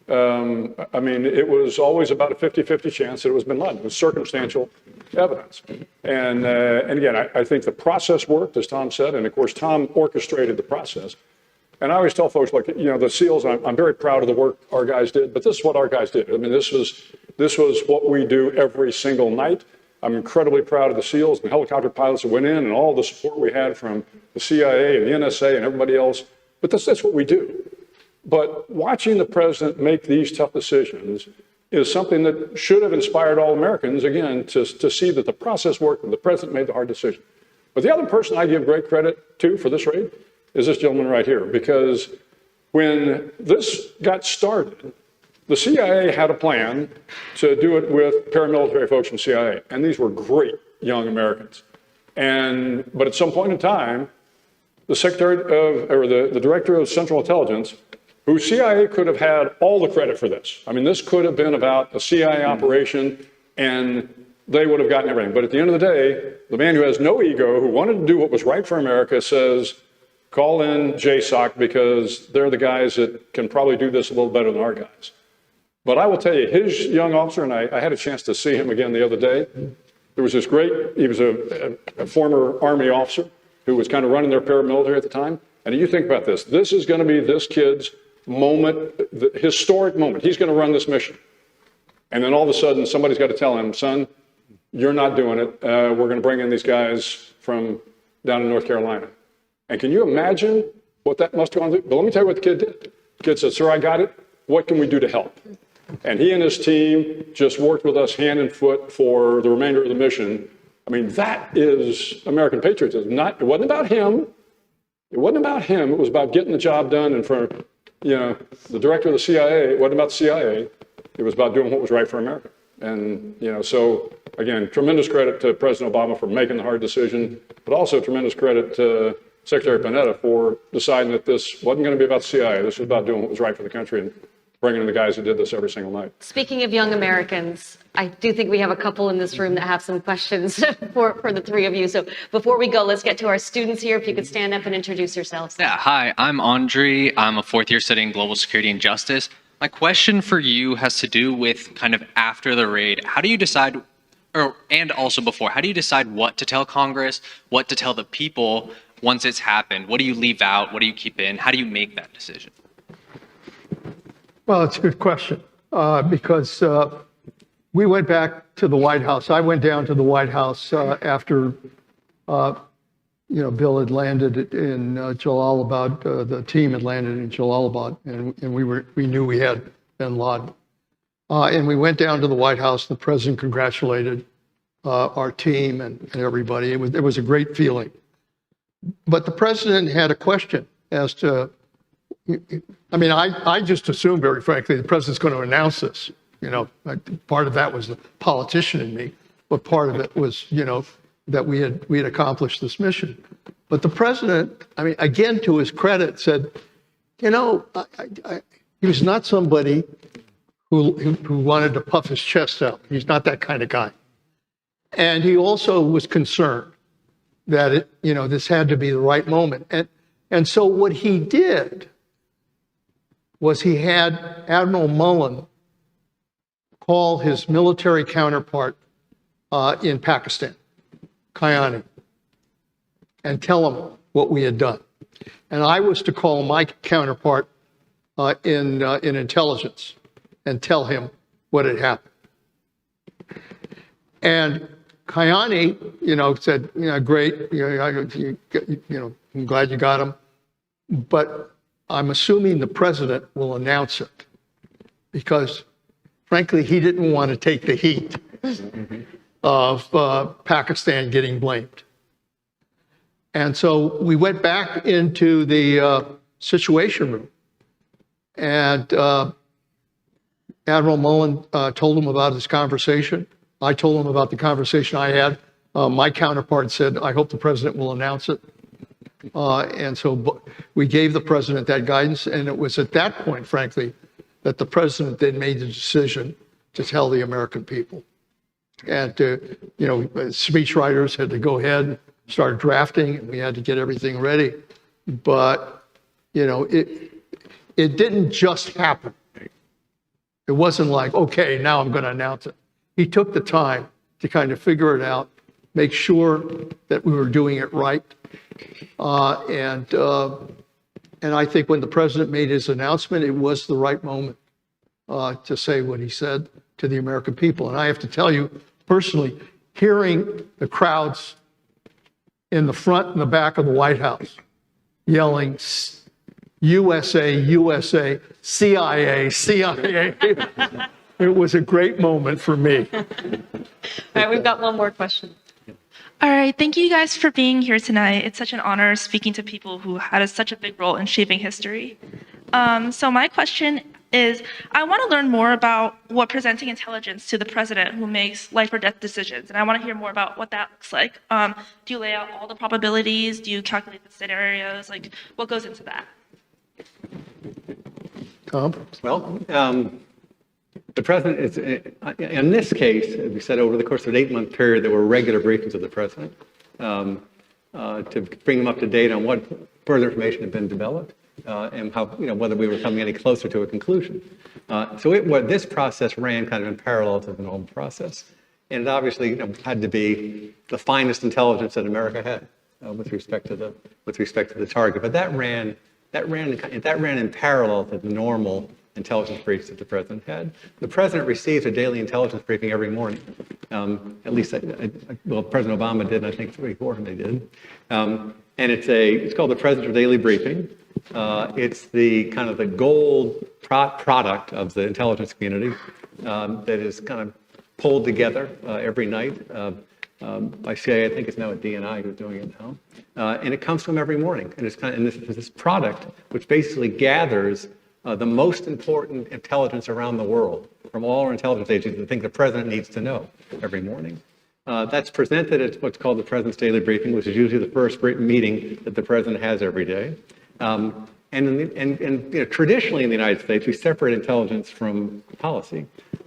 I mean, it was always about a 50-50 chance that it was bin Laden. It was circumstantial evidence. And again, I think the process worked, as Tom said, and of course, Tom orchestrated the process. And I always tell folks, like, the SEALs, I'm very proud of the work our guys did, but this is what our guys did. I mean, this was what we do every single night. I'm incredibly proud of the SEALs and the helicopter pilots that went in and all the support we had from the CIA and the NSA and everybody else. But that's what we do. But watching the president make these tough decisions is something that should have inspired all Americans, again, to see that the process worked and the president made the hard decision. But the other person I give great credit to for this raid is this gentleman right here, because when this got started, the CIA had a plan to do it with paramilitary folks from CIA, and these were great young Americans. But at some point in time, the the director of Central Intelligence, who CIA could have had all the credit for this. I mean, this could have been about a CIA operation, and they would have gotten everything. But at the end of the day, the man who has no ego, who wanted to do what was right for America, says, call in JSOC because they're the guys that can probably do this a little better than our guys. But I will tell you, his young officer, and I had a chance to see him again the other day, there was this he was a former Army officer who was kind of running their paramilitary at the time. And you think about this. This is going to be this kid's moment, the historic moment. He's going to run this mission. And then all of a sudden, somebody's got to tell him, son, you're not doing it. We're going to bring in these guys from down in North Carolina. And can you imagine what that must have gone through? But let me tell you what the kid did. The kid said, sir, I got it. What can we do to help? And he and his team just worked with us hand and foot for the remainder of the mission. I mean, that is American patriotism. It wasn't about him. It wasn't about him. It was about getting the job done. And for, the director of the CIA, it wasn't about the CIA. It was about doing what was right for America. And, so again, tremendous credit to President Obama for making the hard decision, but also tremendous credit to Secretary Panetta for deciding that this wasn't going to be about the CIA. This was about doing what was right for the country and bringing in the guys who did this every single night. Speaking of young Americans, I do think we have a couple in this room that have some questions for the three of you. So before we go, let's get to our students here. If you could stand up and introduce yourselves. Yeah, hi, I'm Andre. I'm a fourth year studying global security and justice. My question for you has to do with kind of after the raid. How do you decide, and also before, how do you decide what to tell Congress, what to tell the people once it's happened? What do you leave out? What do you keep in? How do you make that decision? Well, it's a good question because we went back to the White House. I went down to the White House after, Bill had landed in Jalalabad. The team had landed in Jalalabad, and we knew we had bin Laden. And we went down to the White House. The president congratulated our team and everybody. It was a great feeling. But the president had a question as to. I mean, I just assumed, very frankly, the president's going to announce this. Part of that was the politician in me, but part of it was, that we had accomplished this mission. But the president, I mean, again, to his credit, said, he was not somebody who wanted to puff his chest out. He's not that kind of guy. And he also was concerned that this had to be the right moment. And so what he did was he had Admiral Mullen call his military counterpart in Pakistan, Kayani, and tell him what we had done. And I was to call my counterpart in intelligence and tell him what had happened. And Kayani, said, great, I'm glad you got him, but I'm assuming the president will announce it because, frankly, he didn't want to take the heat of Pakistan getting blamed. And so we went back into the Situation Room, and Admiral Mullen told him about his conversation. I told him about the conversation I had. My counterpart said, I hope the president will announce it. And so we gave the president that guidance, and it was at that point, frankly, that the president then made the decision to tell the American people. And speechwriters had to go ahead and start drafting, and we had to get everything ready. But, it didn't just happen. It wasn't like, okay, now I'm going to announce it. He took the time to kind of figure it out, make sure that we were doing it right. And I think when the president made his announcement, it was the right moment to say what he said to the American people. And I have to tell you, personally, hearing the crowds in the front and the back of the White House yelling, USA, USA, CIA, CIA, it was a great moment for me. All right, we've got one more question. All right, thank you guys for being here tonight. It's such an honor speaking to people who had such a big role in shaping history. So my question is, I want to learn more about what presenting intelligence to the president who makes life or death decisions, and I want to hear more about what that looks like. Do you lay out all the probabilities? Do you calculate the scenarios? Like, what goes into that? Tom? Well, The president is, in this case, as we said, over the course of an 8-month period, there were regular briefings of the president to bring him up to date on what further information had been developed and how, whether we were coming any closer to a conclusion. This process ran kind of in parallel to the normal process. And it obviously had to be the finest intelligence that America had with respect to the target. But that ran in parallel to the normal intelligence briefs that the president had. The president receives a daily intelligence briefing every morning. At least, President Obama did, and I think 3 or 4 of them did. And it's called the Presidential Daily Briefing. It's the kind of the gold product of the intelligence community that is kind of pulled together every night by CIA. I think it's now a DNI who's doing it now. And it comes to them every morning. And it's kind of this product which basically gathers the most important intelligence around the world from all our intelligence agencies, the things the president needs to know every morning. That's presented at what's called the President's Daily Briefing, which is usually the first meeting that the president has every day. Traditionally in the United States, we separate intelligence from policy.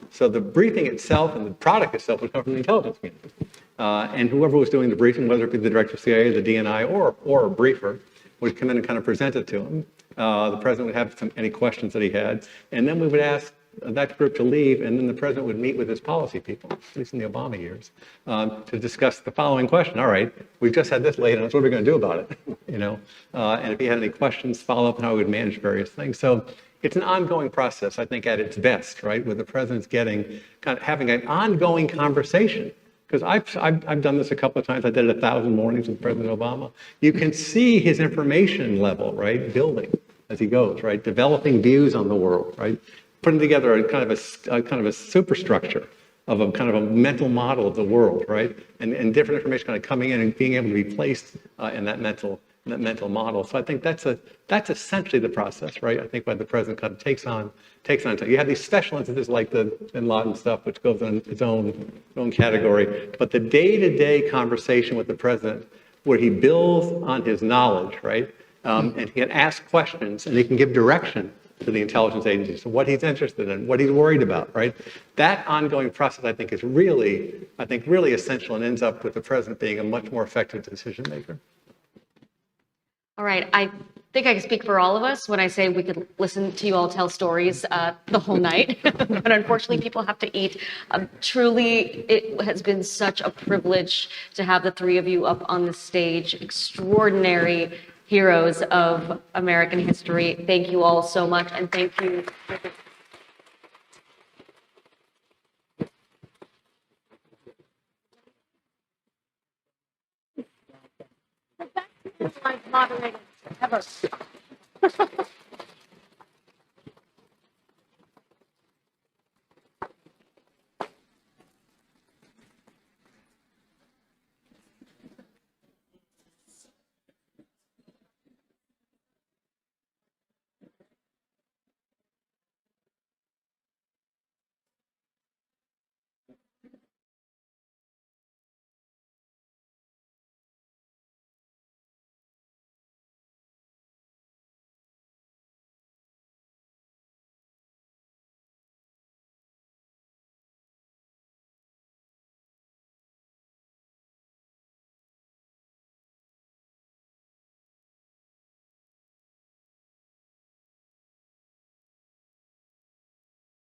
So the briefing itself and the product itself would come from the intelligence community. And whoever was doing the briefing, whether it be the director of CIA, the DNI, or a briefer, would come in and kind of present it to him. The president would have any questions that he had, and then we would ask that group to leave, and then the president would meet with his policy people, at least in the Obama years, to discuss the following question. All right, we've just had this late on us. What are we going to do about it? And if he had any questions, follow up on how we would manage various things. So it's an ongoing process, I think, at its best, right? Where the president's having an ongoing conversation. Because I've done this a couple of times. I did it 1,000 mornings with President Obama. You can see his information level, right, building as he goes, right, developing views on the world, right, putting together a kind of a superstructure of a kind of a mental model of the world, right, and different information kind of coming in and being able to be placed in that mental model. So I think that's essentially the process, right? I think why the president kind of takes on. You have these special instances like the bin Laden stuff, which goes in its own category. But the day-to-day conversation with the president, where he builds on his knowledge, right, and he can ask questions and he can give direction to the intelligence agencies, so what he's interested in, what he's worried about, right? That ongoing process, I think, is really essential and ends up with the president being a much more effective decision maker. All right, I think I can speak for all of us when I say we could listen to you all tell stories the whole night, but unfortunately people have to eat. Truly, it has been such a privilege to have the 3 of you up on the stage, extraordinary heroes of American history. Thank you all so much, and thank you. Moderated ever.